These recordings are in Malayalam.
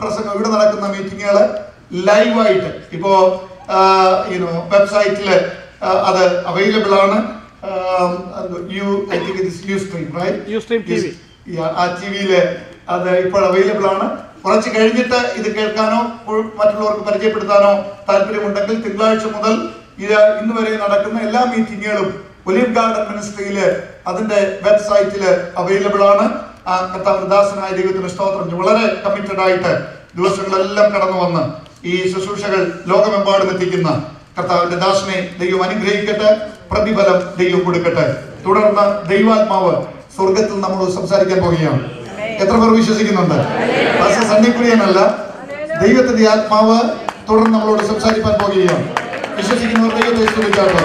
പ്രസംഗം, ഇവിടെ നടക്കുന്ന മീറ്റിങ്ങുകൾ ലൈവായിട്ട് ഇപ്പോൾ വെബ്സൈറ്റിൽ അത് അവൈലബിൾ ആണ്. I think it is Ustream, right? Ustream TV. ആ ടിവിയിൽ അത് ഇപ്പോൾ അവൈലബിൾ ആണ്. കുറച്ച് കഴിഞ്ഞിട്ട് ഇത് കേൾക്കാനോ മറ്റുള്ളവർക്ക് പരിചയപ്പെടുത്താനോ താല്പര്യമുണ്ടെങ്കിൽ തിങ്കളാഴ്ച മുതൽ ഇന്ന് വരെ നടക്കുന്ന എല്ലാ മീറ്റിങ്ങുകളും ഒലിവ് ഗാർഡൻ മിനിസ്ട്രിയിൽ അതിന്റെ വെബ്സൈറ്റിൽ അവൈലബിൾ ആണ്. കർത്താവിന്റെ ദാസനായ ദൈവത്തിന് സ്തോത്രം. വളരെ കമ്മിറ്റഡ് ആയിട്ട് ദിവസങ്ങളെല്ലാം കടന്നു വന്ന് ഈ ശുശ്രൂഷകൾ ലോകമെമ്പാടും എത്തിക്കുന്ന കർത്താവിന്റെ ദാസനെ ദൈവം അനുഗ്രഹിക്കട്ടെ, പ്രതിഫലം ദൈവം കൊടുക്കട്ടെ. തുടർന്ന് ദൈവാത്മാവ് സ്വർഗത്തിൽ നമ്മളോട് സംസാരിക്കാൻ പോവുകയാണ്. എത്ര പേർ വിശ്വസിക്കുന്നുണ്ട്? സണ്ണിക്കുടിയനല്ല, ദൈവത്തിന്റെ ആത്മാവ് തുടർന്ന് നമ്മളോട് സംസാരിക്കാൻ പോവുകയാണ്. വിശ്വസിക്കുന്നവർ ദൈവത്തെ സ്തുതിക്കട്ടെ.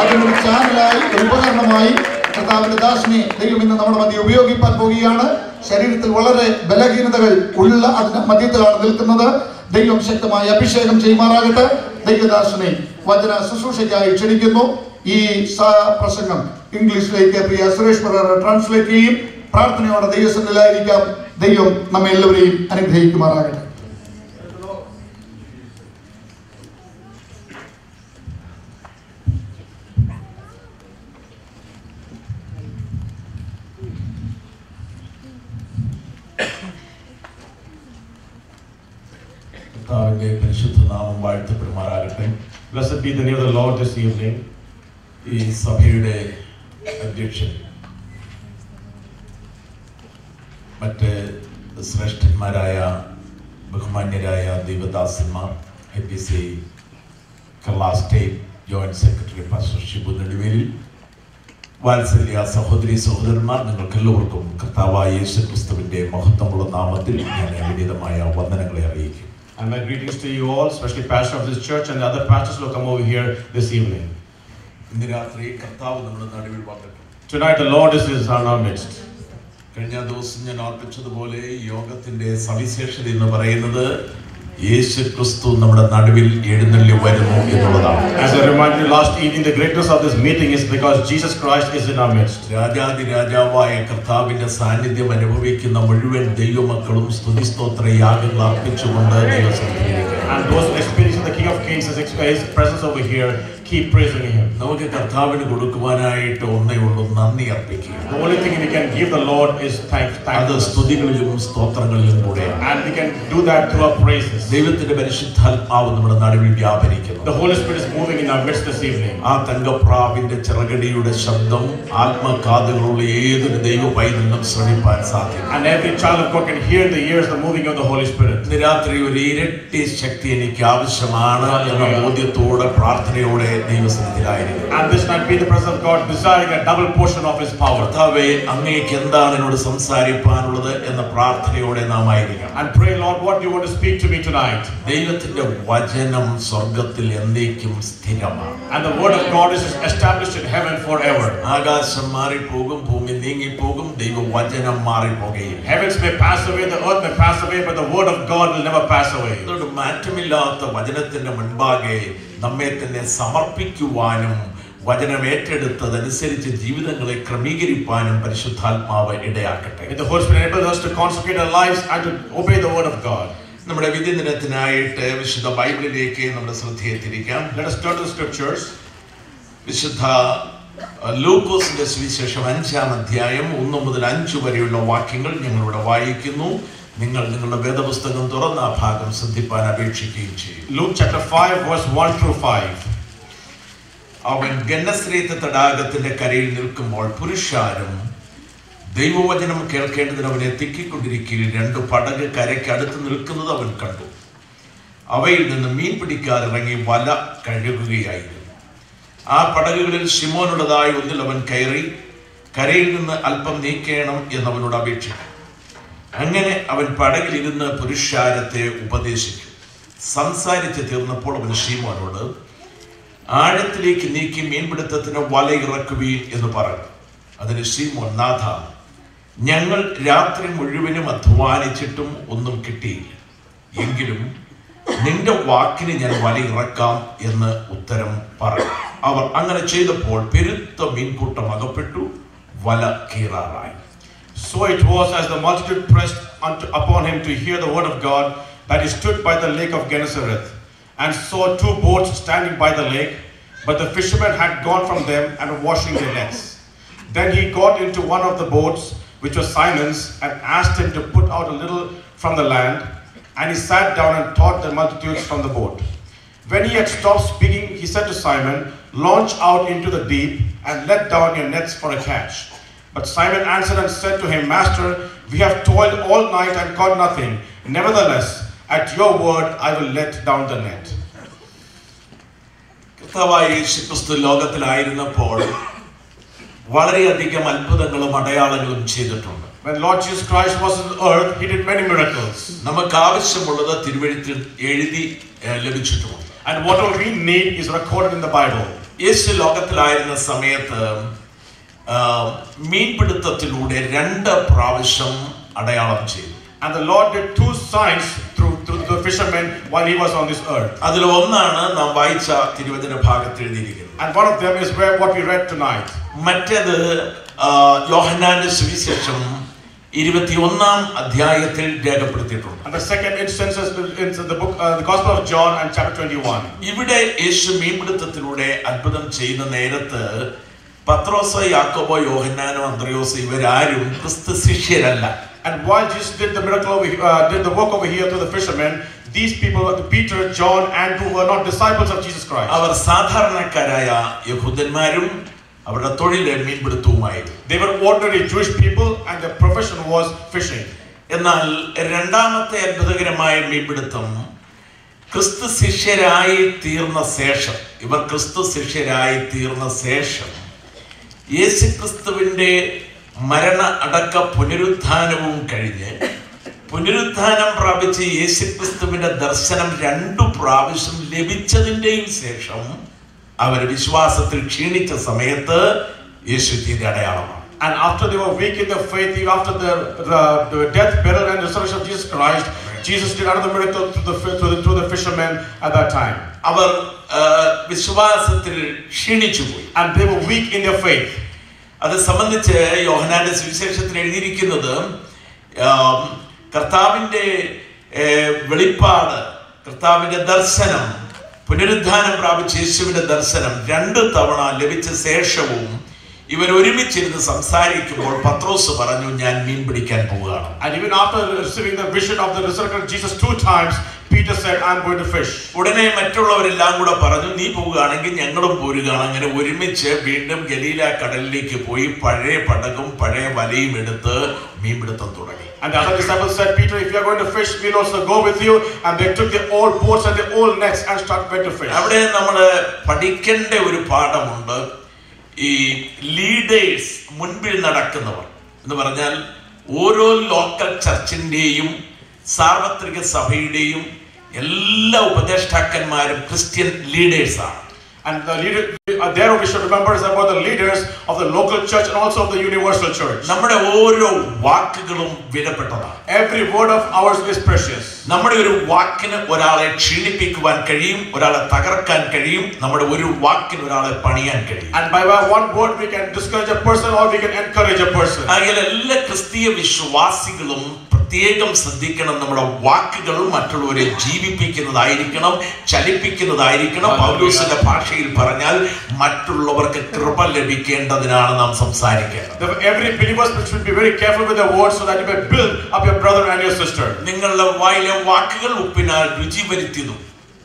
അതിനൊരു ചാനലായി, ഒരു ഉപകരണമായി കർത്താവിന്റെ ദാസനെ ദൈവം ഇന്ന് നമ്മുടെ മധ്യ ഉപയോഗിക്കാൻ പോവുകയാണ്. ശരീരത്തിൽ വളരെ ബലഹീനതകൾ ഉള്ള അതിന്റെ മധ്യത്തിലാണ് നിൽക്കുന്നത്. ദൈവം ശക്തമായി അഭിഷേകം ചെയ്യുമാറാകട്ടെ. ദൈവദാസനെ വചന ശുശ്രൂഷയ്ക്കായി ക്ഷണിക്കുന്നു. ഈ പ്രസംഗം ഇംഗ്ലീഷിലേക്ക് പ്രിയ സുരേഷ് പ്രകാർ ട്രാൻസ്ലേറ്റ് ചെയ്യും. പ്രാർത്ഥനയോടെ ദൈവസന്നിധിയിലായിരിക്കാം. ദൈവം നമ്മെ എല്ലാവരെയും അനുഗ്രഹിക്കുമാറാകട്ടെ. പരിശുദ്ധ നാമം വാഴ്ത്തപ്പെടുമാറാകട്ടെ. Blessed be the name of the Lord this evening. ഈ സഭയുടെ അധ്യക്ഷൻ, മറ്റ് ശ്രേഷ്ഠന്മാരായ ബഹുമാന്യരായ ദൈവദാസന്മാർ, APC Kerala state joint secretary pastor Shibu Neduvelil, വാത്സല്യ സഹോദരി സഹോദരന്മാർ, നിങ്ങൾക്കെല്ലാവർക്കും കർത്താവായ യേശു ക്രിസ്തുവിന്റെ മഹത്വമുള്ള നാമത്തിൽ ഞാൻ വിനീതമായ വന്ദനങ്ങളെ അറിയിക്കും. And my greetings to you all, especially pastor of this church and the other pastors who have come over here this evening. ഇന്ന് രാത്രി കർത്താവ് നമ്മുടെ നടുവിൽ വന്നിട്ടുണ്ട്. Tonight the Lord is in our midst. കഴിഞ്ഞ ദിവസം ഞാൻ ഓർപ്പിച്ചതുപോലെ യോഗത്തിന്റെ സവിശേഷത എന്ന് പറയുന്നത് യേശു ക്രിസ്തു നമ്മുടെ നടുവിൽ എഴുന്നള്ളി വരുന്നു എന്നുള്ളതാണ്. As I reminded you last evening, the greatness of this meeting is because Jesus Christ is in our midst. രാജാതിരാജാവായ കർത്താവിന്റെ സാന്നിധ്യം അനുഭവിക്കുന്ന മുഴുവൻ ദൈവമക്കളും സ്തുതിസ്തോത്ര യാഗങ്ങൾ അർപ്പിച്ചുകൊണ്ട് ദൈവസന്നിധിയിലേക്ക്, and those experiencing the King of Kings, his presence over here, keep praising Him. നമുക്ക് കർത്താവിന് കൊടുക്കുവാനായിട്ട് ഒന്നേ ഉള്ളൂ, നന്ദി അർപ്പിക്കുക. The only thing we can give the Lord is thanks. അത് സ്തുതികളിലും സ്തോത്രങ്ങളിലും കൂടെ, and we can do that through our praises. ദൈവത്തിന്റെ പരിശുദ്ധാത്മാവ് നമ്മുടെ നടുവിൽ വ്യാപരിക്കുന്നു. The Holy Spirit is moving in our midst this evening. ആ തങ്കപ്രാവിന്റെ ചിറകടിയുടെ ശബ്ദം ആത്മകാതുകളുള്ള ഏതൊരു ദൈവ പൈതലിനും ശ്രമിപ്പാൻ സാധിക്കും. And every child of God can hear the ears, the moving of the Holy Spirit. ഇന്ന് രാത്രി ഒരു ഇരട്ടി ശക്തി എനിക്ക് ആവശ്യമാണ് എന്ന ബോധ്യത്തോടെ പ്രാർത്ഥനയോടെ ദൈവസന്നിധിയിലായിരിക്കും. And this night be the presence of God, desiring a double portion of His power. കർത്താവേ, അങ്ങേക്ക് എന്താണ് എന്നോട് സംസാരിപ്പാനുള്ളത് എന്ന പ്രാർത്ഥനയോടെ നാം ആയിരിക്കണം. And pray, Lord, what do you want to speak to me tonight? ദൈവത്തിന്റെ വചനം സ്വർഗ്ഗത്തിൽ എന്നേക്കും സ്ഥിരമാണ്. And the word of God is established in heaven forever. ആകാശം മാറിപ്പോകും, ഭൂമി നീങ്ങിപ്പോകും, ദൈവവചനം മാറിപ്പോകുകയില്ല. Heavens may pass away, the earth may pass away, but the word of God will never pass away. അതുകൊണ്ട് മാറ്റമില്ലാത്ത വചനത്തിന്റെ മുൻപാകെ നമ്മെ തന്നെ സമർപ്പിക്കുവാനും വചനം ഏറ്റെടുത്തതനുസരിച്ച് ജീവിതങ്ങളെ ക്രമീകരിക്കാനും പരിശുദ്ധാത്മാവ് ഇടയാക്കട്ടെ. May the Holy Spirit enable us to consecrate our lives and to obey the word of God. നമ്മുടെ വിധിദിനത്തിനായിട്ട് വിശുദ്ധ ബൈബിളിലേക്ക് നമ്മുടെ ശ്രദ്ധയെ തിരിക്കാം. Let us turn to the scriptures. വിശുദ്ധ ലൂക്കോസിന്റെ സുവിശേഷം 5-ാം അധ്യായം 1 മുതൽ 5 വരെയുള്ള വാക്യങ്ങൾ ഞങ്ങളിവിടെ വായിക്കുന്നു. നിങ്ങൾ നിങ്ങളുടെ വേദപുസ്തകം തുറന്ന ആ ഭാഗം ശ്രദ്ധിപ്പാൻ അപേക്ഷിക്കുകയും ചെയ്യും. Luke chapter 5 verse 1 through 5. അവൻ ഗന്നസരേത്ത് തടാകത്തിന്റെ കരയിൽ നിൽക്കുമ്പോൾ പുരുഷാരം ദൈവവചനം കേൾക്കേണ്ടതിന് അവനെ തിക്കിക്കൊണ്ടിരിക്കയിൽ 2 പടക് കരയ്ക്ക് അടുത്ത് നിൽക്കുന്നത് അവൻ കണ്ടു. അവയിൽ നിന്ന് മീൻ പിടിക്കാറിറങ്ങി വല കഴുകുകയായിരുന്നു. ആ പടകുകളിൽ ശിമോനുള്ളതായി ഒന്നിൽ അവൻ കയറി കരയിൽ നിന്ന് അല്പം നീക്കേണം എന്നവനോട് അപേക്ഷിച്ചു. അങ്ങനെ അവൻ പടകിലിരുന്ന് പുരുഷാരത്തെ ഉപദേശിച്ചു. സംസാരിച്ച് തീർന്നപ്പോൾ അവൻ ശിമോനോട്, ആഴത്തിലേക്ക് നീക്കി മീൻപിടുത്തത്തിന് വല ഇറക്കുവീൻ എന്ന് പറഞ്ഞു. അതിന് ശിമോൻ, നാഥ, ഞങ്ങൾ രാത്രി മുഴുവനും അധ്വാനിച്ചിട്ടും ഒന്നും കിട്ടിയില്ല. എങ്കിലും നിന്റെ വാക്കിന് ഞാൻ വല ഇറക്കാം എന്ന് ഉത്തരം പറഞ്ഞു. അവർ അങ്ങനെ ചെയ്തപ്പോൾ പെരുത്ത മീൻകൂട്ടം അകപ്പെട്ടു, വല കീറാറായി. So it was, as the multitude pressed upon him to hear the word of God, that he stood by the lake of Gennesaret, and saw 2 boats standing by the lake, but the fishermen had gone from them and were washing their nets. Then he got into one of the boats, which was Simon's, and asked him to put out a little from the land, and he sat down and taught the multitudes from the boat. When he had stopped speaking, he said to Simon, "Launch out into the deep and let down your nets for a catch." But Simon answered and said to him, "Master, we have toiled all night and caught nothing. Nevertheless, at your word I will let down the net." കർത്താവായ യേശുക്രിസ്തു ലോകത്തിലായിരുന്നപ്പോൾ വളരെയധികം അത്ഭുതങ്ങളും അടയാളങ്ങളും ചെയ്തിട്ടുണ്ട്. When Lord Jesus Christ was on earth, he did many miracles. നമുക്ക് ആവശ്യമുള്ളത് തിരുവെഴുത്തിൽ എഴുതി ലഭിച്ചിട്ടുമുണ്ട്. And whatever we need is recorded in the Bible. യേശു ലോകത്തിലായിരുന്ന സമയത്ത് മീൻപിടുത്തത്തിലൂടെ 2 പ്രാവശ്യം അടയാളം ചെയ്തു. And the Lord did 2 signs through the fishermen while he was on this earth. അതിൽ ഒന്നാണ് നാം വായിച്ച തിരുവചന ഭാഗത്ത് എഴുതിയിരിക്കുന്നത്. And one of them is what we read tonight. മറ്റേത് യോഹന്നാന്റെ സുവിശേഷം 21-ാം അധ്യായത്തിൽ രേഖപ്പെടുത്തിയിട്ടുണ്ട്. And the second instance is in the book, the Gospel of John and chapter 21. ഇവിടെ യേശു മീൻപിടുത്തത്തിലൂടെ അത്ഭുതം ചെയ്യുന്ന നേരത്ത് പത്രോസോ യാക്കോബോ യോഹന്നാനോ അന്ത്രയോസോ ഇവരാരും ക്രിസ്തു ശിഷ്യരല്ല. And while Jesus did the miracle did the work over here through the fishermen, these people, Peter, John, Andrew, were not disciples of Jesus Christ. അവർ സാധാരണക്കാരായ യഹൂദന്മാരും അവരുടെ തൊഴിൽ മീൻപിടുത്തവുമായിരുന്നു. They were ordinary Jewish people and their profession was fishing. എന്നാൽ രണ്ടാമത്തെ അത്ഭുതകരമായ മീൻപിടുത്തം ക്രിസ്തു ശിഷ്യരായി തീർന്ന ശേഷം, ഇവർ ക്രിസ്തു ശിഷ്യരായി തീർന്ന ശേഷം യേശുക്രിസ്തുവിന്റെ മരണ അടക്ക പുനരുത്ഥാനവും കഴിഞ്ഞ് പുനരുത്ഥാനം പ്രാപിച്ച് യേശുക്രിസ്തുവിന്റെ ദർശനം 2 പ്രാവശ്യം ലഭിച്ചതിന്റെയും ശേഷം അവർ വിശ്വാസത്തിൽ ക്ഷീണിച്ച സമയത്ത് യേശു ചെയ്ത അടയാളമാണ്. And after they were weak in their faith, after the death, burial and resurrection of Jesus Christ, Jesus did another miracle through the fishermen at that time. അവർ വിശ്വാസത്തിൽ ക്ഷീണിച്ചു പോയി. And they were weak in their faith. അത് സംബന്ധിച്ച് യോഹന്നാന്റെ സുവിശേഷത്തിൽ എഴുതിയിരിക്കുന്നത് കർത്താവിന്റെ വെളിപ്പാട്, കർത്താവിന്റെ ദർശനം, പുനരുദ്ധാനം പ്രാപിച്ച യേശുവിന്റെ ദർശനം 2 തവണ ലഭിച്ച ശേഷവും ഇവർ ഒരുമിച്ചിരുന്ന് സംസാരിക്കുമ്പോൾ പത്രോസ് പറഞ്ഞു, "ഞാൻ മീൻ പിടിക്കാൻ പോവുകയാണ്." And even after receiving the vision of the resurrected Jesus 2 times, Peter said, "I'm going to fish." ഉടനെ മറ്റുള്ളവരെല്ലാം കൂടെ പറഞ്ഞു, "നീ പോവുകയാണെങ്കിൽ ഞങ്ങളും പോരുകയാണ്." അങ്ങനെ ഒരുമിച്ച് വീണ്ടും ഗലീല കടലിലേക്ക് പോയി പഴയ പടകും പഴയ വലയും എടുത്ത് മീൻപിടുത്തം തുടങ്ങി. And the other disciples said, "Peter, if you are going to fish, we'll also go with you." And they took their old boats and their old nets and started to fish. അവിടെ നമ്മൾ പഠിക്കേണ്ട ഒരു പാഠമുണ്ട്. ഈ ലീഡേഴ്സ്, മുൻപിൽ നടക്കുന്നവർ എന്ന് പറഞ്ഞാൽ ഓരോ ലോക്കൽ ചർച്ചിന്റെയും സാർവത്രിക സഭയുടെയും എല്ലാ ഉപദേഷ്ടാക്കന്മാരും Christian ലീഡേഴ്സാണ്. And the leader, there we should remember is about the leaders of the local church and also of the universal church. നമ്മുടെ ഓരോ വാക്കുകളും വിലപ്പെട്ടതാണ്. Every word of ours is precious. നമ്മുടെ ഒരു വാക്കിന് ഒരാളെ ക്ഷീണിപ്പിക്കുവാൻ കഴിയും, ഒരാളെ തകർക്കാൻ കഴിയും. നമ്മുടെ ഒരു വാക്കിന് ഒരാളെ പണിയാൻ കഴിയും. And by one word we can discourage a person or we can encourage a person. ആകയാൽ എല്ലാ ക്രിസ്തീയ വിശ്വാസികളും പ്രത്യേകം ശ്രദ്ധിക്കണം. നമ്മുടെ വാക്കുകൾ മറ്റുള്ളവരെ ജീവിപ്പിക്കുന്നതായിരിക്കണം, ചലിപ്പിക്കുന്നതായിരിക്കണം. പൗലോസിന്റെ ഭാഷയിൽ പറഞ്ഞാൽ മറ്റുള്ളവർക്ക് കൃപ ലഭിക്കേണ്ടതിനാണ് നാം സംസാരിക്കേണ്ടത്. Every believer should be very careful with their words so that you may build up your brother and your sister. നിങ്ങളുടെ വായിലെ വാക്കുകൾ ഉപ്പിനാൽ രുചി വരുത്തിയതും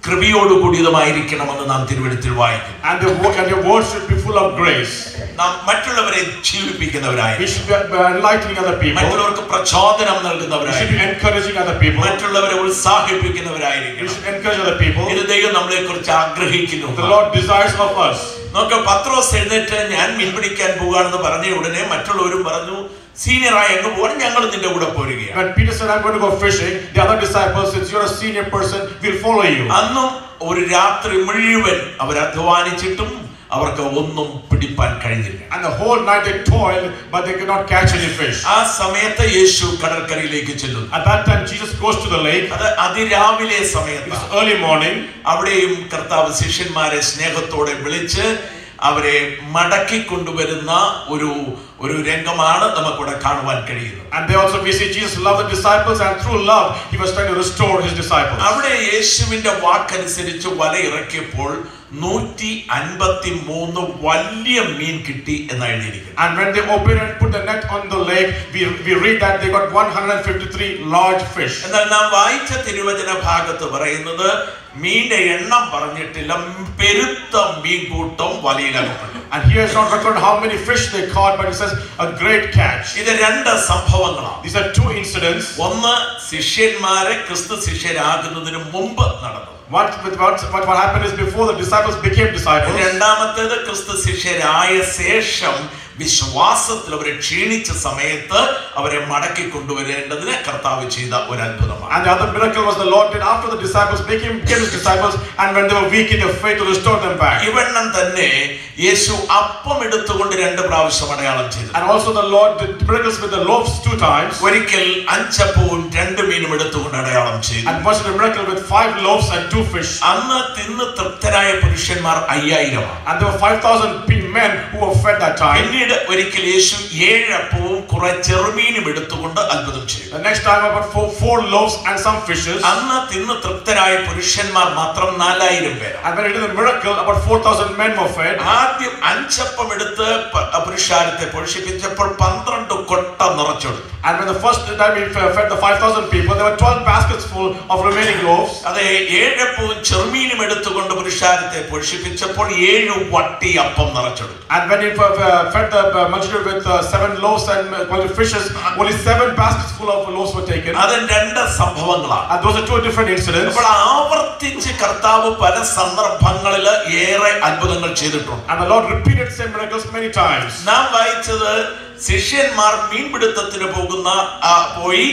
കൃപയോടുകൂടിയതുമായിരിക്കണമെന്ന് നാം തിരുവെഴുത്തിൽ വായിക്കും. And your words should be full of grace. നാം മറ്റുള്ളവരെ ജീവിപ്പിക്കുന്നവരായി, We should be enlightening other people. മറ്റുള്ളവർക്ക് പ്രചോദനം We നൽകുന്നവരായി, should be encouraging other people. മറ്റുള്ളവരെ We ഉത്സാഹിപ്പിക്കുന്നവരായിരിക്കണം. should encourage other people. ഇത് ദൈവം നമ്മളെ കുറിച്ച് ആഗ്രഹിക്കുന്നു. The Lord desires of us. നമുക്ക് പത്രോസ് എഴുന്നേറ്റ് ഞാൻ മീൻ പിടിക്കാൻ പോവുകയാണെന്ന് പറഞ്ഞ ഉടനെ മറ്റുള്ളവരും പറഞ്ഞു, സീനിയറായി അങ്ങ് പോകണം, ഞങ്ങൾ നിന്റെ കൂടെ പോരുകയാണ്. When Peter said, "I'm going to go fishing," the other disciples, "Since you're a senior person, we'll follow you." അന്നും ഒരു രാത്രി മുഴുവൻ അവർ അധ്വാനിച്ചിട്ടും അവർക്ക് ഒന്നും പിടിപ്പാൻ കഴിഞ്ഞില്ല. And the whole night they toiled, but they could not catch any fish. ആ സമയത്ത് യേശു കടൽക്കരയിലേക്ക് ചെല്ലുന്നു. At that time Jesus goes to the lake. അത് അതിരാവിലെ സമയത്ത്, It's early morning. അവിടെയും കർത്താവ് ശിഷ്യന്മാരെ സ്നേഹത്തോടെ വിളിച്ച് അവരെ മടക്കി കൊണ്ടുവരുന്ന ഒരു രംഗമാണ് നമുക്കിവിടെ കാണുവാൻ കഴിയുന്നത്. And they also we see Jesus loved the disciples, and through love he was trying to restore his disciples. അവിടെ യേശുവിന്റെ വാക്കനുസരിച്ച് വല ഇറക്കിയപ്പോൾ 153 വലിയ മീൻ കിട്ടി എന്ന് എഴുതിയിരിക്കുന്നു. And when they opened and put the net on the lake, we read that they got 153 large fish. എന്നാൽ നാം വായിച്ച തിരുവചന ഭാഗത്ത് പറയുന്നത് മീന്റെ എണ്ണം പറഞ്ഞിട്ടില്ല, പെരുത്ത മീൻ കൂട്ടം വലയിലകപ്പെട്ടു. And here is not recorded how many fish they caught, but it says a great catch. ഇത് രണ്ട് സംഭവങ്ങളാണ്. These are two incidents. ഒന്ന് ശിഷ്യന്മാരെ ക്രിസ്തു ശിഷ്യരാകുന്നതിന് മുമ്പ് നടന്നു. What happened is before the disciples became disciples. രണ്ടാമത്തേത് ക്രിസ്തു ശിഷ്യരായ ശേഷം വിശ്വാസത്തിൽ അവരെ ക്ഷീണിച്ച സമയത്ത് അവരെ മടക്കി കൊണ്ടുവരേണ്ടതിന് കർത്താവ് ചെയ്ത ഒരു അത്ഭുതമാണ്. And the other miracle was the Lord did after the disciples became his disciples, and when they were weak in their faith, to restore them back. ഇവണ്ണം തന്നെ യേശു അപ്പം എടുത്തുകൊണ്ട് 2 പ്രാവശ്യം അടയാളം ചെയ്തു. And also the Lord did miracles with the loaves 2 times. ഒരിക്കൽ 5 അപ്പവും 2 മീനും എടുത്തുകൊണ്ട് അടയാളം ചെയ്തു. And once a miracle with 5 loaves and 2 fish. അന്ന് തിന്ന് തൃപ്തരായ പുരുഷന്മാർ 5000. And there were 5000 men who were fed that time. പിന്നീട് ഒരിക്കൽ യേശു 7 അപ്പവും കുറെ ചെറുമീനും എടുത്തുകൊണ്ട് അത്ഭുതം ചെയ്തു. The next time about 4 loaves and some fishes. അന്ന് തിന്ന് തൃപ്തരായ പുരുഷന്മാർ മാത്രം 4000 പേര്. And when he did the miracle, about 4000 men were fed. ആദ്യം 5 അപ്പം എടുത്ത് പുരുഷാരത്തെ പോഷിപ്പിച്ചപ്പോൾ 12 കൊട്ട നിറച്ചെടുത്തു. And when the first time he fed the 5000 people, there were 12 baskets full of remaining loaves. അതെ, 7 അപ്പവും ചെറുമീനും എടുത്തുകൊണ്ട് പുരുഷാരത്തെ പോഷിപ്പിച്ചപ്പോൾ 7 വട്ടി അപ്പം നിറച്ചെടുത്തു. And when he fed the multitude with 7 loaves and fishes, only 7 baskets full of loaves were taken. അത് 2 സംഭവങ്ങളാണ്. And those are 2 different incidents. അപ്പോൾ ആവർത്തിച്ച് കർത്താവ് പല സന്ദർഭങ്ങളിൽ ഏറെ അത്ഭുതങ്ങൾ ചെയ്തിട്ടുണ്ട്. And the Lord repeated same miracles many times. നാം വായിച്ചത് ശിഷ്യന്മാർ മീൻപിടുത്തത്തിന് പോയി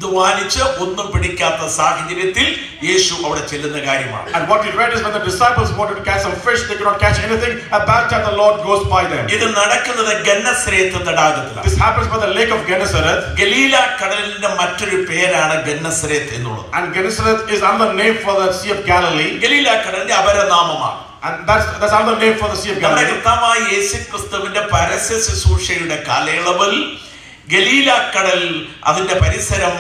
ധ്വാനിച്ച് ഒന്നും പിടിക്കാത്ത സാഹചര്യത്തിൽ യേശു അവിടെ ചെല്ലുന്ന കാര്യമാണ്. And what we read is when the disciples wanted to catch some fish, they could not catch anything. At that time the Lord goes by them. ഇത് നടക്കുന്നത് ഗന്നസരേത്ത് തടാകത്തിലാണ്. This happens by the lake of Gennesaret. Galilee കടലിന്റെ മറ്റൊരു പേരാണ് ഗന്നസരേത്ത് എന്നുള്ളത്. And Gennesaret is another name for the Sea of Galilee. Galilee കടലിന്റെ അപരനാമമാണ്. And that's another name for the Sea of Galilee. കർത്താവായ യേശുക്രിസ്തുവിന്റെ പരസ്യ ശുശ്രൂഷയുടെ കാലയളവിൽ ഗലീല കടൽ അതിന്റെ പരിസരം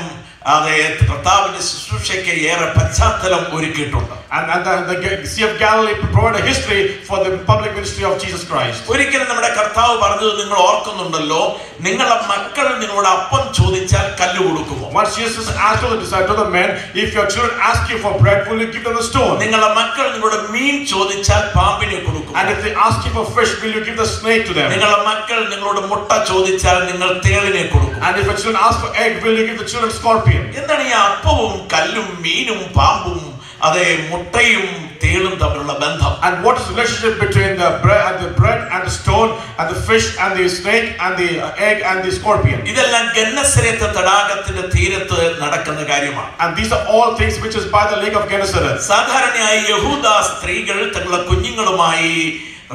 കർത്താവിന്റെ ശുശ്രൂഷയ്ക്ക് ഏറെ പശ്ചാത്തലം ഒരുക്കിയിട്ടുണ്ട്. And the Sea of Galilee provided a history for the public ministry of Jesus Christ. ഒരിക്കലും നമ്മുടെ കർത്താവ് പറഞ്ഞത് നിങ്ങൾ ഓർക്കുന്നുണ്ടല്ലോ, നിങ്ങളുടെ മക്കൾ നിങ്ങളോട് അപ്പം ചോദിച്ചാൽ കല്ല് കൊടുക്കുമോ? Once Jesus asked the disciples, the men, if your children ask you for bread, will you give them a stone? നിങ്ങളുടെ മക്കൾ നിങ്ങളോട് മീൻ ചോദിച്ചാൽ പാമ്പിനെ കൊടുക്കും. And if they ask you for fish, will you give the snake to them? നിങ്ങളുടെ മക്കൾ നിങ്ങളോട് മുട്ട ചോദിച്ചാൽ നിങ്ങൾ തേളിനെ കൊടുക്കും. And if your children ask for egg, will you give the children scorpion? എന്താണ് ഈ അപ്പവും കല്ലും മീനും പാമ്പും അതേ മുട്ടയും തേളും തമ്മിലുള്ള ബന്ധം? And what is the relationship between the bread and the stone and the fish and the snake and the egg and the scorpion? ഇതെല്ലാം ഗന്നസരേത്ത് തടാകത്തിന്റെ തീരത്ത് നടക്കുന്ന കാര്യമാണ്. And these are all things which is by the lake of Gennesaret. സാധാരണയായി യഹൂദ സ്ത്രീകൾ തങ്ങളുടെ കുഞ്ഞുങ്ങളുമായി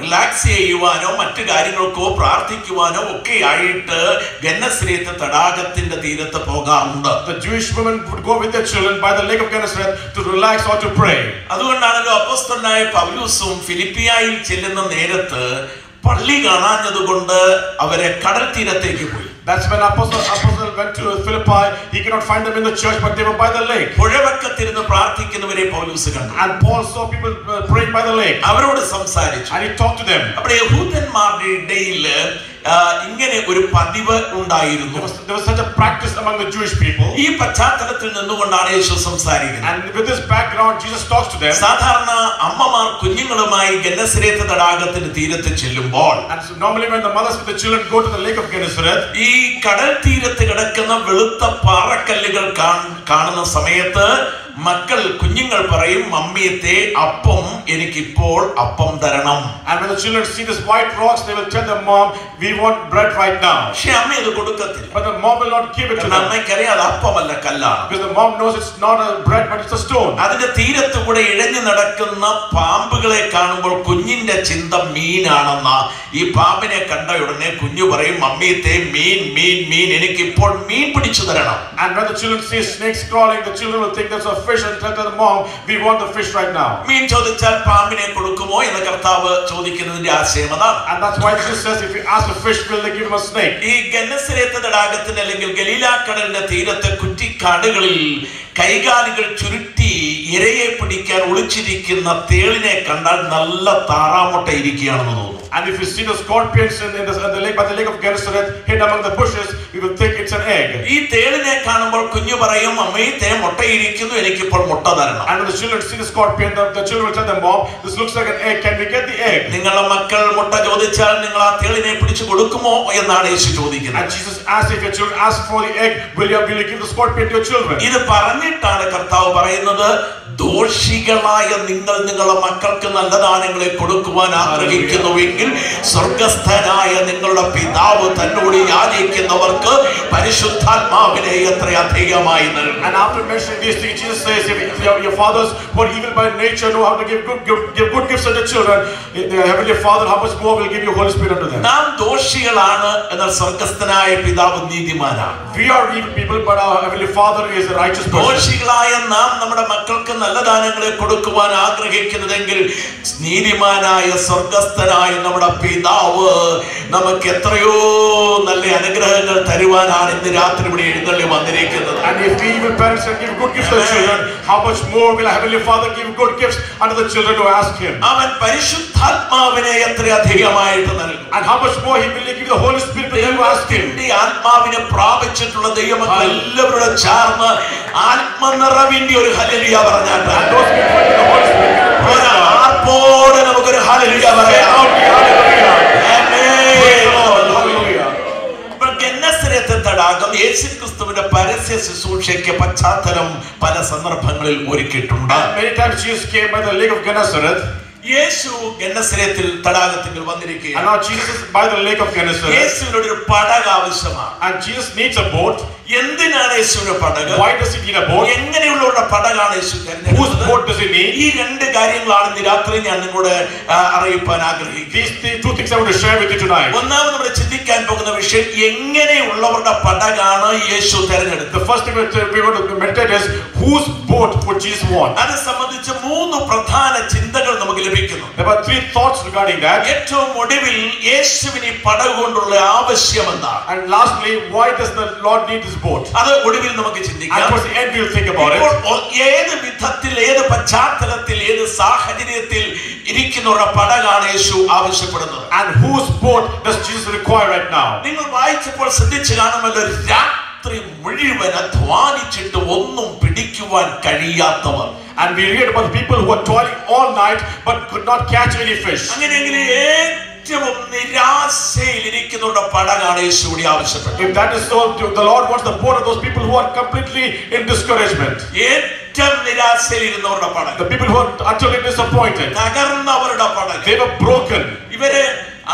റിലാക്സ് ചെയ്യുവാനോ മറ്റു കാര്യങ്ങൾക്കോ പ്രാർത്ഥിക്കുവാനോ ഒക്കെ ആയിട്ട് ഗന്നസരേത്ത് തടാകത്തിന്റെ തീരത്ത് പോകാറുണ്ട്. The Jewish women would go with their children by the lake of Gennesaret to relax or to pray. അതുകൊണ്ടാണല്ലോ അപ്പോസ്തലനായ പൗലോസും ഫിലിപ്പിയായിൽ ചെല്ലുന്ന നേരത്ത് പള്ളി കാണാഞ്ഞതുകൊണ്ട് അവരെ കടൽ തീരത്തേക്ക് പോയി. That's when apostle went to Philippi. He could not find them in the church, but they were by the lake. പുഴവക്കത്തിരുന്ന് പ്രാർത്ഥിക്കുന്നവരെ പൗലോസ് കണ്ടു. And Paul saw people praying by the lake. അവരോട് സംസാരിച്ചു. And he talked to them. അപ്പോൾ യഹൂദന്മാരുടെ ഇടയിൽ ഇങ്ങനെ ഒരു പതിവ് ഉണ്ടായിരുന്നു. There was such a practice among the Jewish people. ഈ പശ്ചാത്തലത്തിൽ നിന്നുകൊണ്ടാണ് യേശു സംസാരിക്കുന്നത്. And with this background, Jesus talks to them. സാധാരണ അമ്മമാർ കുഞ്ഞുങ്ങളുമായി ഗന്നസരേത്ത് തടാകത്തിന് തീരത്ത് ചെല്ലുമ്പോൾ, And so normally when the mothers with the children go to the lake of Gennesaret, ഈ കടൽ തീരത്ത് കിടക്കുന്ന വെളുത്ത പാറക്കല്ലുകൾ കാണുന്ന സമയത്ത് കുഞ്ഞുങ്ങൾ പറയും, മമ്മിയത്തെ അപ്പം എനിക്കിപ്പോൾ അപ്പം തരണം. And when the children see this white rocks, they will tell their mom, we want bread right now. പക്ഷേ അമ്മ ഇത് കൊടുക്കത്തില്ല. But the mom will not give it to them. അമ്മയ്ക്കറിയാം അത് അപ്പമല്ല, കല്ലാണ്. Because the mom knows it's not a bread, but it's a stone. അതിന്റെ തീരത്ത് കൂടെ ഇഴഞ്ഞു നടക്കുന്ന പാമ്പുകളെ കാണുമ്പോൾ കുഞ്ഞിന്റെ ചിന്ത മീനാണെന്ന. ഈ പാമ്പിനെ കണ്ട ഉടനെ കുഞ്ഞു പറയും, മമ്മിയത്തെ മീൻ മീൻ മീൻ എനിക്കിപ്പോൾ മീൻ പിടിച്ചു തരണം. And when the children see snakes, snakes crawling, the children will think that's a fish and tell the mom, we want the fish right now. മീൻ ചോദിച്ചാൽ പാമ്പിനെ കൊടുക്കുമോ എന്ന് കർത്താവ് ചോദിക്കുന്നതിന്റെ ആശയം അതാണ്. And that's why Jesus says, if you ask a fish, will they give him a snake? ഈ ഗന്നസരേത്ത് തടാകത്തിന്റെ അല്ലെങ്കിൽ ഗലീല കടലിന്റെ തീരത്തെ കുറ്റിക്കാടുകളിൽ കൈകാലുകൾ ചുരുട്ടി ഇരയെ പിടിക്കാൻ ഒളിച്ചിരിക്കുന്ന തേളിനെ കണ്ടാൽ നല്ല താറാമുട്ട ഇരിക്കുകയാണെന്ന് തോന്നുന്നു. And if you see the scorpions in the lake, by the lake of Gennesaret, hid among the bushes, you will think it's an egg. ഈ തേളിനെ കാണുമ്പോൾ കുഞ്ഞു പറയും, അമ്മേ തേ മുട്ടയിരിക്കുന്നു, എനിക്കിപ്പോൾ മുട്ട തരണം. And when the children see the scorpion, the children will tell their mom, this looks like an egg, can we get the egg? നിങ്ങളുടെ മക്കൾ മുട്ട ചോദിച്ചാൽ നിങ്ങൾ ആ തേളിനെ പിടിച്ചു കൊടുക്കുമോ എന്നാണ് യേശു ചോദിക്കുന്നത്. And Jesus asked, if your children ask for the egg, will you give the scorpion to your children? ഇത് പറഞ്ഞിട്ടാണ് കർത്താവ് പറയുന്നത്, ദോഷികളായ നിങ്ങൾ നിങ്ങളുടെ മക്കൾക്ക് നല്ല ദാനങ്ങളെ കൊടുക്കുവാൻ ആഗ്രഹിക്കുന്നുവെങ്കിൽ സ്വർഗസ്ഥനായ നിങ്ങളുടെ പിതാവ് തന്നോട് യാചിക്കുന്നവർക്ക് പരിശുദ്ധാത്മാവിനെ എത്ര അധികമായി നൽകും. And after mentioning these things, Jesus says, if your fathers who are evil by nature know how to give good gifts to their children, the heavenly Father, how much more will give you Holy Spirit unto them? നാം ദോഷികളാണ്, എന്നാൽ സ്വർഗസ്ഥനായ പിതാവ് നീതിമാനാണ്. We are evil people, but our heavenly Father is a righteous person. ദോഷികളായ നാം നമ്മുടെ മക്കൾക്ക് നല്ല ദാനങ്ങളെ കൊടുക്കുവാൻ ആഗ്രഹിക്കുന്നതെങ്കിൽ നീതിമാനായ സ്വർഗസ്ഥനായ നമ്മുടെ പിതാവ് നമുക്ക് എത്രയോ നല്ല അനുഗ്രഹങ്ങൾ തരുവാനാണ് ഇന്ന് രാത്രി ഇവിടെ എഴുന്നള്ളി വന്നിരിക്കുന്നത്. And if we evil parents can give good gifts to the children, how much more will our heavenly Father give good gifts unto the children who ask him? അവൻ പരിശുദ്ധാത്മാവിനെ എത്ര അധികമായിട്ട് നൽകും. And how much more he will give the Holy Spirit to them who ask him? ഈ ആത്മാവിനെ പ്രാപിച്ചിട്ടുള്ള ദൈവമക്കൾ എല്ലാവരും ചേർന്ന് ആത്മനിറവിന്റെ ഒരു ഹല്ലേലൂയ പറഞ്ഞാട്ടെ. And those people with the Holy Spirit, ആർപ്പോടെ നമുക്കൊരു ഹല്ലേലൂയ പറയാം. ഗന്നസരേത്ത് തടാകം യേശുക്രിസ്തുവിന്റെ പരസ്യ ശുശ്രൂഷയ്ക്ക് പശ്ചാത്തലം പല സന്ദർഭങ്ങളിൽ ഒരുക്കിയിട്ടുണ്ട്. many times Jesus came by the lake of Gennesaret. യേശു ഗന്നസരേത്തിൽ തടാകത്തിൽ വന്നിരിക്കുകയാണ്. And now Jesus is by the lake of Gennesaret. യേശുവിന് ഒരു പടക ആവശ്യമാണ്. And Jesus needs a boat. എന്തിനാണ് യേശുവിന് പടക? Why does he need a boat? എങ്ങനെയുള്ള പടകാണ് യേശു തിരഞ്ഞെടുത്തത്? Whose boat does he need? ഈ രണ്ട് കാര്യങ്ങളാണ് ഇന്ന് രാത്രി ഞാൻ നിങ്ങളോട് അറിയിക്കാൻ ആഗ്രഹിക്കുന്നത്. These two things I want to share with you tonight. ഒന്നാമത് നമ്മൾ ചിന്തിക്കാൻ പോകുന്ന വിഷയം, എങ്ങനെയുള്ളവരുടെ പടകാണ് യേശു തിരഞ്ഞെടുത്തത്. The first thing we want to meditate is, whose boat would Jesus want? അത് സംബന്ധിച്ച് മൂന്ന് പ്രധാന ചിന്തകൾ നമുക്ക് ലഭിക്കുന്നു. There are three thoughts regarding that. ഏറ്റവും ഒടുവിൽ യേശുവിന് ഈ പടക കൊണ്ടുള്ള ആവശ്യം എന്താണ്? And lastly, why does the Lord need this boat? അത് ഒടുവിൽ നമുക്ക് ചിന്തിക്കാം. And towards the end we'll think about it. ഏത് വിധത്തിൽ, ഏത് പശ്ചാത്തലത്തിൽ, ഏത് സാഹചര്യത്തിൽ ഇരിക്കുന്നവരുടെ പടകാണ് യേശു ആവശ്യപ്പെടുന്നത്? And whose boat does Jesus require right now? നിങ്ങൾ വായിച്ചപ്പോൾ ശ്രദ്ധിച്ചു കാണുമല്ലോ, രാത്രി മുഴുവൻ അധ്വാനിച്ചിട്ട് ഒന്നും പിടിക്കുവാൻ കഴിയാത്തവർ. And we read about the people who are toiling all night but could not catch any fish. അങ്ങനെയെങ്കിൽ ഏറ്റവും നിരാശയിലിരിക്കുന്നവരുടെ പടകാണ് യേശു കൂടി ആവശ്യപ്പെട്ടത്. If that is so, the Lord wants the boat of those people who are completely in discouragement. ഏറ്റവും നിരാശയിലിരുന്നവരുടെ പടക, The people who are utterly disappointed. തകർന്നവരുടെ പടക, They were broken. ഇവര്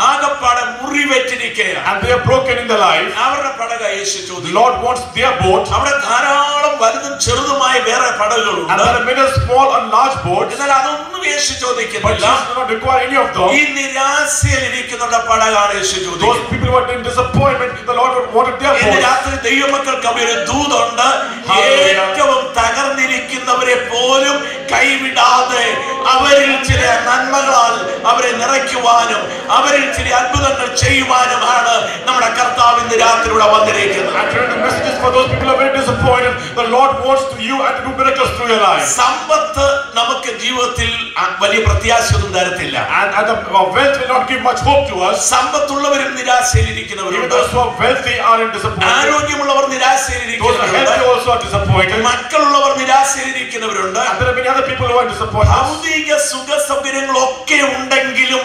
ആകപ്പാടെ മുറിവേറ്റിരിക്കുകയാണ്. And they are broken in their life. അവരുടെ പടക യേശു The ചോദിച്ചു. Lord wants their boat. അവിടെ ധാരാളം വലുതും ചെറുതുമായ വേറെ And പടകളുണ്ട്. there are many small and large boats. എന്നാൽ അതൊന്നും യേശു But ചോദിക്കുന്നില്ല. Jesus does not require any of them. ഈ നിരാശയിലിരിക്കുന്നവരുടെ പടകാണ് യേശു Those ചോദിക്കുന്നത്. people who are in disappointment, the Lord wanted their ഇന്ന് boat. രാത്രി ദൈവമക്കൾക്ക് അവര് ദൂതുണ്ട്. Hallelujah. ഏറ്റവും തകർന്നിരിക്കുന്നവരെ പോലും കൈവിടാതെ അവരിൽ ചില നന്മകളാൽ അവരെ നിറയ്ക്കുവാനും അവരിൽ ചില അത്ഭുതങ്ങൾ ചെയ്യുവാനുമാണ് നമ്മുടെ കർത്താവ് ഇന്ന് രാത്രി ഇവിടെ വന്നിരിക്കുന്നത്. And the message is for those people who are very disappointed. The Lord wants to you and to do miracles through your life. സമ്പത്ത് നമുക്ക് ജീവിതത്തിൽ വലിയ പ്രത്യാശയൊന്നും തരത്തില്ല. And the wealth will not give much hope to us. സമ്പത്തുള്ളവരും Even നിരാശയിലിരിക്കുന്നവരുണ്ട്. those who are wealthy are in disappointment. ആരോഗ്യമുള്ളവർ Those who are നിരാശയിലിരിക്കുന്നവരുണ്ട്. healthy also are disappointed. മക്കളുള്ളവർ നിരാശയിലിരിക്കുന്നവരുണ്ട്. And there are many other people who are disappointed. ഭൗതിക സുഖ സൗകര്യങ്ങളൊക്കെ ഉണ്ടെങ്കിലും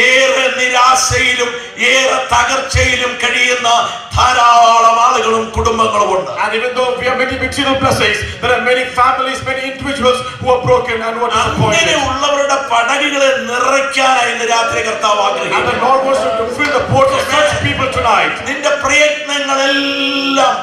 ഏറെ നിരാശയിലും ഏറെ തകർച്ചയിലും കഴിയുന്ന ധാരാളം ആളുകളും കുടുംബങ്ങളും ഉണ്ട്. And even though we have many material blessings, there are many families, many individuals who are broken and who are disappointed. അങ്ങനെയുള്ളവരുടെ പടകുകളെ നിറയ്ക്കാനായി ഇന്ന് രാത്രി കർത്താവ് And ആഗ്രഹിക്കുന്നു. the Lord wants to fill the boats of such people tonight. നിന്റെ പ്രയത്നങ്ങളെല്ലാം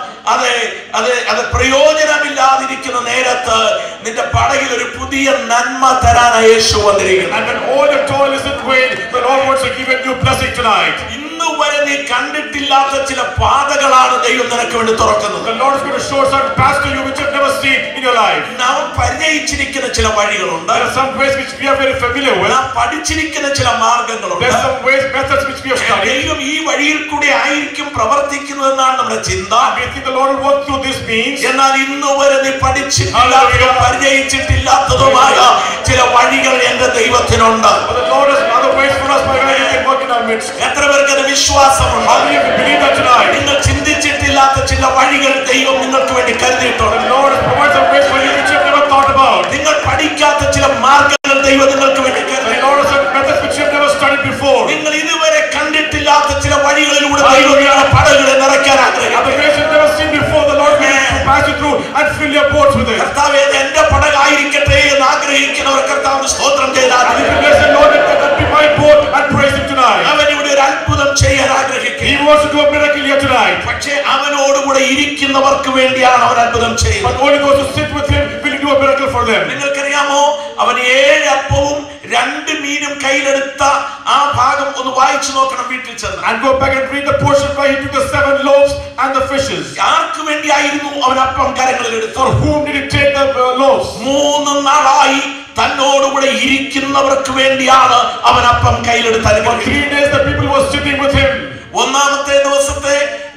അത് പ്രയോജനമില്ലാതിരിക്കുന്ന നേരത്ത് നിന്റെ പടകിൽ ഒരു പുതിയ നന്മ തരാനായി യേശു വന്നിരിക്കുന്നു. And when all your toil is in vain, the Lord wants to give a new blessing tonight. ഇന്ന് ഇന്ന് വരെ നീ കണ്ടിട്ടില്ലാത്ത ചില പാതകളാണ് ദൈവം നിനക്ക് വേണ്ടി തുറക്കുന്നത്. The Lord is going to show certain paths to you which you have never seen in your life. നാം പരിചയിച്ചിരിക്കുന്ന ചില വഴികളുണ്ട്. There are some ways which we are very familiar with. നാം പഠിച്ചിരിക്കുന്ന ചില മാർഗങ്ങളുണ്ട്. There are some ways, methods which we have studied. ദൈവം ഈ വഴിയിൽ കൂടി ആയിരിക്കും പ്രവർത്തിക്കുന്നതെന്നാണ് നമ്മുടെ ചിന്ത. We think the Lord will work through these means. എന്നാൽ ഇന്ന് വരെ നീ പഠിച്ചിട്ടില്ലാത്തതും പരിചയിച്ചിട്ടില്ലാത്തതുമായ ചില വഴികൾ എന്റെ ദൈവത്തിനുണ്ട്. But the Lord has other ways for us by which He can work in our midst. എത്ര പേർക്ക് അത് വിശ്വാസമുണ്ട്? How many of you believe that tonight? നിങ്ങൾ ചിന്തിച്ചിട്ടില്ലാത്ത ചില വഴികൾ ദൈവം നിങ്ങൾക്ക് വേണ്ടി കരുതിയിട്ടുണ്ട്. The Lord has provided some ways for you which you have never thought about. നിങ്ങൾ പഠിക്കാത്ത ചില മാർഗങ്ങൾ ദൈവം നിങ്ങൾക്ക് വേണ്ടി കരുതി. The Lord has some methods which you have never studied before. നിങ്ങൾ ഇതുവരെ കണ്ടിട്ടില്ലാത്ത ചില വഴികളിലൂടെ ദൈവം നിങ്ങളുടെ പടകുകളെ നിറയ്ക്കാൻ ആഗ്രഹിക്കുന്നു. The ways you have never seen before, the Lord will pass you through and fill your boats with it. കർത്താവേ, എന്റെ പടകായിരിക്കട്ടെ എന്ന് ആഗ്രഹിക്കുന്നവർ കർത്താവിന് സ്തോത്രം ചെയ്താൽ And if you bless the Lord, let that be my boat and praise Him tonight. അവൻ ഇവിടെ ഒരു അത്ഭുതം ചെയ്യാൻ ആഗ്രഹിക്കുന്നു. He wants to do a miracle here tonight. പക്ഷേ അവനോടുകൂടെ ഇരിക്കുന്നവർക്ക് വേണ്ടിയാണ് അവൻ അത്ഭുതം But ചെയ്യുന്നത്. only those who sit with Him will do a miracle for them. നിങ്ങൾക്കറിയാമോ, അവൻ 7 അപ്പവും 2 മീനും കയ്യിലെടുത്ത ആ ഭാഗം ഒന്ന് വായിച്ചു നോക്കണം വീട്ടിൽ ചെന്ന്. And go back and read the portion where He took the 7 loaves and the fishes. ആർക്ക് വേണ്ടിയായിരുന്നു അവൻ അപ്പം കരങ്ങളിൽ എടുത്തത്? For whom did He take the loaves? 3 നാളായി തന്നോടുകൂടെ ഇരിക്കുന്നവർക്ക് വേണ്ടിയാണ് അവൻ അപ്പം കയ്യിലെടുത്ത് For അനുഗ്രഹിച്ചത്. 3 days the people were sitting with Him. ഒന്നാമത്തെ ദിവസത്തെ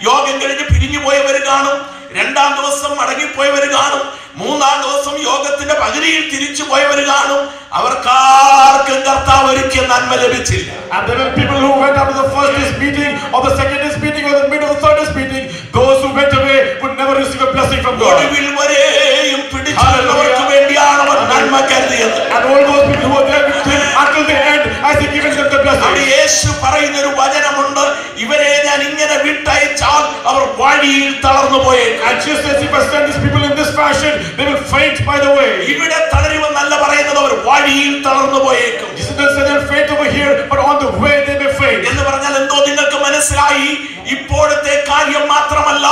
യോഗം കഴിഞ്ഞ് പിരിഞ്ഞു പോയവർ കാണും, 2-ാം ദിവസം മടങ്ങിപ്പോയവർ കാണും, 3-ാം ദിവസം യോഗത്തിന്റെ പകുതിയിൽ തിരിച്ചു പോയവർ കാണും. അവർക്കാർക്കും കർത്താവ് ഒരിക്കൽ നന്മ ലഭിച്ചില്ല. And there were people who went after the first day's meeting or the second day's meeting or the middle of the third day's meeting. Those who went away would never receive a blessing from God. ഒടുവിൽ വരെയും പിടിച്ചവർക്ക് വേണ്ടിയാണ് അവൻ നന്മ കരുതിയത്. And all those people who were there with Him until the end, as He given them the blessing. അവിടെ യേശു പറയുന്ന ഒരു വചനമുണ്ട്, ഇവരെ ഞാൻ ഇങ്ങനെ വിട്ടയച്ചാൽ അവർ വഴിയിൽ തളർന്നു പോയേക്കും. And just as if I send these people in this fashion, they will faint by the way. ഇവിടെ തളരുമെന്നല്ല പറയുന്നത്, അവർ വഴിയിൽ തളർന്നു പോയേക്കും. Jesus doesn't say they'll faint over here, but on the way they may faint. എന്ന് പറഞ്ഞാൽ എന്തോ നിങ്ങൾക്ക് മനസ്സിലായി, ഇപ്പോഴത്തെ കാര്യം മാത്രമല്ല,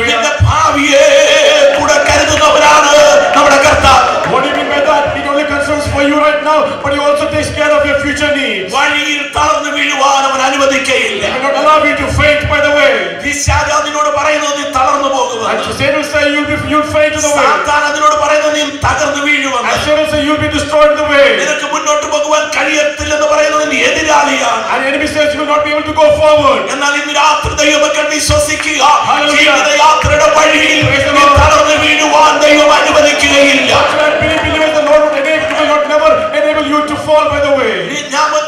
നിന്റെ ഭാവിയെ കൂടെ കരുതുന്നവരാണ് നമ്മുടെ കർത്താവ്. What do you mean by that? He only concerns for you right now, but He also takes care of your future needs. വഴിയിൽ തളർന്നു വീഴുവാൻ അവൻ അനുവദിക്കയില്ല. He will not allow you to faint by the way. പിശാച് അതിനോട് പറയുന്നത് നീ തളർന്നു പോകുമെന്ന്. And Satan will say you'll faint in the way. സാത്താൻ അതിനോട് പറയുന്നത് നീ തകർന്നു വീഴുമെന്ന്. And Satan will say you'll be destroyed in the way. നിനക്ക് മുന്നോട്ട് പോകുവാൻ കഴിയത്തില്ലെന്ന് പറയുന്നത് നീ എതിരാളിയാണ്. And the enemy says you will not be able to go forward. എന്നാൽ ഇന്ന് രാത്രി ദൈവമക്കൾ വിശ്വസിക്കുക, Hallelujah. ജീവിതയാത്രയുടെ വഴിയിൽ നീ തളർന്നു വീഴുവാൻ ദൈവം അനുവദിക്കുകയില്ല. The Lord will not never enable you to fall by the way.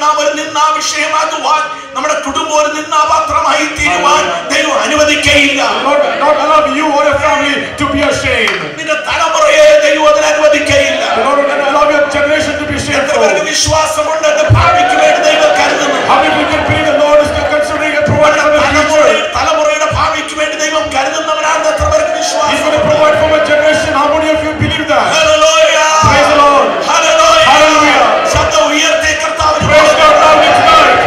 നാം ഒരു നിന്നാ വിഷയമാകുവാൻ, നമ്മുടെ കുടുംബം ഒരു നിന്നാപാത്രമായി തീരുവാൻ ദൈവം അനുവദിക്കുകയില്ല. Lord not allow you or your family to be ashamed. നിന്റെ തലമുറയെ ദൈവം അതിന് അനുവദിക്കുകയില്ല. The Lord will not allow your generation to be എത്ര shameful. പേർക്ക് വിശ്വാസമുണ്ട് എന്റെ ഭാവിക്ക് വേണ്ടി ദൈവം കരുതുന്നു? How many people can believe the Lord is considering and providing for the future? തലമുറയുടെ ഭാവിക്ക് വേണ്ടി ദൈവം കരുതുന്നവരാണ് എത്ര പേർക്ക് He's വിശ്വാസം? going to provide for my generation. How many of you believe that? Hallelujah. Praise the Lord. Hallelujah. Hallelujah. ശബ്ദം ഉയർത്തി കർത്താവിന് Praise God loudly tonight.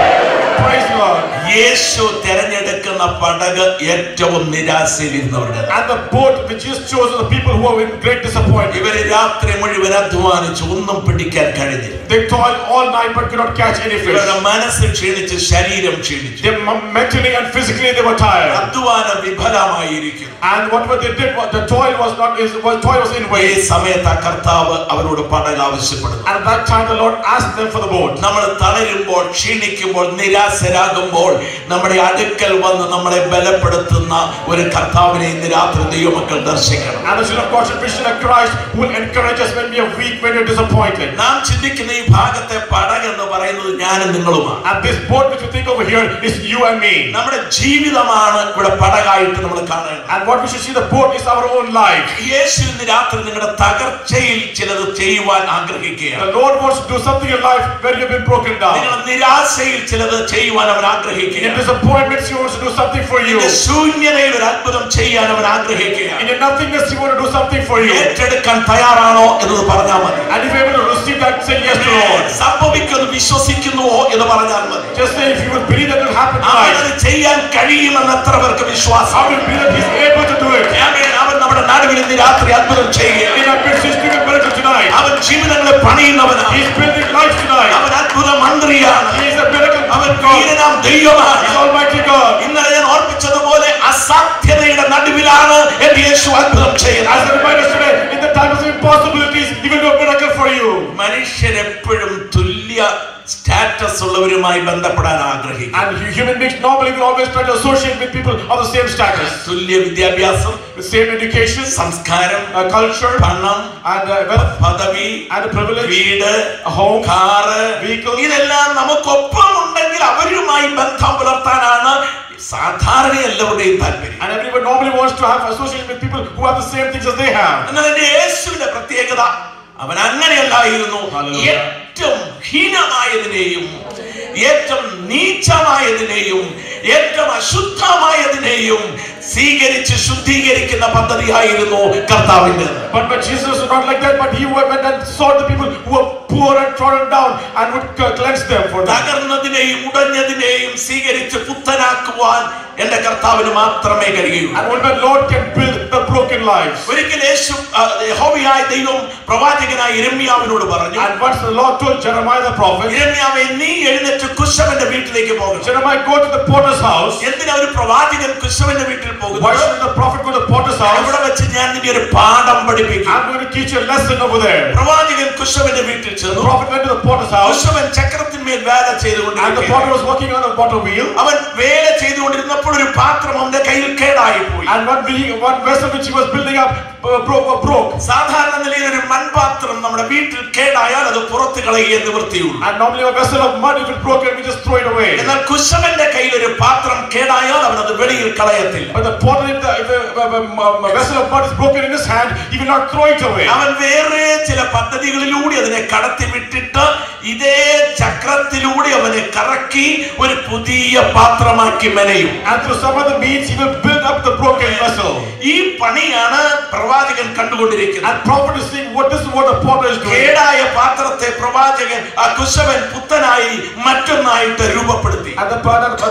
Praise God. യേശു തെരഞ്ഞെടുക്കുന്ന പടക് ഏറ്റവും നിരാശയിലിരുന്നവരുടെ. And the boat which is chosen the people who are in great disappointment. ഇവര് രാത്രി മുഴുവൻ അധ്വാനിച്ച് ഒന്നും പിടിക്കാൻ കഴിഞ്ഞില്ല. They toiled all night but could not catch any fish. ഇവരുടെ മനസ്സ് ക്ഷീണിച്ച്, ശരീരം ക്ഷീണിച്ചു, They mentally and physically they were tired. അധ്വാനം വിഫലമായിരിക്കുന്നു. And whatever they did, the toil was in ഈ vain. സമയത്ത് ആ കർത്താവ് അവരോട് പടക് ആവശ്യപ്പെടുന്നു. And at that time the Lord asked them for the boat. നമ്മൾ തളരുമ്പോൾ, ക്ഷീണിക്കുമ്പോൾ, നിരാശരാകുമ്പോൾ നമ്മുടെ അടുക്കൽ വന്ന് നമ്മളെ ബലപ്പെടുത്തുന്ന ഒരു കർത്താവിനെ ഇന്ന് രാത്രി ദൈവമക്കൾ ദർശിക്കണം. And the Son of God should vision of Christ who will encourage us when we are weak, when we are disappointed. നാം ചിന്തിക്കുന്ന ഈ ഭാഗത്തെ പടക് എന്ന് പറയുന്നത് ഞാനും നിങ്ങളുമാണ്. And this boat which we think over here is you and me. നമ്മുടെ ജീവിതമാണ് ഇവിടെ പടകായിട്ട് നമ്മൾ കാണേണ്ടത്. And what we should see the boat is our own life. യേശു ഇന്ന് രാത്രി നിങ്ങളുടെ തകർച്ചയിൽ ചിലത് ചെയ്യുവാൻ ആഗ്രഹിക്കുകയാണ്. The Lord wants to do something in life where you have been broken down. നിങ്ങളുടെ നിരാശയിൽ ചിലത് ചെയ്യുവാൻ അവൻ In ആഗ്രഹിക്കുകയാണ്. disappointments, He wants to do something for you. നിന്റെ ശൂന്യതയിൽ ഒരു അത്ഭുതം ചെയ്യാൻ അവൻ ആഗ്രഹിക്കുകയാണ്. In your nothingness, He wants to do something for you. ഏറ്റെടുക്കാൻ തയ്യാറാണോ എന്നത് പറഞ്ഞാൽ മതി. And if you are able to receive that, say yes to the Lord. സംഭവിക്കുന്നത് വിശ്വസിക്കുന്നുവോ എന്ന് പറഞ്ഞാൽ മതി. Just say if you will believe that it will happen tonight. അവനത് ചെയ്യാൻ കഴിയുമെന്ന് എത്ര പേർക്ക് വിശ്വാസം? How will believe that He is able to do it? അവൻ നമ്മുടെ നടുവിൽ ഇന്ന് രാത്രി അത്ഭുതം ചെയ്യുകയാണ്. In our midst, He is doing a miracle tonight. അവൻ ജീവിതങ്ങളെ പണിയുന്നവനാണ്. He is building life tonight. അവൻ അത്ഭുത മന്ത്രിയാണ്. He is a miracle അവൻ വീരനാം ദൈവമാണ്. He's Almighty God. ഇന്നലെ ഞാൻ ഓർപ്പിച്ചതുപോലെ അസാധ്യതയുടെ നടുവിലാണ് എന്റെ യേശു അത്ഭുതം ചെയ്യുന്നത്. As a reminder today, in the time of impossibilities, He will do a miracle for you. മനുഷ്യരെപ്പോഴും തുല്യ സ്റ്റാറ്റസ് ഉള്ളവരുമായി ബന്ധപ്പെടാൻ ആഗ്രഹിക്കും. And human beings normally will always try to associate with people of the same status. തുല്യ വിദ്യാഭ്യാസം, The same education, സംസ്കാരം, culture, പണം, and wealth, പദവി, and privilege, വീട്, home, കാറ്, vehicle. ഇതെല്ലാം നമുക്കൊപ്പം ഉണ്ടെങ്കിൽ അവരുമായി ബന്ധം പുലർത്താനാണ് സാധാരണ എല്ലാവരുടെയും താല്പര്യം. And everyone normally wants to have association with people who have the same things as they have. എന്നാൽ എന്റെ യേശുവിന്റെ പ്രത്യേകത അവൻ അങ്ങനെയല്ലായിരുന്നു. Hallelujah. ഏറ്റവും ഹീനമായതിനെയും ഏറ്റവും നീചമായതിനെയും ഏറ്റവും അശുദ്ധമായതിനെയും സ്വീകരിച്ച് ശുദ്ധീകരിക്കുന്ന പദ്ധതിയായിരുന്നു കർത്താവിന്റെ. But Jesus was not like that, but He went and sought the people who were poor and trodden down and would cleanse them for them. തകർന്നതിനെയും ഉടഞ്ഞതിനെയും സ്വീകരിച്ച് പുത്തനാക്കുവാൻ എന്റെ കർത്താവിന് മാത്രമേ കഴിയൂ. And only the Lord can build the broken lives. ഒരിക്കൽ യഹോവയായ ദൈവം പ്രവാചകനായ യിരെമ്യാവിനോട് പറഞ്ഞു. And once the Lord told Jeremiah the prophet, യിരെമ്യാവേ, നീ എഴുന്നേറ്റ് കുശവന്റെ വീട്ടിലേക്ക് പോകണം. Jeremiah, go to the potter's house. എന്തിനാ ഒരു പ്രവാചകൻ കുശവന്റെ വീട്ടിൽ Why പോകുന്നത്? should the prophet go to the potter's house? അവിടെ വെച്ച് ഞാൻ നിന്നെ ഒരു പാഠം പഠിപ്പിക്കും. I'm going to teach you a lesson over there. പ്രവാചകൻ കുശവന്റെ വീട്ടിൽ The ചെന്നു. prophet went to the potter's house, കുശവൻ ചക്രത്തിന്മേൽ വേല and the ചെയ്തുകൊണ്ടിരിക്കുകയായിരുന്നു. potter was working on the potter wheel. അവൻ വേല ചെയ്തുകൊണ്ടിരുന്നപ്പോൾ ഒരു പാത്രം അവന്റെ കയ്യിൽ കേടായി പോയി. And one vessel which he was building up broke. സാധാരണ നിലയിൽ ഒരു മൺപാത്രം നമ്മുടെ വീട്ടിൽ കേടായാൽ അത് പുറത്ത് കളയേ നിവൃത്തിയുള്ളൂ. And normally a vessel of mud, if it's broken, we just throw it away. എന്നാൽ കുശവന്റെ കയ്യിൽ ഒരു പാത്രം കേടായാൽ അവൻ അത് വെളിയിൽ കളയത്തില്ല. But the potter, if a vessel of mud is broken in his hand, he will not throw it away. അവൻ വേറെ ചില പദ്ധതികളിലൂടെ അതിനെ കടത്തി വിട്ടിട്ട് ഇതേ ചക്രത്തിലൂടെ അവനെ കറക്കി ഒരു പുതിയ പാത്രമാക്കി മെനയും. And through some other means, he will build up the broken vessel. ഈ പണിയാണ് പ്രവാചകൻ കണ്ടുകൊണ്ടിരിക്കുന്നത്. And prophet is saying, this is what the potter is doing. കേടായ പാത്രത്തെ പ്രവാചകൻ കുശവൻ പുത്തനായി മറ്റൊന്നായിട്ട് രൂപപ്പെടുത്തി. And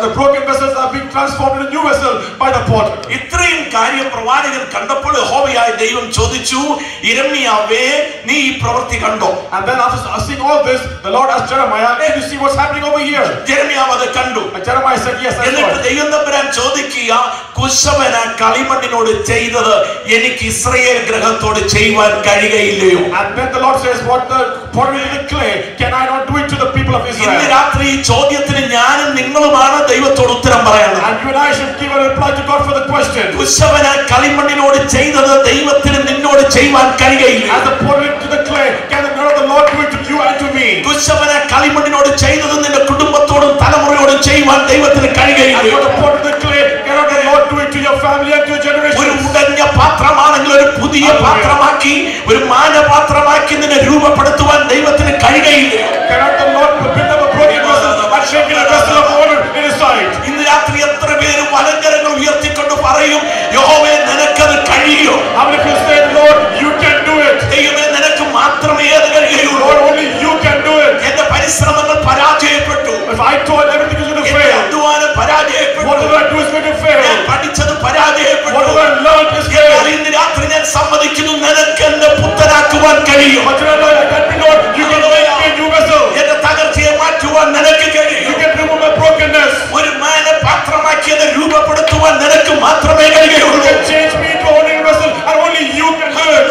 the broken vessels are being transformed into a new vessel by the potter. ഇത്രയും കാര്യം പ്രവാചകൻ കണ്ടപ്പോൾ യഹോവയായ ദൈവം ചോദിച്ചു, യിരെമ്യാവേ, നീ ഈ പ്രവൃത്തി കണ്ടോ? And then after seeing all this, the Lord asked Jeremiah, "Hey, you see what's happening over here?" യിരെമ്യാവ് അത് കണ്ടു. And Jeremiah said, "Yes, I saw എന്നിട്ട് it." ദൈവം തമ്പുരാൻ ചോദിക്കുക, കുശവന കളിമണ്ണിനോട് ചെയ്തത് എനിക്ക് ഇസ്രായേൽ ഗ്രഹത്തോട് ചെയ്യുവാൻ കഴിയുകയില്ലയോ? And then the Lord says, "What the potter did with the clay, can I not do it to the people of ഇന്ന് Israel?" രാത്രി ഈ ചോദ്യത്തിന് ഞാനും നിങ്ങളുമാണ് ദൈവത്തോട് ഉത്തരം പറയേണ്ടത്. And you and I should give a reply to God for the question. കുശവന കളിമണ്ണിനോട് ചെയ്തത് ദൈവത്തിന് നിന്നോട് ചെയ്യുവാൻ കഴിയുകയില്ല. As the potter did to the clay, can the Lord do it to you and to me? കുശവന കളിമണ്ണിനോട് ചെയ്തത് നിന്റെ കുടുംബത്തോടും തലമുറയോടും ചെയ്യുവാൻ ദൈവത്തിന് And കഴിയുകയില്ല. for the potter did the clay, cannot the Lord do it to your family and to your ഒരു generations? ഉടഞ്ഞ പാത്രമാണെങ്കിൽ ഒരു പുതിയ പാത്രമാക്കി ഒരു മാനപാത്രമാക്കി നിന്നെ രൂപപ്പെടുത്തുവാൻ ദൈവത്തിന് കഴിയുകയില്ല. Cannot the Lord build up a broken vessel and shape it a vessel of honor in His sight? ഇന്ന് രാത്രി എത്ര പേര് വലങ്കരങ്ങൾ ഉയർത്തിക്കൊണ്ട് പറയും, യഹോവേ നിനക്കത് കഴിയോ? How many people say, "Lord, you can do it"? ദൈവമേ നിനക്ക് മാത്രമേ അത് കഴിയുള്ളൂ. Lord, only you can do it. എന്റെ പരിശ്രമങ്ങൾ പരാജയപ്പെട്ടു. If I told everything is going to എന്റെ fail, അധ്വാനം പരാജയപ്പെട്ടു. whatever I do is going to ഞാൻ fail. പഠിച്ചത് പരാജയപ്പെട്ടു. Whatever I learned is എന്നാൽ failed. ഇന്ന് രാത്രി ഞാൻ സമ്മതിക്കുന്നു, നിനക്ക് എന്നെ പുത്തനാക്കുവാൻ കഴിയും. But tonight I can be, Lord, you can make me a new vessel. എന്റെ തകർച്ചയെ മാറ്റുവാൻ നിനക്ക് കഴിയും. You can remove my brokenness. ഒരു മാനപാത്രമാക്കിയത് രൂപപ്പെടുത്തുവാൻ നിനക്ക് മാത്രമേ You കഴിയുള്ളൂ. can change me into a holy vessel, and only you can do it.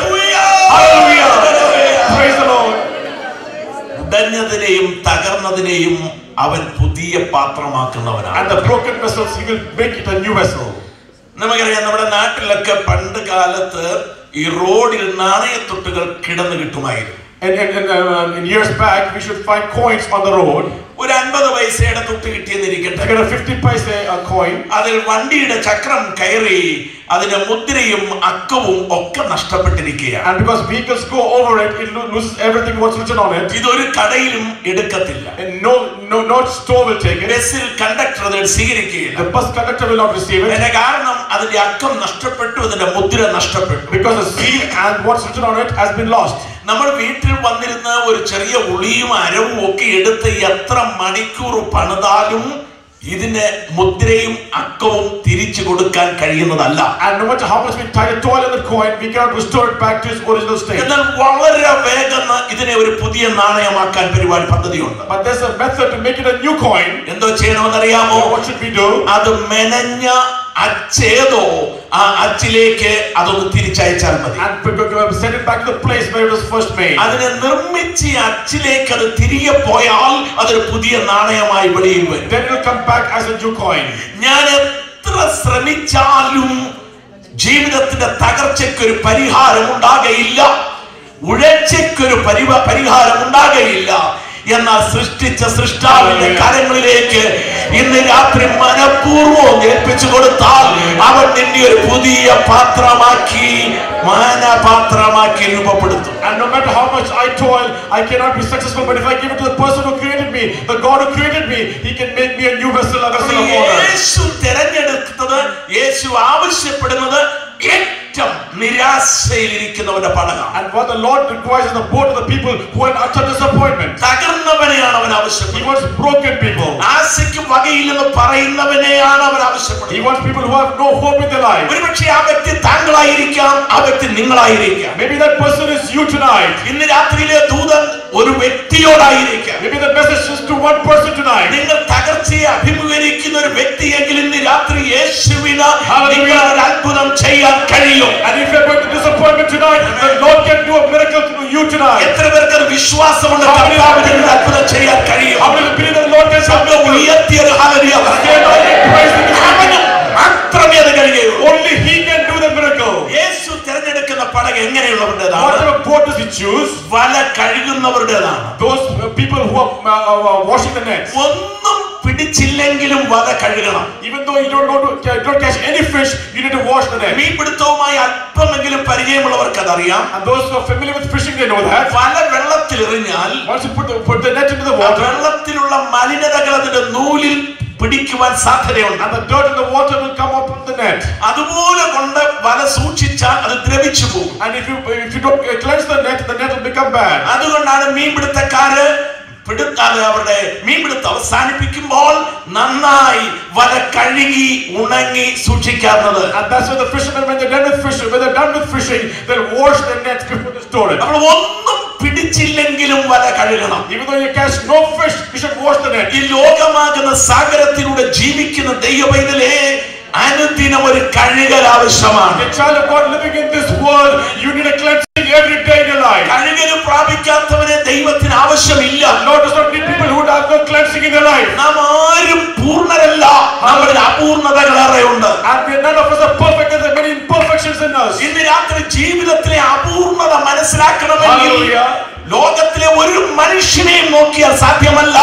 Hallelujah. Praise the Lord. ഉടഞ്ഞതിനെയും തകർന്നതിനെയും അവൻ പുതിയ പാത്രമാക്കുന്നവനാണ്. And the broken vessels, He will make it a new vessel. നമുക്കറിയാം, നമ്മുടെ നാട്ടിലൊക്കെ പണ്ട് കാലത്ത് ഈ റോഡിൽ നാണയത്തൊട്ടുകൾ കിടന്നു കിട്ടുമായിരുന്നു. In years back, we should find coins on the road. ഒരു 50 പൈസയുടെ തൊട്ട് കിട്ടിയെന്നിരിക്കട്ടെ. Get a 50 paise coin. അതിൽ വണ്ടിയുടെ ചക്രം കയറി അതിന്റെ മുദ്രയും അക്കവും ഒക്കെ നഷ്ടപ്പെട്ടിരിക്കുകയാണ്. And because vehicles go over it, it loses everything what's written on it. ഇതൊരു കടയിലും എടുക്കത്തില്ല. And no store will take it. ബസ്സിൽ കണ്ടക്ടർ അത് സ്വീകരിക്കുകയില്ല. The bus conductor will not receive it. അതിന്റെ കാരണം അതിന്റെ അക്കം നഷ്ടപ്പെട്ടു, അതിന്റെ മുദ്ര നഷ്ടപ്പെട്ടു. Because the seal and what's written on it has been lost. നമ്മൾ വീട്ടിൽ വന്നിരുന്ന ഒരു ചെറിയ ഉളിയും അരവും ഒക്കെ എടുത്ത് എത്ര മണിക്കൂർ പണിതാലും ഇതിന്റെ മുദ്രയും അക്കവും തിരിച്ചു കൊടുക്കാൻ കഴിയുന്നതല്ല. And no matter how much we tie a toil in the coin, we cannot restore it back to its original state. എന്നാൽ വളരെ വേഗം ഇതിനെ ഇതിനെ ഒരു പുതിയ നാണയമാക്കാൻ പരിപാടി പദ്ധതിയുണ്ട്. But there's a method to make it a new coin. എന്തോ ചെയ്യണമെന്നറിയാമോ? What should we do? അത് മെനഞ്ഞ അച്ചേതോ ആ അച്ചിലേക്ക് അതൊന്ന് തിരിച്ചയച്ചാൽ മതി. And send it back to the place where it was first made. അതിനെ നിർമ്മിച്ച് അച്ചിലേക്ക് അത് തിരികെ പോയാൽ അതൊരു പുതിയ നാണയമായി വെളിയിൽ വരും. Then it will come back as a new coin. ഞാൻ എത്ര ശ്രമിച്ചാലും ജീവിതത്തിന്റെ തകർച്ചയ്ക്കൊരു പരിഹാരം ഉണ്ടാകയില്ല, ഉഴച്ചയ്ക്കൊരു പരിഹാരം ഉണ്ടാകയില്ല. എന്നാൽ സൃഷ്ടിച്ച സൃഷ്ടാവിന്റെ കരങ്ങളിലേക്ക് ഇന്ന് രാത്രി മനഃപൂർവ്വം ഏൽപ്പിച്ചു കൊടുത്താൽ അവൻ നിന്നെ ഒരു പുതിയ പാത്രമാക്കി മാനപാത്രമാക്കി രൂപപ്പെടുത്തും. And no matter how much I toil, I cannot be successful. But if I give it to the person who created me, the God who created me, He can make me a new vessel, a vessel of honor. യേശു തിരഞ്ഞെടുത്തത്, യേശു ആവശ്യപ്പെടുന്നത് ഏറ്റവും നിരാശയിലിരിക്കുന്നവരുടെ പടകാണ്. And what the Lord requires is the boat of the people who had utter disappointment. തകർന്നവനെയാണ് അവൻ ആവശ്യപ്പെടുന്നത്. He wants broken people. ആശയ്ക്ക് വകയില്ലെന്ന് പറയുന്നവനെയാണ് അവൻ ആവശ്യപ്പെടുന്നത്. He wants people who have no hope in their life. ഒരുപക്ഷെ ആ വ്യക്തി താങ്കളായിരിക്കാം, ആ വ്യക്തി നിങ്ങളായിരിക്കാം. Maybe that person is you tonight. ഇന്ന് രാത്രിയിലെ ദൂതൻ ഒരു വ്യക്തിയോടായിരിക്കാം. Maybe the message is to one person tonight. നിങ്ങൾ തകർച്ചയെ അഭിമുഖീകരിക്കുന്ന ഒരു വ്യക്തിയെങ്കിൽ ഇന്ന് രാത്രി യേശുവിന് ഒരു അത്ഭുതം ചെയ്യാൻ കഴിയും. And if you are going to disappointment tonight, the Lord can do a miracle through you tonight. എത്ര പേർക്ക് വിശ്വാസമുണ്ട് കർത്താവിന് ഒരു അത്ഭുതം ചെയ്യാൻ കഴിയും? How many believe that the Lord can do a miracle? ഉയർത്തിയൊരു ഹല്ലേലൂയ മാത്രമേ അത് കഴിയുകയുള്ളൂ. Only He can do the miracle. യേശു തിരഞ്ഞെടുക്കുന്ന പടക് എങ്ങനെയുള്ളവരുടേതാണ്? Whatever boat does He choose? വല കഴുകുന്നവരുടേതാണ്. Those people who are washing the nets. ഒന്നും പിടിച്ചില്ലെങ്കിലും വല കഴുകണം. Even though you don't catch any fish, you need to wash the net. മീൻപിടുത്തവുമായി അല്പമെങ്കിലും പരിചയമുള്ളവർക്ക് അതറിയാം. And those who are familiar with fishing, they know that. വല വെള്ളത്തിൽ എറിഞ്ഞാൽ Once you put the net into the water, വെള്ളത്തിലുള്ള മലിനതകൾ അതിന്റെ നൂലിൽ പിടിക്കുവാൻ സാധ്യതയുണ്ട്. and the dirt in the water will come up on the net. അതുപോലെ കൊണ്ട് വല സൂക്ഷിച്ചാൽ അത് ദ്രവിച്ചു പോകും. And if you don't cleanse the net will become bad. അതുകൊണ്ടാണ് മീൻപിടുത്തക്കാര് അവരുടെ മീൻപിടുത്തം അവസാനിപ്പിക്കുമ്പോൾ നന്നായി വല കഴുകി ഉണങ്ങി സൂക്ഷിക്കാറുള്ളത്. And that's why the fishermen, when they're done with fishing, they'll wash the nets before they store it. അപ്പോൾ ഒന്നും പിടിച്ചില്ലെങ്കിലും വല കഴുകണം. Even though you catch no fish, you should wash the net. ഈ ലോകമാകുന്ന സാഗരത്തിലൂടെ ജീവിക്കുന്ന ദൈവപൈതലേ, അനുദിനം ഒരു കഴുകൽ ആവശ്യമാണ്. A child of God living in this world, you need a cleansing every day in your life. കഴുകൽ പ്രാപിക്കാത്തവനെ ദൈവത്തിന് ആവശ്യമില്ല. Lord does not need people who have no cleansing in their life. നാം ആരും പൂർണ്ണരല്ല, നമ്മളിൽ അപൂർണതകളേറെ ഉണ്ട്. And none of us are perfect. There are many imperfections in us. ഇന്ന് രാത്രി ജീവിതത്തിലെ അപൂർണത മനസ്സിലാക്കണമെങ്കിൽ ലോകത്തിലെ ഒരു മനുഷ്യനെയും നോക്കിയാൽ സാധ്യമല്ല,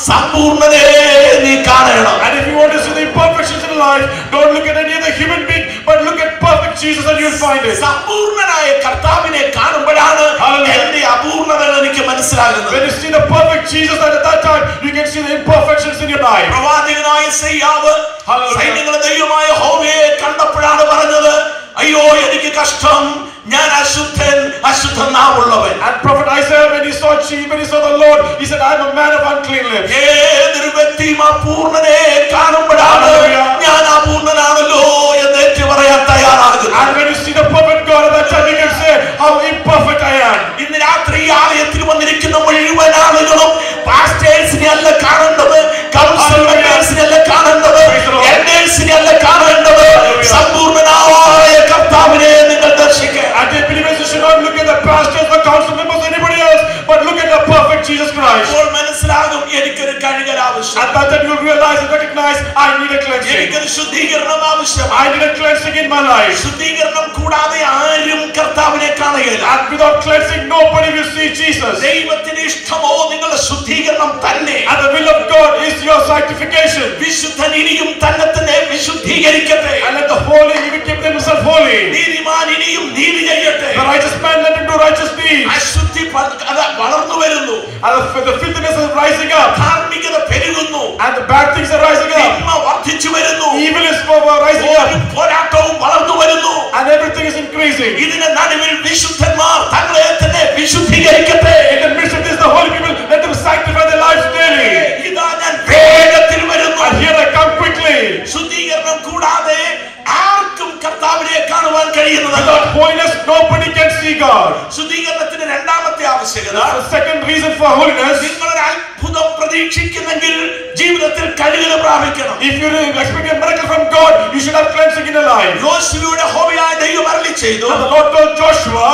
സമ്പൂർണ്ണതയെ നീ കാണണം. And if you want to see the imperfections in life, don't look at any other human being, but look at perfect Jesus and you'll find it. സമ്പൂർണ്ണനായ കർത്താവിനെ കാണുമ്പോഴാണ് എന്റെ അപൂർണതകൾ എനിക്ക് മനസ്സിലാകുന്നത്. When you see the perfect Jesus, at that time you can see the imperfections in your life. പ്രവാചകനായ യെശയ്യാവ് സൈന്യങ്ങളുടെ ദൈവമായ യഹോവയെ കണ്ടപ്പോഴാണ് പറഞ്ഞത്, അയ്യോ എനിക്ക് കഷ്ടം, ഞാൻ അശുദ്ധൻ നാവുള്ളവൻ. And prophet Isaiah, when he saw the Lord, he said, I am a man of unclean lips. ഏതൊരു വ്യക്തിയും അപൂർണനെ കാണുമ്പോഴാണ് ഞാൻ അപൂർണനാണല്ലോ എന്ന് ഏറ്റു പറയാൻ തയ്യാറാകുന്നത്. And when you see the perfect God, at that time you can say how imperfect I am. ഇന്ന് രാത്രി ആലയത്തിൽ വന്നിരിക്കുന്ന മുഴുവൻ ആളുകളും പാസ്റ്റേഴ്സിനെ അല്ല കാണേണ്ടത്, കൗൺസിൽ മെമ്പേഴ്സിനെ അല്ല കാണേണ്ടത്, എൽഡേഴ്സിനെ അല്ല കാണേണ്ടത്, സമ്പൂർണ്ണനായ കർത്താവിനെ നിങ്ങൾ ദർശിക്കുക. And the believers should not look at the pastors, the council members, anybody else, but look at the perfect Jesus Christ. അപ്പോൾ മനസ്സിലാകും എനിക്കൊരു കഴുകൽ ആവശ്യം. At that time you will realize and recognize I need a cleansing. എനിക്കൊരു ശുദ്ധീകരണം ആവശ്യം. I need a cleansing in my life. ശുദ്ധീകരണം കൂടാതെ ആരും കർത്താവിനെ കാണുകയില്ല. And without cleansing, nobody will see Jesus. ദൈവത്തിന്റെ ഇഷ്ടമോ നിങ്ങളുടെ ശുദ്ധീകരണം തന്നെ. And the will of God is your sanctification. വിശുദ്ധൻ ഇനിയും തന്നെ വിശുദ്ധീകരിക്കട്ടെ. And let the holy even keep themselves holy. നീതിമാൻ ഇനിയും നീതി ചെയ്യട്ടെ. The righteous man, let him do righteous deeds. അശുദ്ധി വളർന്നു വരുന്നു. And the filthiness is rising up. ധാർമ്മികത പെരുകുന്നു. And the bad things are rising up. തിന്മ വർദ്ധിച്ചു വരുന്നു. Evil is rising up. പോരാട്ടവും വളർന്നു വരുന്നു. And everything is increasing. ഇതിന്റെ നടുവിൽ വിശുദ്ധന്മാർ തങ്ങളെ തന്നെ വിശുദ്ധീകരിക്കട്ടെ. In the midst of this, the holy people, let them sanctify their lives daily. ഇതാ ഞാൻ വേഗത്തിൽ വരുന്നു. And here I come quickly. ശുദ്ധീകരണം കൂടാതെ ആർക്കും കർത്താവിനെ കാണുവാൻ കഴിയുന്നതല്ല. Without holiness, nobody can see God. ശുദ്ധീകരണത്തിന്റെ രണ്ടാമത്തെ ആവശ്യം ആവശ്യകത. The second reason for holiness. നിങ്ങളൊരു അത്ഭുതം പ്രതീക്ഷിക്കുന്നെങ്കിൽ ജീവിതത്തിൽ കഴുകൽ പ്രാപിക്കണം. If you expect a miracle from God, you should have cleansing in your life. യോശുവയുടെ യഹോവയായ ദൈവം അരുളി ചെയ്തു, And the Lord told Joshua,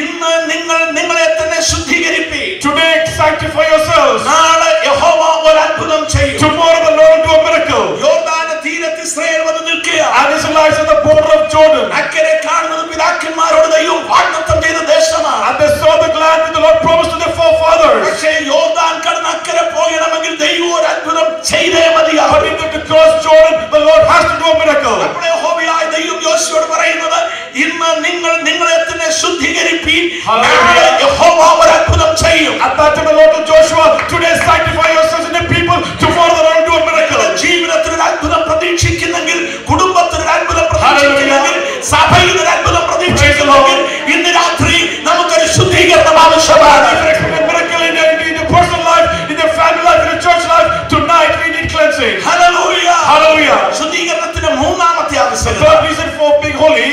ഇന്ന് നിങ്ങൾ നിങ്ങളെ തന്നെ ശുദ്ധീകരിപ്പീൻ. today sanctify yourselves. നാളെ യഹോവ ഒരു അത്ഭുതം ചെയ്യും. Tomorrow the Lord will do a miracle. യോർദാന തീരത്ത് ഇസ്രായേൽ വന്ന് നിൽക്കുകയാണ്. And Israelites at the border of Jordan. അക്കരെ കാണുന്നത് പിതാക്കന്മാരോട് ദൈവം വാഗ്ദത്തം ചെയ്ത ദേശമാണ്. And they saw the land that the Lord promised to their forefathers. പക്ഷേ യോർദാൻ കടന്ന് അക്കരെ പോകണമെങ്കിൽ ദൈവം ഒരു അത്ഭുതം ചെയ്തേ മതിയാകും. But if they cross Jordan, the Lord has to do a miracle. അപ്പോൾ യഹോവയായ ദൈവം യോശുവയോട് പറയുന്നത്, ഇന്ന് നിങ്ങൾ നിങ്ങളെ തന്നെ ശുദ്ധീകരിപ്പീൻ. നാളെ യഹോവ ഒരു അത്ഭുതം ചെയ്യും. At that time the Lord told Joshua, today sanctify yourselves in the people, tomorrow the Lord will do a miracle. ജീവിതത്തിൽ ഒരു അത്ഭുതം പ്രതീക്ഷിക്കുന്നെങ്കിൽ, കുടുംബത്തിൽ ഒരു അത്ഭുതം പ്രതീക്ഷിക്കുന്നെങ്കിൽ, സഭയിൽ ഒരു അത്ഭുതം പ്രതീക്ഷിക്കുന്നെങ്കിൽ, ഇന്ന് രാത്രി നമുക്കൊരു ശുദ്ധീകരണം ആവശ്യമാണ്. If you expect a miracle in your personal life, in your family life, in your church life, tonight we need cleansing. Hallelujah. Hallelujah. ശുദ്ധീകരണത്തിന്റെ മൂന്നാമത്തെ The ആവശ്യകത third reason for being holy,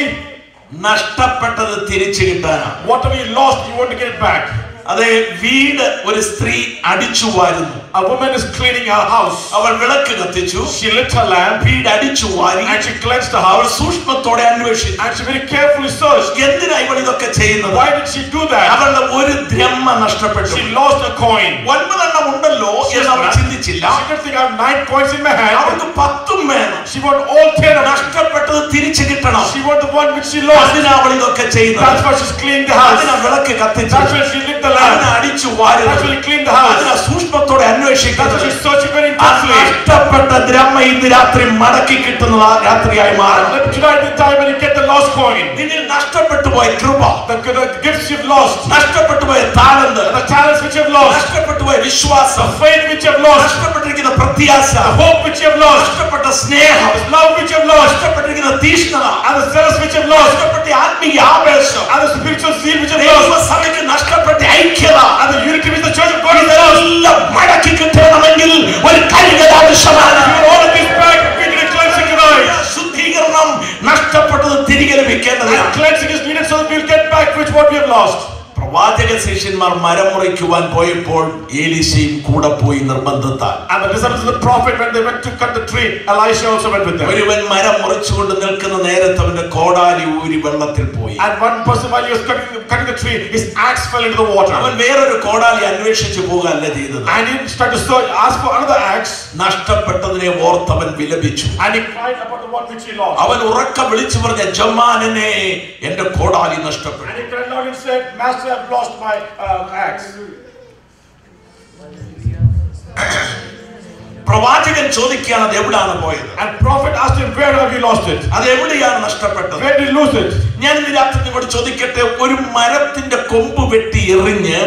നഷ്ടപ്പെട്ടത് തിരിച്ചു കിട്ടാനാണ്. whatever you lost, you want to get it back. അതെ, വീട് ഒരു സ്ത്രീ അടിച്ചു വാരുന്നു. A woman is cleaning her house. അവൾ വിളക്ക് കത്തിച്ചു, She lit her lamp വീട് അടിച്ചു വാരി, and she cleansed the അവൾ house, സൂക്ഷ്മത്തോടെ അന്വേഷിച്ചു. and she very carefully searched. എന്തിനാ ഇവൾ ഇതൊക്കെ ചെയ്യുന്നത്? Why did she do that? അവളുടെ ഒരു ദ്രഹ്മ നഷ്ടപ്പെട്ടു. She lost a coin. 9 ഉണ്ടല്ലോ എന്ന് അവൾ ചിന്തിച്ചില്ല. She didn't think I have 9 coins in my hand. അവൾക്ക് 10 വേണം. She want all 10 of them. നഷ്ടപ്പെട്ടത് തിരിച്ചു കിട്ടണം. She want the one which she lost. അതിനാ അവൾ ഇതൊക്കെ ചെയ്യുന്നത്. That's why she's cleaning the house. അതിനാ വിളക്ക് കത്തിച്ചു, That's why she lit the അതിനാ lamp. അടിച്ചു വാരുന്നത്, That's why she cleaned the house. അതിനാ സൂക്ഷ്മത്തോടെ That's why അന്വേഷിക്കുന്നത്. she's searching very ആ intensely. നഷ്ടപ്പെട്ട ദ്രഹ്മ ഇന്ന് രാത്രി മടക്കി കിട്ടുന്ന രാത്രിയായി മാറണം. Tonight the time when you get the lost coin, നിന്നിൽ നഷ്ടപ്പെട്ടു പോയ കൃപ, the gifts you've lost, നഷ്ടപ്പെട്ടു പോയ താലന്ത്, the talents which you've lost, നഷ്ടപ്പെട്ടു പോയ വിശ്വാസം, the faith which you've lost, നഷ്ടപ്പെട്ടിരിക്കുന്ന പ്രത്യാശ, the hope which you've lost, നഷ്ടപ്പെട്ട സ്നേഹം, the love which you've lost, നഷ്ടപ്പെട്ടിരിക്കുന്ന തീഷ്ണത, and the zealous which you've lost, നഷ്ടപ്പെട്ട ആത്മീയ ആവേശം, and the spiritual zeal which you've lost, ദൈവസഭയ്ക്ക് നഷ്ടപ്പെട്ട ഐക്യത, and the unity which the church of God has lost. ഇതെല്ലാം മടക്കി കിട്ടണമെങ്കിൽ ഒരു കഴുകൽ ആവശ്യമാണ്. You all of this back, we need a cleansing tonight. ശുദ്ധീകരണം നഷ്ടപ്പെട്ടത് തിരികെ ലഭിക്കേണ്ടതാണ്. And cleansing is needed so that we'll get back with what we have lost. പ്രവാചക ശിഷ്യന്മാർ മരം മുറിക്കുവാൻ പോയപ്പോൾ എലീശയും കൂടെ പോയി നിർബന്ധത്താൽ. And the disciples of the prophet, when they went to cut the tree, Elisha also went with them. ഒരുവൻ മരം മുറിച്ചുകൊണ്ട് നിൽക്കുന്ന നേരത്ത് അവന്റെ കോടാലി ഊരി വെള്ളത്തിൽ പോയി. And one person, while he was cutting the tree, his axe fell into the water. അവൻ വേറൊരു കോടാലി അന്വേഷിച്ചു പോകുകയല്ല ചെയ്തത്. And he started to search, ask for another axe. നഷ്ടപ്പെട്ടതിനെ ഓർത്തവൻ വിലപിച്ചു. And he cried about the one which he lost. അവൻ ഉറക്ക വിളിച്ചു പറഞ്ഞ, യജമാനനെ, എന്റെ കോടാലി നഷ്ടപ്പെട്ടു. And he cried out and said, Master, I've lost my axe. പ്രവാചകൻ ചോദിക്കുകയാണ്, അത് എവിടാണ് പോയത്? And prophet asked him, where have you lost it? അത് എവിടെയാണ് നഷ്ടപ്പെട്ടത്? Where did you lose it? ഞാൻ ഇന്ന് രാത്രി നിങ്ങളോട് ചോദിക്കട്ടെ, ഒരു മരത്തിന്റെ കൊമ്പ് വെട്ടി എറിഞ്ഞ്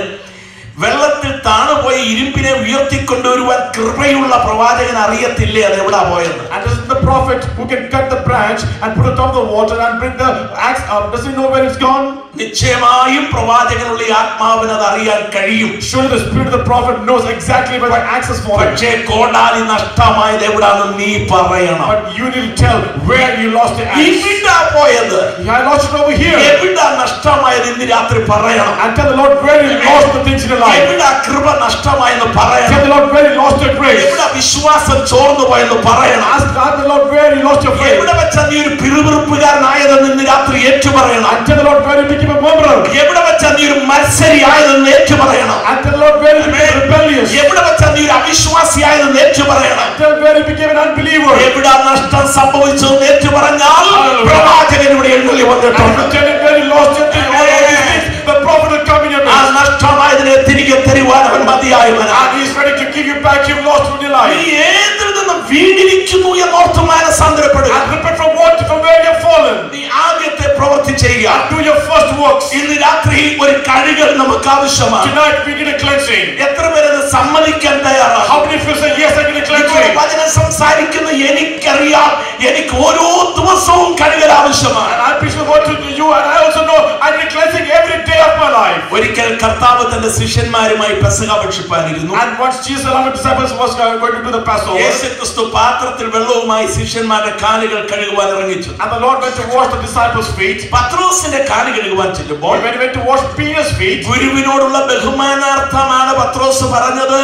വെള്ളത്തിൽ താണുപോയ ഇരുമ്പിനെ ഉയർത്തിക്കൊണ്ടുവരുവാൻ കൃപയുള്ള പ്രവാചകൻ അറിയത്തില്ലേ അത് എവിടാ പോയെന്ന്? And this is the prophet who can cut the branch and put it on the water and bring the axe up. Does he know where it's gone? നിശ്ചയമായും പ്രവാചകനുള്ള ഈ ആത്മാവിന് അത് അറിയാൻ കഴിയും. Surely the spirit of the prophet knows exactly where the axe is fallen. പക്ഷേ കോടാലി നഷ്ടമായത് എവിടാണെന്ന് നീ പറയണം. But you need to tell where you lost the axe. എവിടാ പോയത്? I lost it over here. എവിടാ നഷ്ടമായത് ഇന്ന് രാത്രി പറയണം. And tell the Lord where you lost the things in your life. എവിടാ കൃപ നഷ്ടമായെന്ന് പറയണം. Tell the Lord where you lost your grace. എവിടാ വിശ്വാസം ചോർന്നു പോയെന്ന് പറയണം. Ask the Lord where you lost your faith. എവിടെ വെച്ചാ നീ ഒരു പിറുപിറുപ്പുകാരനായതെന്ന് ഇന്ന് രാത്രി ഏറ്റു പറയണം. And tell the Lord where you became a murderer. എവിടെ വെച്ചാ നീ ഒരു മത്സരിയായതെന്ന് ഏറ്റു പറയണം. And tell the Lord where you became rebellious. എവിടെ വെച്ചാ നീ ഒരു അവിശ്വാസിയായതെന്ന് ഏറ്റു പറയണം. Tell where you became an unbeliever. എവിടെ നഷ്ടം സംഭവിച്ചതെന്ന് ഏറ്റു പറഞ്ഞാൽ പ്രവാചകൻ ഇവിടെ എഴുന്നള്ളി വന്നിട്ടുണ്ട്. And tell him where you lost your thing. All of these things, the prophet will come in your ആ midst. നഷ്ടമായതിനെ തിരികെ തരുവാൻ അവൻ മതിയായവനാണ്. And he is ready to give you back your lost in your life. നീ ഏതിൽ നിന്നും വീണിരിക്കുന്നു എന്നോർത്ത് മാനസാന്തരപ്പെടുക. And repent from what, from where you have fallen. നീ ആദ്യത്തെ പ്രവൃത്തി ചെയ്യുക. And do your first works. ഇന്ന് രാത്രി ഒരു കഴുകൽ നമുക്ക് ആവശ്യമാണ്. Tonight we need a cleansing. എത്ര പേരത് സമ്മതിക്കാൻ തയ്യാറാണ്? How many people say yes, I need a cleansing? വചനം സംസാരിക്കുന്ന എനിക്കറിയാം, എനിക്ക് ഓരോ ദിവസവും കഴുകൽ ആവശ്യമാണ്. And I preach the word to you, and I also know I need cleansing every day of my life. ഒരിക്കൽ കർത്താവ് തന്റെ ശിഷ്യന്മാരുമായി പെസഹ ഭക്ഷിപ്പാനിരുന്നു. And once Jesus and his disciples was going to do the Passover, യേശുക്രിസ്തു പാത്രത്തിൽ വെള്ളവുമായി ശിഷ്യന്മാരുടെ കാലുകൾ കഴുകുവാൻ ഇറങ്ങിച്ചു. and the Lord went to wash the disciples' feet. പത്രോസിന്റെ കാല് കഴുകുവാൻ ചെല്ലുമ്പോൾ When he went to wash Peter's feet, ഗുരുവിനോടുള്ള ബഹുമാനാർത്ഥമാണ് പത്രോസ് പറഞ്ഞത്,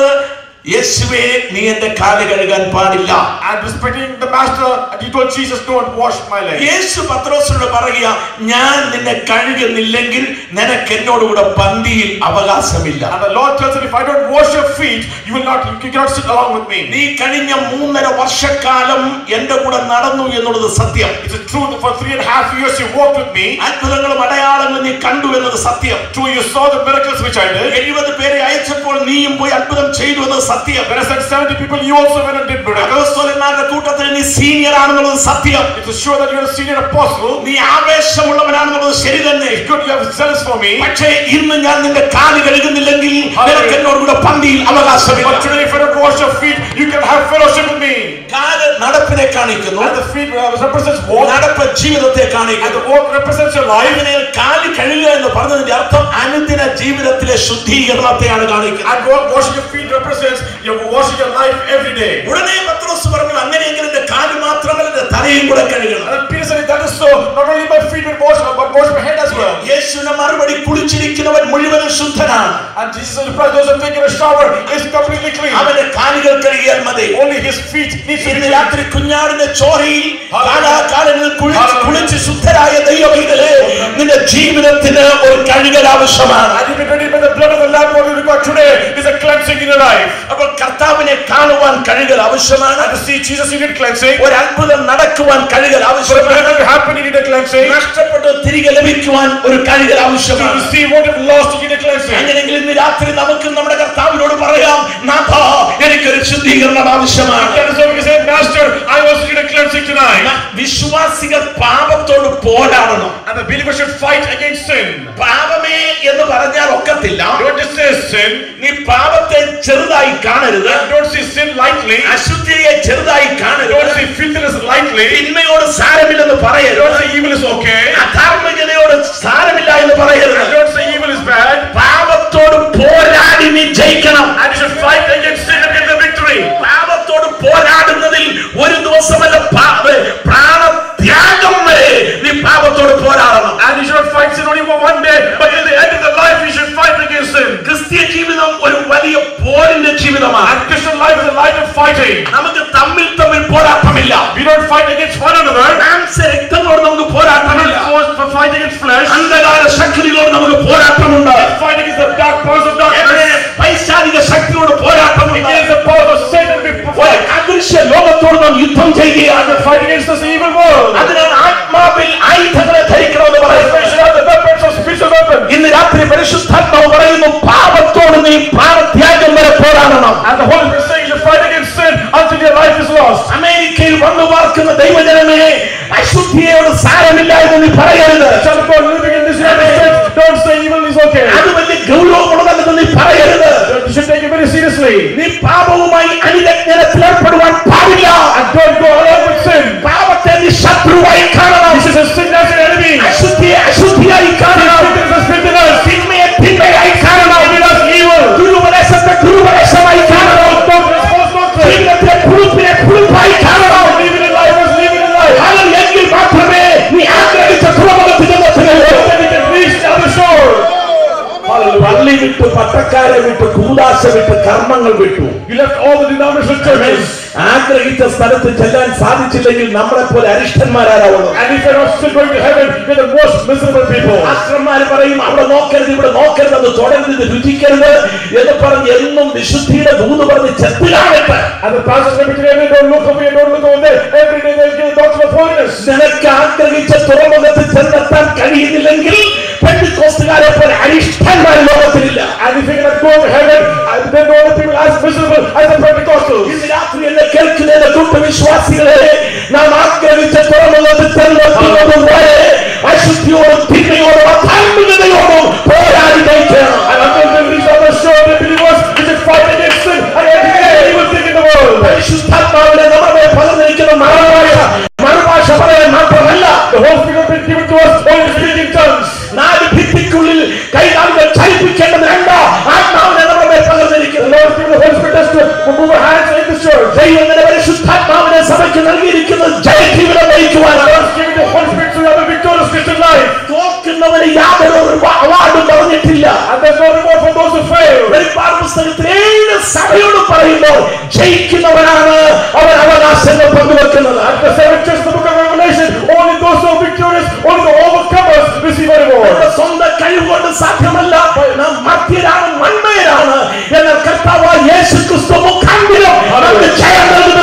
യേശുവേ നീ എന്റെ കാല് കഴുകാൻ പാടില്ല. and respecting the master, and he told Jesus, don't wash my legs. യേശു പത്രോസിനോട് പറയുക, ഞാൻ നിന്നെ കഴുകുന്നില്ലെങ്കിൽ നിനക്ക് എന്നോടുകൂടെ പന്തിയിൽ അവകാശമില്ല. And the Lord tells him, if I don't wash your feet, you cannot sit along with me. നീ കഴിഞ്ഞ 3.5 വർഷക്കാലം എന്റെ കൂടെ നടന്നു എന്നുള്ളത് സത്യം. It's a truth. For 3.5 years you walked with me. അത്ഭുതങ്ങളും അടയാളങ്ങളും നീ കണ്ടു എന്നത് സത്യം. True, you saw the miracles which I did. 70 പേരെ അയച്ചപ്പോൾ നീയും പോയി അത്ഭുതം ചെയ്തു എന്നത് സത്യം. When I said 70 people, you also went and did miracles. അപ്പോസ്തലന്മാരുടെ കൂട്ടത്തിൽ നീ സീനിയർ ആണെന്നുള്ളത് സത്യം. It's sure that you're a senior apostle. നീ ആവേശമുള്ളവനാണെന്നുള്ളത് ശരി തന്നെ. It's good you have zealous for me. പക്ഷേ ഇന്ന് ഞാൻ നിന്റെ കാല് കഴുകുന്നില്ലെങ്കിൽ നിനക്ക് എന്നോടുകൂടെ പന്തിയിൽ അവകാശമില്ല. But today, if I don't wash your feet, you can have fellowship with me. കാല് നടപ്പിനെ കാണിക്കുന്നു. And the feet represents walk. നടപ്പ് ജീവിതത്തെ And കാണിക്കുന്നു. the walk represents your life. അങ്ങനെ കാല് കഴുകുക എന്ന് പറഞ്ഞതിന്റെ അർത്ഥം അനുദിന ജീവിതത്തിലെ ശുദ്ധീകരണത്തെയാണ് കാണിക്കുന്നത്. And washing your feet represents you're washing your life every day. ഉടനെ പത്രോസ് പറഞ്ഞു, അങ്ങനെയെങ്കിൽ എന്റെ കാല് മാത്രമല്ല എന്റെ തലയും കൂടെ കഴുകണം. And Peter said, that is so, not only my feet will wash, but wash my head as well. യേശുവിന്റെ മറുപടി, കുളിച്ചിരിക്കുന്നവൻ മുഴുവനും ശുദ്ധനാണ്. And Jesus replied, those who have taken a shower is completely clean. അവന്റെ കാലുകൾ കഴുകിയാൽ മതി. Only his feet need to be ഇന്ന് clean. രാത്രി കുഞ്ഞാടിന്റെ ചോരയിൽ കാലാകാലങ്ങളിൽ കുളിച്ച് ശുദ്ധരായ ദൈവമേ, നിന്റെ ജീവിതത്തിന് ഒരു കഴുകൽ ആവശ്യമാണ്. And you be ready by the blood of the Lamb. What you got today is a cleansing in your life. അപ്പോൾ കർത്താവിനെ കാണുവാൻ കഴുകൽ ആവശ്യമാണ്. And to see Jesus, you need cleansing. ഒരു അത്ഭുതം നടക്കുവാൻ കഴുകൽ For a ആവശ്യമാണ്. miracle to happen, you need a cleansing. നഷ്ടപ്പെട്ട് തിരികെ ലഭിക്കുവാൻ ഒരു കഴുകൽ To ആവശ്യമാണ്. receive what you've lost, you need a cleansing. അങ്ങനെയെങ്കിൽ ഇന്ന് രാത്രി നമുക്ക് നമ്മുടെ കർത്താവിനോട് പറയാം, നാഥാ എനിക്കൊരു ശുദ്ധീകരണം ആവശ്യമാണ്. That is why we say, Master, I also need a cleansing tonight. വിശ്വാസികൾ പാപത്തോട് പോരാടണം. And the believer should fight against sin. പാപമേ എന്ന് പറഞ്ഞാൽ ഒക്കത്തില്ല. Don't just say sin. നീ പാപത്തെ ചെറുതായി കാണരുത്. Don't see sin lightly. അശുദ്ധിയെ ചെറുതായി കാണരുത്. Don't see filthiness lightly. തിന്മയോട് സാരമില്ലെന്ന് പറയരുത്. Don't say evil is okay. അധാർമികതയോട് സാരമില്ല എന്ന് പറയരുത്. And don't say evil is bad. പാപത്തോട് പോരാടി നീ ജയിക്കണം. And you should fight against sin and get the victory. പാപത്തോട് പോരാടുന്നതിൽ ഒരു ദിവസമല്ല, പ്രാണത്യാഗം വരെ നീ പാപത്തോട് പോരാടണം. And you should not fight sin only for one day, but in the end of the life you should fight against sin. ക്രിസ്തീയ ജീവിതം ഒരു വലിയ പോരിന്റെ ജീവിതമാണ്. And Christian life is a life of fighting. നമുക്ക് തമ്മിൽ പോരാട്ടമില്ല. We don't fight against one another. മാംസരക്തങ്ങളോട് നമുക്ക് പോരാട്ടമില്ല. For fight against flesh. അന്ധകാര ശക്തികളോട് നമുക്ക് പോരാട്ടമുണ്ട്. Fight against the dark powers of darkness. പൈശാചിക ശക്തിയോട് പോരാട്ടമുണ്ട്. Against the powers of Satan we fight. അദൃശ്യ ലോകത്തോട് നാം യുദ്ധം ചെയ്യുകയാണ്. We fight against this evil world. അതിനാൽ ആത്മാവിൽ ആയുധങ്ങളെ ധരിക്കണമെന്ന് പറയുന്നു. We should have the weapons of spiritual weapons. ഇന്ന് രാത്രി പരിശുദ്ധാത്മാവ് പറയുന്നു, പാപത്തോട് നീ പ്രാണത്യാഗം വരെ പോരാടണം. And the Holy Spirit saying you should fight against sin until your life is lost. അമേരിക്കയിൽ വന്നു പാർക്കുന്ന ദൈവജനമേ, അശുദ്ധിയോട് സാരമില്ല എന്ന് നീ പറയരുത്. Child of God living in this United States, don't say evil is okay. അത് വലിയ ഗൗരവമുള്ളതല്ലെന്ന് നീ പറയരുത്. You should take it very seriously. നീ പാപവുമായി അനുരഞ്ജനത്തിൽ ഏർപ്പെടുവാൻ പാടില്ല. And don't go along with sin. പാപത്തെ നീ ശത്രുവായി കാണണം. This is a sin as an enemy. അശുദ്ധിയെ അശുദ്ധിയായി കാണണം. തിന്മയെ തിന്മയായി കാണണം. ദുരുപദേശത്തെ ദുരുപദേശമായി കാണണം. ജീവിതത്തിലെ പുഴുപ്പിനെ പുഴുപ്പായി കാണണം. എങ്കിൽ മാത്രമേ നീ ആഗ്രഹിച്ച തുറമുഖത്തിൽ പള്ളി വിട്ടു, പട്ടക്കാരെ വിട്ടു, കൂദാശ വിട്ടു, കർമ്മങ്ങൾ വിട്ടു. You left all the denominational churches. ആഗ്രഹിച്ച സ്ഥലത്ത് ചെല്ലാൻ സാധിച്ചില്ലെങ്കിൽ നമ്മളെ പോലെ അരിഷ്ടന്മാരാവുള്ളൂ. And if you're not still going to heaven, you're the most miserable people. ആശ്രമന്മാര് പറയും, അവിടെ നോക്കരുത്, ഇവിടെ നോക്കരുത്, അത് തുടരുത്, ഇത് രുചിക്കരുത് എന്ന് പറഞ്ഞ് എന്നും വിശുദ്ധിയുടെ ദൂത് പറഞ്ഞ് ചെത്തിലാവട്ടെ. And the pastors every day, don't look over here, don't look over there. Every day they'll give the doctrine of holiness. നിനക്ക് ആഗ്രഹിച്ച തുറമുഖത്ത് ചെന്നെത്താൻ കഴിയുന്നില്ലെങ്കിൽ പെന്തക്കോസ്തുകാരെ പോലെ അരിഷ്ടന്മാർ ലോകത്തിലില്ല. And if you cannot go to heaven, then the only people as miserable as the Pentecostals. ഇന്ന് രാത്രി എന്നെ കേൾക്കുന്ന കൂട്ടവിശ്വാസികളെ, നാം ആഗ്രഹിച്ച തുറമുഖത്ത് ചെന്നെത്തുന്നത് വരെ അശുദ്ധിയോടും തിന്മയോടും അധാർമികതയോടും പോരാടി ജയിക്കണം. And until they reach on the shore, the believers, we should fight against sin and every evil thing in the world. പരിശുദ്ധാത്മാവ് ദൈവത്തിന്റെ പരിശുദ്ധാത്മാവിനെ സഭയ്ക്ക് നൽകിയിരിക്കുന്നത് ജയജീവിതം നയിക്കുവാനാണ്. തോക്കുന്നവന് യാതൊരു അവാർഡും പറഞ്ഞിട്ടില്ല. വെളിപ്പാട് പുസ്തകത്തിൽ 7 സഭയോട് പറയുമ്പോൾ ജയിക്കുന്നവരാണ് അവർ അവകാശങ്ങൾ പങ്കുവെക്കുന്നത്. സ്വന്തം കഴിവുകൊണ്ട് സാധ്യമല്ല, നാം മധ്യരാണ്, മന്മയരാണ്. എന്നാൽ കർത്താവായ യേശു ക്രിസ്തു മുഖാന്തരം നമുക്ക് ജയം നൽകുന്ന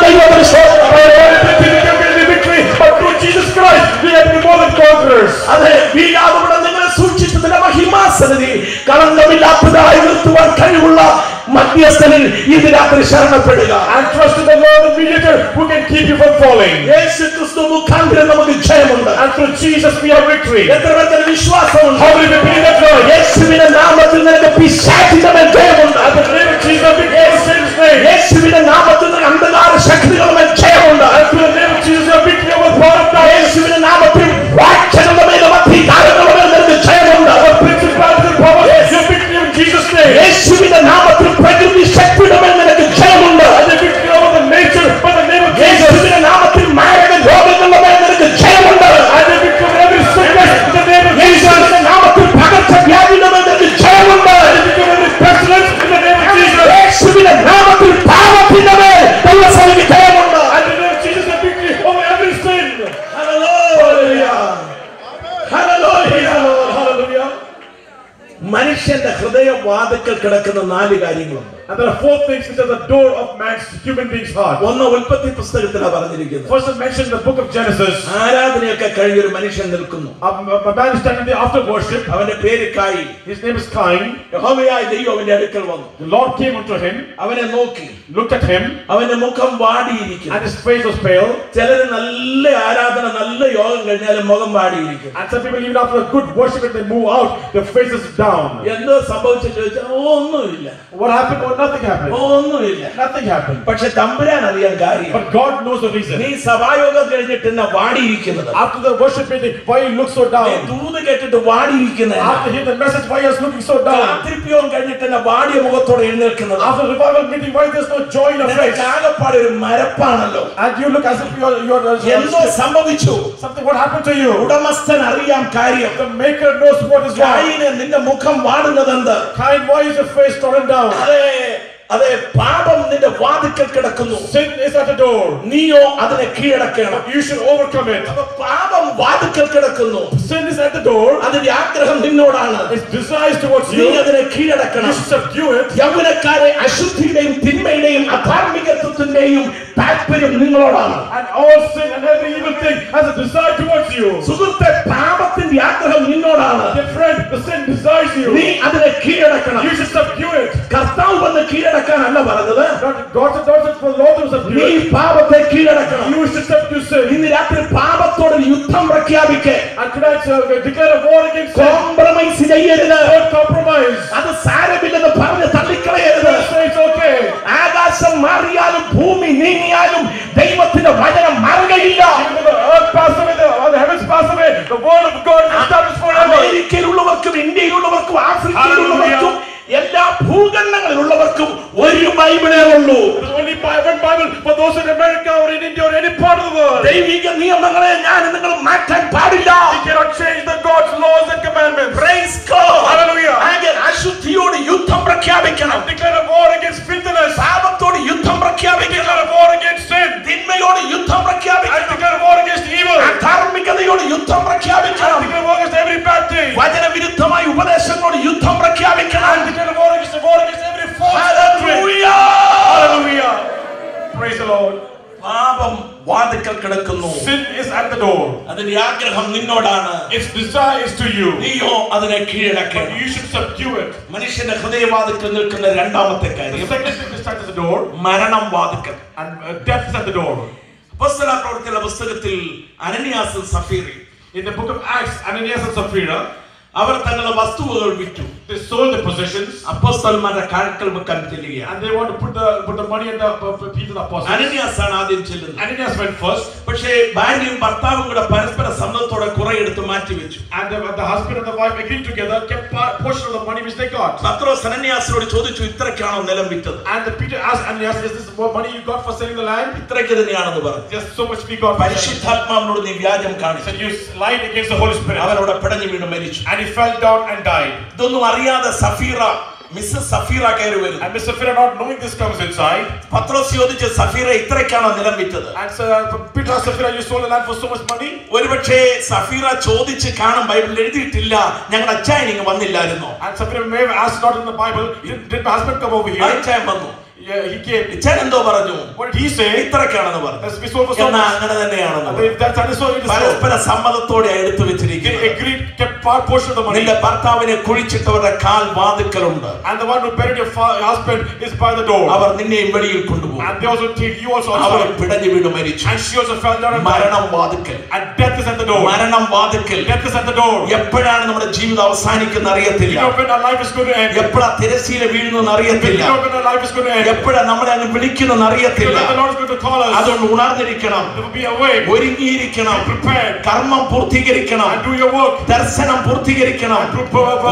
അതെ, വീഴാതെ നിങ്ങളെ സൂക്ഷിച്ചതിന്റെ മഹിമാസനതി കളങ്കമില്ലാത്തതായി നിർത്തുവാൻ കഴിവുള്ള മധ്യസ്ഥനിൽ ഇത് രാത്രി ശരണപ്പെടുക. യേശു ക്രിസ്തു മുഖാന്തരം നമുക്ക് ജയമുണ്ട്. എത്ര പേർക്ക് വിശ്വാസമുണ്ട്? യേശുവിന്റെ നാമത്തിൽ നിനക്ക് പിശാചിന്റെ മേൽ ജയമുണ്ട്. യേശുവിന്റെ നാമത്തിൽ നിനക്ക് അന്ധകാര ശക്തികളുടെ മേൽ ജയമുണ്ട്. യേശുവിന്റെ നാമത്തിൽ വാഴ്ചകളുടെ മേലും അധികാരങ്ങളുടെ മേൽ നിനക്ക് ജയമുണ്ട്. യേശുവിന്റെ നാമത്തിൽ പ്രകൃതി ശക്തിയുടെ മേൽ നിനക്ക് ജയമുണ്ട്. യേശുവിന്റെ നാമത്തിൽ മാരക രോഗങ്ങളുടെ മേൽ നിനക്ക് ജയമുണ്ട്. യേശുവിന്റെ നാമത്തിൽ പകർച്ചവ്യാധിയുടെ മേൽ നിനക്ക് ജയമുണ്ട്. യേശുവിന്റെ നാമത്തിൽ പാപത്തിന്റെ മേൽ ദൈവസഭയ്ക്ക് ജയമുണ്ട്. മനുഷ്യന്റെ ഹൃദയവാതിക്കൽ കിടക്കുന്ന 4 കാര്യങ്ങളുണ്ട്. And there are 4 things which are the door of man's human being's heart. ഒന്ന് ഉൽപ്പത്തി പുസ്തകത്തിലാണ് പറഞ്ഞിരിക്കുന്നത്. First is mentioned in the book of Genesis. ആരാധനയൊക്കെ കഴിഞ്ഞൊരു മനുഷ്യൻ നിൽക്കുന്നു. A man is standing there after worship. അവന്റെ പേര് കായി. His name is Cain. യഹോവയായ ദൈവം അവന്റെ അടുക്കൽ വന്നു. The Lord came unto him. അവനെ നോക്കി, looked at him, അവന്റെ മുഖം വാടിയിരിക്കുന്നു. and his face was pale. ചിലര് നല്ല ആരാധന, നല്ല യോഗം കഴിഞ്ഞാലും മുഖം വാടിയിരിക്കും. And some people even after a good worship when they move out, their face is down. എന്തോ സംഭവിച്ചു ചോദിച്ചാൽ ഒന്നുമില്ല. What happened? Oh, nothing happened. ഒന്നുമില്ല. Nothing happened. പക്ഷെ തമ്പുരാൻ അറിയാൻ കാര്യം. But God knows the reason. നീ സഭായോഗം കഴിഞ്ഞിട്ട് എന്നെ വാടിയിരിക്കുന്നത്. After the worship meeting, why you look so down? ദൂത് കേട്ടിട്ട് വാടിയിരിക്കുന്നത്. After hearing the message, why you are looking so down? രാത്രിപ്യോഗം കഴിഞ്ഞിട്ട് എന്നെ വാടിയ മുഖത്തോടെ എഴുന്നേൽക്കുന്നത്. After revival meeting, why there's no joy in your face? ആകപ്പാടെ ഒരു മരപ്പാണല്ലോ. And you look as if you are എന്തോ സംഭവിച്ചു. something. What happened to you? ഉടമസ്ഥൻ അറിയാം കാര്യം. The maker knows what is wrong. കായിനെ നിന്റെ മുഖം വാടുന്നത് എന്ത്? Cain, why is your face torn down? അതെ, പാപം നിന്റെ വാതിക്കൽ കിടക്കുന്നു. Sin is at the door. നീയോ അതിനെ കീഴടക്കണം. You should overcome it. പാപം വാതിക്കൽ കിടക്കുന്നു. Sin is at the door. അതിന്റെ ആഗ്രഹം നിന്നോടാണ്. Its desires towards you. നീ അതിനെ കീഴടക്കണം. You should subdue it. യൗവനക്കാരെ അശുദ്ധിയുടെയും തിന്മയുടെയും അധാർമികത്വത്തിന്റെയും താല്പര്യം നിങ്ങളോടാണ്. And all sin and every evil thing has a desire towards you. സുഹൃത്തെ, പാപത്തിന്റെ ആഗ്രഹം നിന്നോടാണ്. Dear friend, the sin desires you. നീ അതിനെ കീഴടക്കണം. You should subdue it. കർത്താവ് വന്ന് കീഴടക്കാനല്ല പറഞ്ഞത്. God said for the Lord to subdue നീ it. പാപത്തെ കീഴടക്കണം. You should subdue sin. ഇന്ന് രാത്രി പാപത്തോട് യുദ്ധം പ്രഖ്യാപിക്കേ. And tonight declare a war against sin. Compromise ചെയ്യരുത്. Don't compromise. അത് സാരമില്ലെന്ന് പറഞ്ഞ് തള്ളിക്കളയരുത്. It's okay. ആകാശം മാറിയാലും ഭൂമി നീങ്ങിയാലും ദൈവത്തിന്റെ വചനം മാറുകയില്ല. Even though the earth pass away, the heavens pass away, the word of God is established forever. അമേരിക്കയിലുള്ളവർക്കും ഇന്ത്യയിലുള്ളവർക്കും ആഫ്രിക്കയിലുള്ളവർക്കും എല്ലാ ഭൂഖണ്ഡങ്ങളിലുള്ളവർക്കും ഒരു ബൈബിളേ ഉള്ളൂ. There's only one Bible for those in America or in India or any part of the world. ദൈവിക നിയമങ്ങളെ ഞാൻ നിങ്ങൾ മാറ്റാൻ പാടില്ല. You cannot change the God's laws and commandments. Praise God. Hallelujah. അങ്ങനെ അശുദ്ധിയോട് യുദ്ധം പ്രഖ്യാപിക്കണം. Declare a war against filthiness. പാപത്തോട് യുദ്ധം പ്രഖ്യാപിക്കണം. Declare a war against sin. തിന്മയോട് യുദ്ധം പ്രഖ്യാപിക്കണം. Declare a war against evil. അധാർമികതയോട് യുദ്ധം പ്രഖ്യാപിക്കണം. Declare a war against every bad thing. വചനവിരുദ്ധമായ ഉപദേശങ്ങളോട് യുദ്ധം പ്രഖ്യാപിക്കണം. Declare a war against every false doctrine. Hallelujah. Hallelujah. Praise the Lord. പാപം വാതിക്കൽ കിടക്കുന്നു. Sin is at the door. അതിന്റെ ആഗ്രഹം നിന്നോടാണ്. Its desire is to you. നീയോ അതിനെ കീഴടക്കണം. You should subdue it. മനുഷ്യന്റെ ഹൃദയവാതിക്കൽ നിൽക്കുന്ന രണ്ടാമത്തെ The കാര്യം second thing is at the door, മരണം വാതിക്കൽ. and death is at the door. അപ്പോസ്തലപ്രവൃത്തികളുടെ പുസ്തകത്തിൽ അനനിയാസും സഫീറയും In the book of Acts, Ananias and Sapphira, അവർ തങ്ങളുടെ വസ്തുവകൾ വിറ്റു. They sold their possessions. അപ്പോസ്തലന്മാരുടെ കാൽക്കൽ വെക്കാൻ ചെല്ലുകയാണ്. And they want to put the money in the feet of the apostles. അനനിയാസാണ് ആദ്യം ചെല്ലുന്നത്. Ananias went first. പക്ഷേ ഭാര്യയും ഭർത്താവും കൂടെ പരസ്പര സമ്മതത്തോടെ കുറെ എടുത്ത് മാറ്റി വെച്ചു. And the husband and the wife agreed together, kept portion of the money which they got. പത്രോസ് അനനിയാസിനോട് ചോദിച്ചു, ഇത്രയ്ക്കാണോ നിലം വിറ്റത്? And Peter asked Ananias, is this what money you got for selling the land? ഇത്രയ്ക്ക് തന്നെയാണെന്ന് പറഞ്ഞു. Just so much we got. പരിശുദ്ധാത്മാവിനോട് നീ വ്യാജം കാണിച്ചു. Said you lied against the Holy Spirit. അവനോട് പിടഞ്ഞു വീണ് മരിച്ചു. And he fell down and died. ഇതൊന്നും അറിയാതെ മിസ്സസ് സഫീറ കയറി വരുന്നു. And Miss Sapphira, not knowing this, comes inside. പത്രോസ് ചോദിച്ചു, സഫീറ ഇത്രയ്ക്കാണോ നിലം വിറ്റത്? And Peter asked Sapphira, you sold the land for so much money? ഒരുപക്ഷേ സഫീറ ചോദിച്ച് കാണും, ബൈബിളിൽ എഴുതിയിട്ടില്ല, ഞങ്ങളുടെ അച്ചായൻ ഇങ്ങ് വന്നില്ലായിരുന്നോ? And Sapphira may have asked, not in the Bible, did my husband come over here? അച്ചായൻ വന്നു. Yeah, he came. അച്ചായൻ എന്തോ പറഞ്ഞു? What did he say? ഇത്രയ്ക്കാണെന്ന് പറഞ്ഞു. As we sold for so എന്നാ much. അങ്ങനെ തന്നെയാണെന്ന് പറഞ്ഞു. That is so it is. പരസ്പര സമ്മതത്തോടെ എടുത്തു വെച്ചിരിക്കുന്നു. They agreed, kept part portion of the money. നിന്റെ ഭർത്താവിനെ കുഴിച്ചിട്ടവരുടെ കാൽ വാതിക്കലുണ്ട്. And the one who buried your husband is by the door. അവർ നിന്നെയും വെളിയിൽ കൊണ്ടുപോകും. And they also take you also our outside. പിടഞ്ഞു വീണ് മരിച്ചു. And she also fell down and died. മരണം വാതിക്കൽ. And death is at the door. മരണം വാതിക്കൽ. Death is at the door. എപ്പോഴാണ് നമ്മുടെ ജീവിതം അവസാനിക്കുന്ന You അറിയത്തില്ല. know when our life is going to end. എപ്പോഴാ തിരശ്ശീല വീഴുന്നെന്ന് You അറിയത്തില്ല. know when our life is going to end. എപ്പോഴാ നമ്മളെ അങ്ങ് വിളിക്കുന്നെന്ന് You അറിയത്തില്ല. know when the Lord is going to call us. അതുകൊണ്ട് ഉണർന്നിരിക്കണം, Be awake. ഒരുങ്ങിയിരിക്കണം, Prepared. കർമ്മം പൂർത്തീകരിക്കണം, And do your work. ദർശനം പൂർത്തീകരിക്കണം, And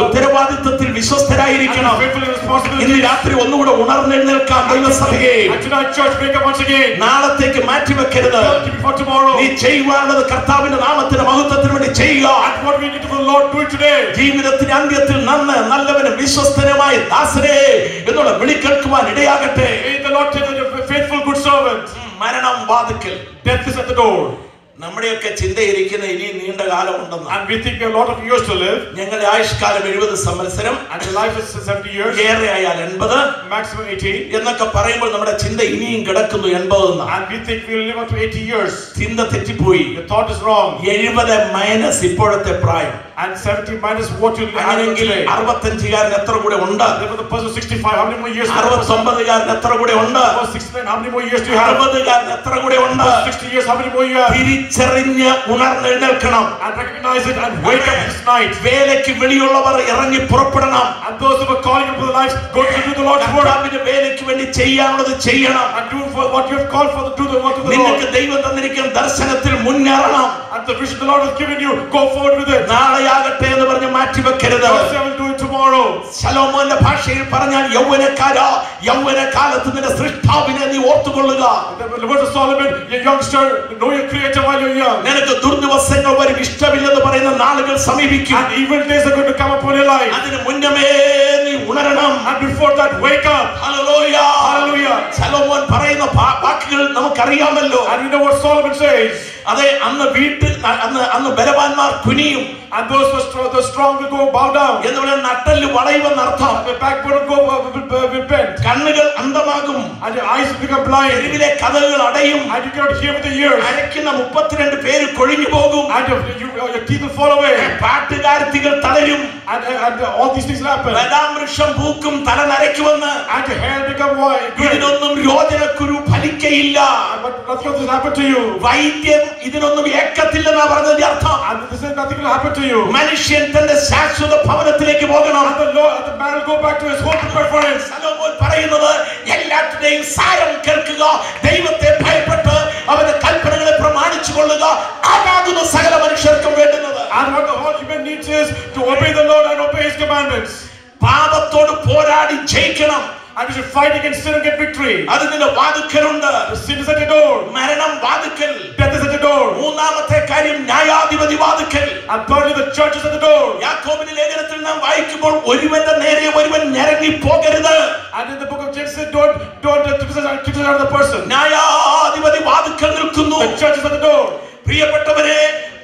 ഉത്തരവാദിത്വത്തിൽ വിശ്വസ്തരായിരിക്കണം. be faithful in responsibility. ഇന്ന് രാത്രി ഒന്നുകൂടെ ഉണർന്നെഴുന്നേൽക്കാം ദൈവസഭയെ. And tonight, church, wake up once again. നാളത്തേക്ക് മാറ്റിവെക്കരുത്. Don't keep it for tomorrow. നീ ചെയ്യുവാനുള്ളത് കർത്താവിന്റെ നാമത്തിന്റെ മഹത്വത്തിന് വേണ്ടി ചെയ്യുക. And what we need to do for the Lord, do it today. ജീവിതത്തിന്റെ അന്ത്യത്തിൽ നല്ലവനും വിശ്വസ്തനുമായ ദാസരേ എന്നുള്ള വിളി കേൾക്കുവാൻ ഇടയാകട്ടെ. May the Lord tell you, faithful good servant. മരണം വാതിക്കൽ. Death is at the door. നമ്മുടെയൊക്കെ ചിന്തയിരിക്കുന്ന ഇനി നീണ്ട കാലം ഉണ്ടെന്ന്. And we think a lot of years to live. ഞങ്ങളുടെ ആയുഷ്കാലം 70 സംവത്സരം. And the life is 70 years. ഏറെ ആയാൽ 80, maximum 80. എന്നൊക്കെ പറയുമ്പോൾ നമ്മുടെ ചിന്ത ഇനിയും കിടക്കുന്നു 80 എന്നാ. And we think we'll live up to 80 years. ചിന്ത തെറ്റിപ്പോയി. The thought is wrong. 70 minus ഇപ്പോഴത്തെ പ്രായം. And 70 minus what you have അങ്ങനെയെങ്കിൽ today. 65കാരൻ എത്ര കൂടെ ഉണ്ട്? Therefore, the person 65, how many more years? 69കാരൻ എത്ര കൂടെ ഉണ്ട്? 69, how many more years do you have? 60കാരൻ എത്ര കൂടെ ഉണ്ട്? 60 years, how many more you have? തിരിച്ചറിഞ്ഞ് ഉണർന്നെഴുന്നേൽക്കണം. And recognize it and wake up this night. വേലയ്ക്ക് വെളിയുള്ളവർ ഇറങ്ങി പുറപ്പെടണം. And those who are calling up for the lives, go to do the Lord's work. കർത്താവിന്റെ വേലയ്ക്ക് വേണ്ടി ചെയ്യാനുള്ളത് ചെയ്യണം. And do for what you have called for, do the work of the Lord. നിങ്ങൾക്ക് ദൈവം തന്നിരിക്കുന്ന ദർശനത്തിൽ മുന്നേറണം. And the vision the Lord has given you, go forward with it. നാളെയാകട്ടെ എന്ന് പറഞ്ഞ് മാറ്റിവെക്കരുത്. God said, I will do it tomorrow. ശലോമോന്റെ ഭാഷയിൽ പറഞ്ഞാൽ യൗവനക്കാരാ, യൗവനകാലത്ത് നിന്റെ സൃഷ്ടാവിനെ നീ ഓർത്തുകൊള്ളുക. The words of Solomon, you youngster, know your creator while you're young. നിനക്ക് ദുർദിവസങ്ങൾ വരും, ഇഷ്ടമില്ലെന്ന് പറയുന്ന നാളുകൾ സമീപിക്കും. And evil days are going to come upon your life. അതിന് മുന്നമേ നീ ഉണരണം. And before that, wake up. Hallelujah. Hallelujah. ശലോമോൻ പറയുന്ന വാക്കുകൾ നമുക്കറിയാമല്ലോ. And we know what Solomon says. അതെ, അന്ന് ബലവാന്മാർ കുനിയും. And those who are strong will go bow down. എന്ന് പറഞ്ഞാൽ നട്ടല് വളയുമെന്ന് അർത്ഥം. The backbone will bend. കണ്ണുകൾ അന്ധമാകും. And your eyes will become blind. തെരുവിലെ കഥകൾ അടയും. And you cannot hear with the ears. അരയ്ക്കുന്ന 32 പേര് കൊഴിഞ്ഞു പോകും. And your teeth will fall away. പാട്ടുകാരത്തികൾ തളരും. And all these things will happen. ബദാമൃക്ഷം പൂക്കും, തല നരയ്ക്കുമെന്ന്. And your hair become white. ഇതിനൊന്നും രോചനക്കുരു ഫലിക്കയില്ല. But nothing of this happen to you. വൈദ്യം ഇതിനൊന്നും ഏക്കത്തില്ലെന്നാ പറഞ്ഞതിന്റെ അർത്ഥം. And this is nothing will happen to you. മനുഷ്യൻ തന്റെ ശാശ്വത ഭവനത്തിലേക്ക് പോകണം. And the man will go back to his home prepared for him. ശലോമോൻ പറയുന്നത് എല്ലാറ്റിന്റെയും സാരം കേൾക്കുക, ദൈവത്തെ ഭയപ്പെട്ട് അവന്റെ കൽപ്പനകളെ പ്രമാണിച്ചു കൊള്ളുക, അതാകുന്നു സകല മനുഷ്യർക്കും വേണ്ടുന്നത്. And what the whole human needs is to obey the Lord and obey his commandments. പാപത്തോട് പോരാടി ജയിക്കണം. And you should fight against sin and get victory. അത് നിന്റെ വാതിക്കലുണ്ട്. Sin is at your door. മരണം വാതിക്കൽ. Death is at your door. മൂന്നാമത്തെ കാര്യം ന്യായാധിപതി വാതിക്കൽ. And thirdly, the church is at the door. യാക്കോബിന്റെ ലേഖനത്തിൽ നാം വായിക്കുമ്പോൾ ഒരുവന്റെ നേരെ ഒരുവൻ ഞരങ്ങി പോകരുത്. And in the book of Genesis, don't criticize the person. ന്യായാധിപതി വാതിക്കൽ നിൽക്കുന്നു. The church is at the door. പ്രിയപ്പെട്ടവരെ,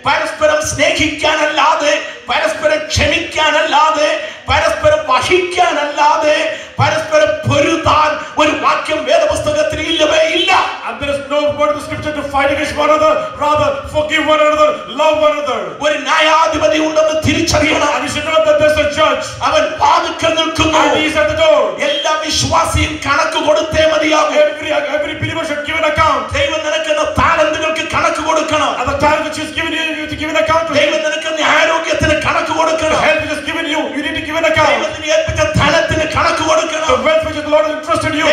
പരസ്പരം സ്നേഹിക്കാനല്ലാതെ, പരസ്പരം ക്ഷമിക്കാനല്ലാതെ, പരസ്പരം വഹിക്കാനല്ലാതെ, പരസ്പരം പൊരുതാൻ ഒരു വാക്യം വേദപുസ്തകത്തിൽ ഇല്ലവേ ഇല്ല. And there is no word in the scripture to fight against one another. Rather, forgive one another, love one another. ഒരു ന്യായാധിപതി ഉണ്ടെന്ന് തിരിച്ചറിയണം. And you should know that there's a judge. അവൻ വാതിൽക്കൽ നിൽക്കുന്നു. And he is at the door. എല്ലാ വിശ്വാസിയും കണക്ക് കൊടുത്തേ മതിയാകും. Every believer should give an account. ദൈവം നിനക്കുന്ന താലന്തുകൾക്ക് കണക്ക് കൊടുക്കണം. At the time that he has given you to give an account to him. ദൈവം നിനക്കുന്ന ആരോഗ്യത്തിന് കണക്ക് കൊടുക്കണം. Health trusted you.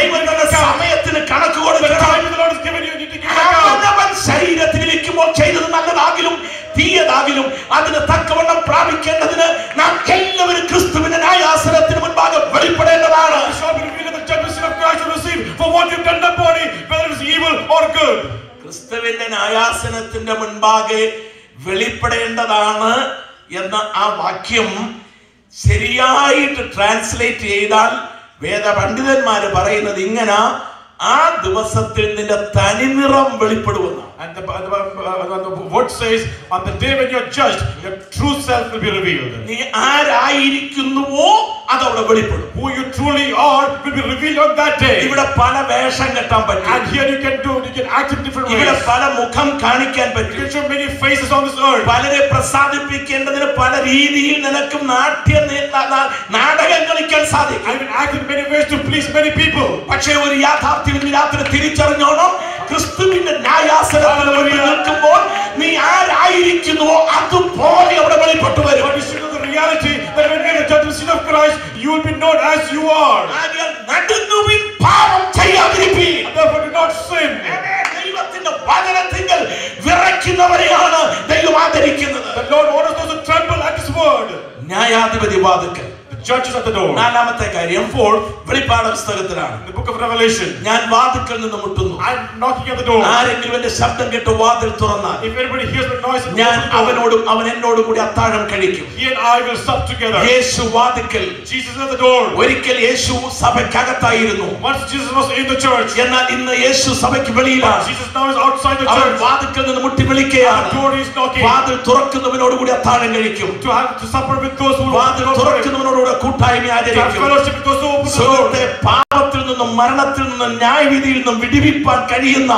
സമയത്തിന് കണക്ക് The കൊടുക്കണം. time the Lord has given you, you need to give account. അവനവൻ ശരീരത്തിലിരിക്കുമ്പോൾ ചെയ്തത് നല്ലതാകിലും തീയതാകിലും അതിന് തക്കവണ്ണം പ്രാപിക്കേണ്ടതിന് നാം എല്ലാവരും ക്രിസ്തുവിന്റെ ന്യായാസനത്തിന് മുൻപാകെ വെളിപ്പെടേണ്ടതാണ്. You shall be revealed in the judgment seat of Christ to receive for what you've done the body, whether it is evil or good. ക്രിസ്തുവിന്റെ ന്യായാസനത്തിന്റെ മുൻപാകെ വെളിപ്പെടേണ്ടതാണ് എന്ന ആ വാക്യം ശരിയായിട്ട് ട്രാൻസ്ലേറ്റ് ചെയ്താൽ വേദപണ്ഡിതന്മാര് പറയുന്നത് ഇങ്ങനെ, ആ ദിവസത്തിൽ നിന്റെ തനിനിറം വെളിപ്പെടുമെന്ന്. And the word says, on the day when you are judged, your true self will be revealed. നീ ആരായിരിക്കുന്നുവോ അതവിടെ വെളിപ്പെടും. Who you truly are will be revealed on that day. ഇവിടെ പല വേഷം കെട്ടാൻ പറ്റും. And here you can act in different ഇവിടെ ways. പല മുഖം കാണിക്കാൻ You പറ്റും. can show many faces on this earth. പലരെ പ്രസാദിപ്പിക്കേണ്ടതിന് പല രീതിയിൽ നിനക്കും നാടകം കളിക്കാൻ സാധിക്കും. I can act in many ways to please many people. പക്ഷേ ഒരു യാഥാർത്ഥ്യം ഇന്ന് രാത്രി തിരിച്ചറിഞ്ഞോണം. ക്രിസ്തുവിന്റെ ന്യായാസനത്തിൽ നിൽക്കുമ്പോൾ നീ ആരായിരിക്കുന്നുവോ അതുപോലെ അവിടെ വെളിപ്പെട്ടു വരും. But you should know the reality that when we are the judgment seat of Christ, you will be known as you are. നടുങ്ങുവിൻ, പാപം ചെയ്യാതിരിപ്പീൻ. Therefore do not sin. ദൈവത്തിന്റെ വചനത്തിങ്കൽ വിറയ്ക്കുന്നവരെയാണ് ദൈവം ആദരിക്കുന്നത്. The Lord honors those who tremble at His word. ന്യായാധിപതി വാതിക്കൽ. The judge is at the door. നാലാമത്തെ കാര്യം, Fourth, വെളിപ്പാട് പുസ്തകത്തിലാണ്. in the book of Revelation, ഞാൻ വാതിക്കൽ നിന്ന് മുട്ടുന്നു. I'm knocking at the door. ആരെങ്കിലും എന്റെ ശബ്ദം കേട്ട് വാതിൽ തുറന്നാൽ If anybody hears the noise and ഞാൻ opens the door, അവനോടും അവൻ എന്നോടും കൂടി അത്താഴം കഴിക്കും. he and I will sup together. Yeshu വാതിക്കൽ. Jesus is at the door. ഒരിക്കൽ യേശു സഭയ്ക്കകത്തായിരുന്നു. Once Jesus was in the church, എന്നാൽ ഇന്ന് യേശു സഭയ്ക്ക് വെളിയിലാണ്. Jesus now is outside the അവൻ church. വാതിക്കൽ നിന്ന് മുട്ടി At വിളിക്കുകയാണ്. the door he is knocking. വാതിൽ തുറക്കുന്നവനോട് കൂടി അത്താഴം കഴിക്കും. To supper with those who വാതിൽ തുറക്കുന്നവനോട് കൂട്ടായ്മ to have ആചരിക്കും. fellowship with those who open the door. സുഹൃത്തെ, പാപത്തിൽ നിന്നും മരണത്തിൽ നിന്നും ന്യായവിധിയിൽ നിന്നും വിടിവിപ്പാൻ കഴിയുന്ന,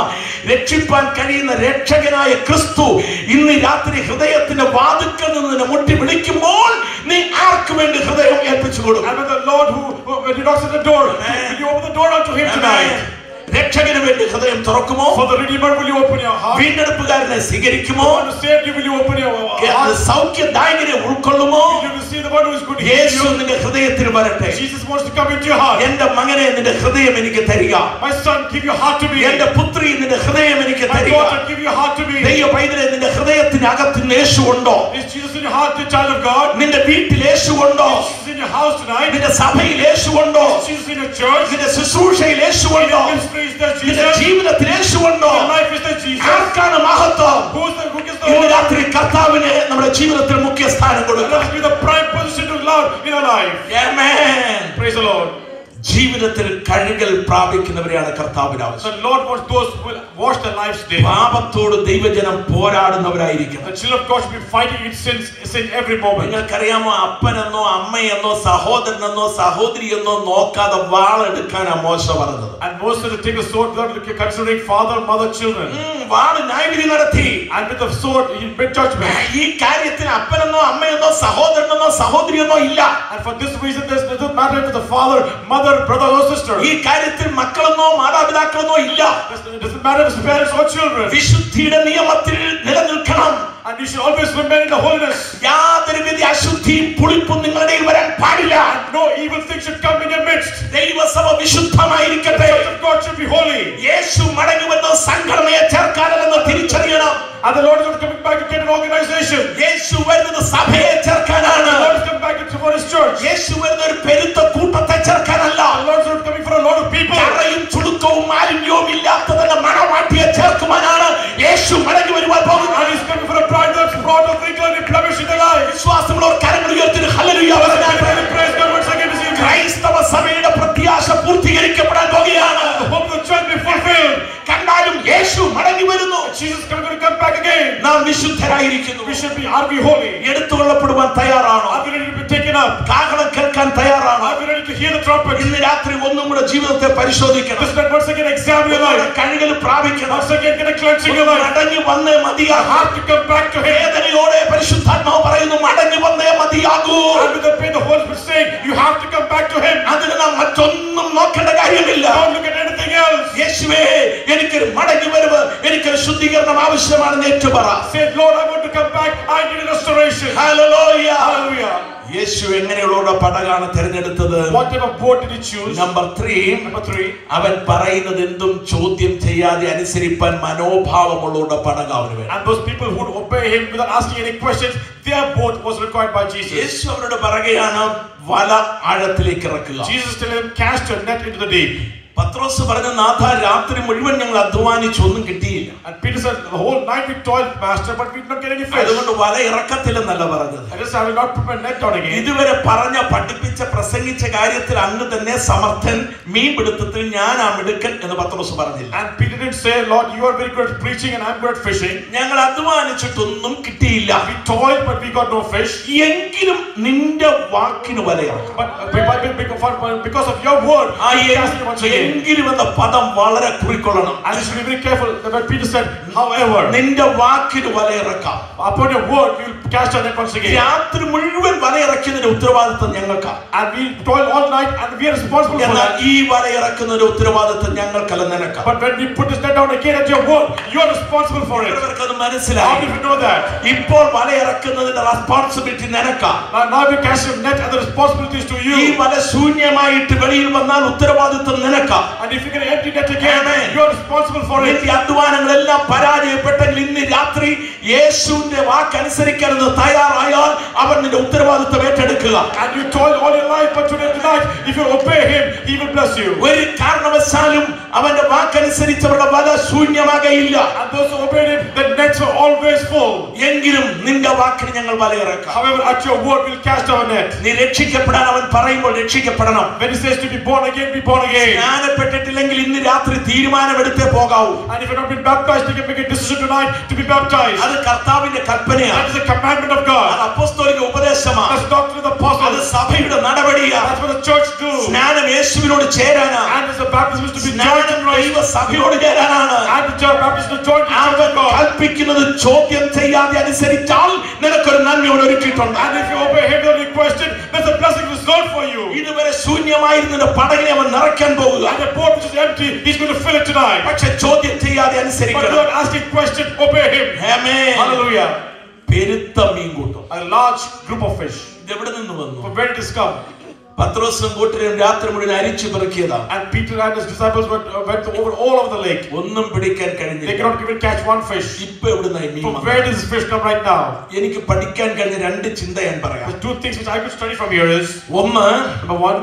രക്ഷിപ്പാൻ കഴിയുന്ന രക്ഷകനായ ക്രിസ്തു ഇന്ന് രാത്രി ഹൃദയത്തിന്റെ വാതിൽക്കൽ നിന്ന് മുട്ടി വിളിക്കുമ്പോൾ നീ ആർക്ക് വേണ്ടി ഹൃദയം ഏൽപ്പിച്ചു കൊടുക്കും? And when the Lord when he knocks at the door, will you open the door unto him tonight? രക്ഷകന് വേണ്ടി ഹൃദയം തുറക്കുമോ? For the Redeemer, will you open your heart? വീണ്ടെടുപ്പുകാരനെ സ്വീകരിക്കുമോ? For the Savior, will you open your heart? സൗഖ്യദായകനെ ഉൾക്കൊള്ളുമോ? Will you receive the one who is good to heal Yeshu you? നിന്റെ ഹൃദയത്തിൽ വരട്ടെ. Jesus wants to come into your heart. എന്റെ മകനെ നിന്റെ ഹൃദയം എനിക്ക് തരിക. My son, give your heart to me. എന്റെ പുത്രി നിന്റെ ഹൃദയം എനിക്ക് My തരിക. daughter, give your heart to me. ദൈവ പൈതലെ, നിന്റെ ഹൃദയത്തിനകത്ത് യേശു ഉണ്ടോ? Is Jesus in your heart, the child of God? നിന്റെ വീട്ടിൽ യേശു ഉണ്ടോ? Is Jesus in your house tonight? നിന്റെ സഭയിൽ യേശു ഉണ്ടോ? Is Jesus in your church? നിന്റെ ശുശ്രൂഷയിൽ യേശു In ഉണ്ടോ? your ministry, is there നിന്റെ Jesus? ജീവിതത്തിൽ യേശു ഉണ്ടോ? In your life, is there Jesus? ആർക്കാണ് മഹത്വം? Who gets the ഇന്ന് honor? രാത്രി കർത്താവിനെ നമ്മുടെ ജീവിതത്തിൽ മുഖ്യ സ്ഥാനം കൊടുക്കുക. Let us be the prime position to Lord in our life. Amen. Praise the Lord. ജീവിതത്തിൽ കഴുകൽ പ്രാപിക്കുന്നവരെയാണ് കർത്താവിന് ആവശ്യം. The Lord wants those who will wash their lives daily. പാപത്തോട് ദൈവജനം പോരാടുന്നവരായിരിക്കണം. The children of God should be fighting against sin every moment. നിങ്ങൾക്കറിയാമോ, അപ്പനെന്നോ അമ്മയെന്നോ സഹോദരനെന്നോ സഹോദരിയെന്നോ നോക്കാതെ വാളെടുക്കാനാ മോശ പറഞ്ഞത്. And Moses to take the sword without considering father, mother, children. വാള് ന്യായവിധി നടത്തി. And with the sword he made judgment. ഈ കാര്യത്തിന് അപ്പനെന്നോ അമ്മയെന്നോ സഹോദരനെന്നോ സഹോദരിയെന്നോ ഇല്ല. And for this reason it doesn't matter if it's the father, mother, brother or sister. ഈ കാര്യത്തിൽ മക്കളെന്നോ മാതാപിതാക്കളെന്നോ ഇല്ല. It doesn't matter if it's parents or children. വിശുദ്ധിയുടെ നിയമത്തിൽ നിലനിൽക്കണം. And you should always remain in the holiness. യാതൊരുവിധ അശുദ്ധിയും പുളിപ്പും നിങ്ങളുടെ ഇടയിൽ വരാൻ പാടില്ല. And no evil thing should come in your midst. ദൈവസഭ വിശുദ്ധമായിരിക്കട്ടെ. The church of God should be holy. യേശു മടങ്ങുമെന്ന് സംഘടനയെ ചേർക്കാനല്ലെന്ന് തിരിച്ചറിയണം. And the Lord is not coming back to get an organization. യേശു വരുന്നത് സഭയെ ചേർക്കാനാണ്. The Lord is coming back to for his church. യേശു വരുന്ന ഒരു പെരുത്ത കൂട്ടത്തെ ചേർക്കാനല്ല. The Lord is not coming for a lot of people. കറയും ചുളുക്കവും മാലിന്യവും ഇല്ലാത്തതിന്റെ മണവാട്ടിയെ ചേർക്കുവാനാണ് യേശു മടങ്ങി വരുവാൻ പോകുന്നത്. And he's coming for a bride that's brought of wrinkle and blemish in their life. വിശ്വാസമുള്ളവർ കരങ്ങൾ ഉയർത്തി ഹല്ലേലൂയ പറഞ്ഞാൽ Praise God once again this evening. ക്രൈസ്തവ സഭയുടെ പ്രത്യാശ പൂർത്തീകരിക്കപ്പെടാൻ പോകുകയാണ്. The hope of the church be fulfilled. കണ്ടാലും യേശു മടങ്ങി വരുന്നു. Jesus is going to come back again. നാം വിശുദ്ധരായിരിക്കുന്നു. Are we holy? എടുത്തുകൊള്ളപ്പെടുവാൻ തയ്യാറാണോ? Are we ready to be taken up? കാഹളം കേൾക്കാൻ തയ്യാറാണോ? Are we ready to hear the trumpet? ഇന്ന് രാത്രി ഒന്നും കൂടെ ജീവിതത്തെ പരിശോധിക്കണം. This night once again examine your life. കഴുകൽ പ്രാപിക്കണം. Once again get a cleansing your life. മടങ്ങി വന്നേ മതിയാകൂ. Have to come back to him. വേദനയോടെ പരിശുദ്ധാത്മാവ് പറയുന്നു മടങ്ങി വന്നേ മതിയാകൂ. And with the pain the Holy Spirit saying you have to come back to him. അതിന് നാം മറ്റൊന്നും നോക്കേണ്ട കാര്യമില്ല. Don't look at anything else. യേശുവേ, എനിക്കൊരു മടങ്ങി വരവ്, എനിക്കൊരു ശുദ്ധീകരണം ആവശ്യമാണെന്ന് ഏറ്റുപറ. Say, Lord, I want to come back. I need a restoration. Hallelujah. Hallelujah. യേശു എങ്ങനെയുള്ള പടകാണ് തിരഞ്ഞെടുത്തത്? What type of boat did he choose? Number 3, അവൻ പറയുന്നത് എന്തും ചോദ്യം ചെയ്യാതെ അനുസരിപ്പാൻ മനോഭാവമുള്ള പടകാവന് വേണം. And those people who would obey him without asking any questions, their boat was required by Jesus. യേശു അവരോട് പറയുകയാണ് വല ആഴത്തിലേക്ക് ഇറക്കുക. Jesus telling them, cast your net into the deep. പത്രോസ് പറഞ്ഞ നാഥ രാത്രി മുഴുവൻ ഞങ്ങൾ അധ്വാനിച്ചു ഒന്നും കിട്ടിയില്ല. And Peter said, the whole night we toiled, master, but we did not get any fish. അതുകൊണ്ട് വല ഇറക്കത്തില്ലെന്നല്ല പറഞ്ഞത്. I just have not put my net down again. ഇതുവരെ പറഞ്ഞ പഠിപ്പിച്ച പ്രസംഗിച്ച കാര്യത്തിൽ അങ്ങ് തന്നെ സമർത്ഥൻ, മീൻപിടുത്തത്തിൽ ഞാൻ ആ മിടുക്കൻ എന്ന് പത്രോസ് പറഞ്ഞില്ല. And Peter didn't say, Lord, you are very good at preaching and I'm good at fishing. ഞങ്ങൾ അധ്വാനിച്ചിട്ടൊന്നും കിട്ടിയില്ല. We toiled, but we got no fish. എങ്കിലും നിന്റെ വാക്കിന് വല ഇറക്കും. But because of your word, we cast it once again. എങ്കിലും എന്ന പദം വളരെ കുറിക്കൊള്ളണം. And you should be very careful that when Peter said, however, നിന്റെ വാക്കിന് വല ഇറക്കാം. upon your word we will cast our net once again. രാത്രി മുഴുവൻ വല ഇറക്കുന്നതിന്റെ ഉത്തരവാദിത്വം ഞങ്ങൾക്കാണ്. And we toil all night and we are responsible for എന്നാൽ that. ഈ വല ഇറക്കുന്നതിന്റെ ഉത്തരവാദിത്വം ഞങ്ങൾക്കല്ല, നിനക്കാണ്. But when we put this net down again at your word, you are responsible for it. ഇവർക്കത് How മനസ്സിലായി. do you know that? ഇപ്പോൾ വല ഇറക്കുന്നതിന്റെ റെസ്പോൺസിബിലിറ്റി നിനക്കാണ്. Now we cast your net and the responsibility is to ഈ you. വല ശൂന്യമായിട്ട് വെളിയിൽ വന്നാൽ ഉത്തരവാദിത്വം നിനക്കാണ്. And if you can empty net again, you are responsible for it. നിന്റെ അധ്വാനങ്ങളെല്ലാം പരാജയപ്പെട്ടെങ്കിൽ ഇന്ന് രാത്രി യേശുവിന്റെ വാക്കനുസരിക്കരുത് തയ്യാറായാൽ അവൻ നിന്റെ ഉത്തരവാദിത്വം ഏറ്റെടുക്കുക. And you toil all your life, but tonight, if you obey him, he will bless you. ഒരു കാരണവശാലും അവന്റെ വാക്കനുസരിച്ചവരുടെ വല ശൂന്യമാകയില്ല. And those who obeyed him, the nets were always full. എങ്കിലും നിന്റെ വാക്കിന് ഞങ്ങൾ വലയിറക്കാം. However, at your word we'll cast our net. നീ രക്ഷിക്കപ്പെടാൻ അവൻ പറയുമ്പോൾ രക്ഷിക്കപ്പെടണം. When he says to be born again, be born again. ജ്ഞാനപ്പെട്ടിട്ടില്ലെങ്കിൽ ഇന്ന് രാത്രി തീരുമാനമെടുത്തേ പോകാവൂ. And if you have not been baptized, you can make a decision tonight to be baptized. അത് കർത്താവിന്റെ കൽപ്പനയാണ്. That is a commandment of God. അത് അപ്പോസ്തലിക ഉപദേശമാണ്. That's the doctrine of the അത് apostles. സഭയുടെ നടപടിയാണ്. That's what the church do. സ്നാനം യേശുവിനോട് ചേരാനാണ്. And it's a baptism is to be joined സ്നാനം in Christ. ദൈവ സഭയോട് ചേരാനാണ്. And the church baptism is to join the church of God. കൽപ്പിക്കുന്നത് ചോദ്യം ചെയ്യാതെ അനുസരിച്ചാൽ നിനക്കൊരു നന്മ ഒരുക്കിയിട്ടുണ്ട്. And if you obey him without any question, there's a blessing reserved for you. ഇതുവരെ ശൂന്യമായിരുന്ന പടകിനെ അവൻ നിറയ്ക്കാൻ പോകുക. And the boat which is empty, he's going to fill it tonight. പക്ഷെ ചോദ്യം ചെയ്യാതെ But അനുസരിക്കണം. without asking question, obey him. Amen. Hallelujah. പെരുത്ത മീൻകൂട്ടം. A large group of fish. ഇതെവിടെ നിന്ന് വന്നു? From where did this come? പത്രോസും കൂട്ടരും രാത്രി മുഴുവൻ അരിച്ചു പെറുക്കിയതാണ്. And Peter and his disciples went over all over the lake. ഒന്നും പിടിക്കാൻ They കഴിഞ്ഞില്ല. cannot even catch one fish. ഇപ്പൊ എവിടുന്നായി മീൻ From വന്നത്? where does this fish come right now? എനിക്ക് പഠിക്കാൻ കഴിഞ്ഞ രണ്ട് ചിന്ത ഞാൻ പറയാം. The two things which I could study from here is, ഒന്ന്, number one,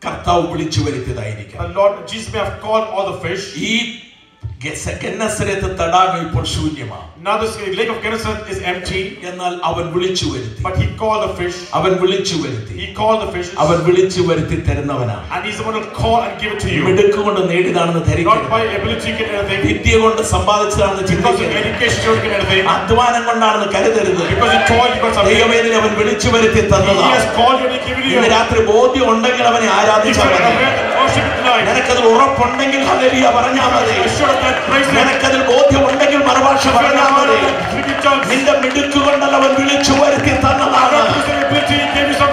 കർത്താവ് വിളിച്ചു വരുത്തിയതായിരിക്കും. the Lord Jesus may have called all the fish. ഈ ഗെന്നസരത്ത് തടാകം ഇപ്പോൾ ശൂന്യമാണ്. Now this lake of Gennesaret is empty. എന്നാൽ അവൻ വിളിച്ചു വരുത്തി. But he called the fish. അവൻ വിളിച്ചു വരുത്തി. He called the fish. അവൻ വിളിച്ചു വരുത്തി തരുന്നവനാണ്. And he's the one who call and give it to you. മിടുക്ക് കൊണ്ട് നേടിയതാണെന്ന് Not ധരിക്കരുത്. by ability you get anything. വിദ്യ കൊണ്ട് സമ്പാദിച്ചതാണെന്ന് Because of ചിന്തിക്കരുത്. education you don't get anything. അധ്വാനം കൊണ്ടാണെന്ന് കരുതരുത്. Because you toiled, you got something. ദൈവവേദന അവൻ വിളിച്ചു വരുത്തി He തന്നതാണ്. has called you and he given you. ഇന്ന് രാത്രി ബോധ്യം ഉണ്ടെങ്കിൽ അവനെ If you are ആരാധിച്ചാൽ മതി. aware and worship it tonight. നിനക്കതിൽ ഉറപ്പുണ്ടെങ്കിൽ ഹല്ലേലൂയ പറഞ്ഞാൽ മതി. Assured of that, praise him. നിനക്കതിൽ ബോധ്യം ഉണ്ടെങ്കിൽ മറുഭാഷ പറഞ്ഞാൽ മതി. നിന്റെ മിടുക്ക് കൊണ്ടല്ല അവൻ വിളിച്ചു വരുത്തി തന്നതാണ്.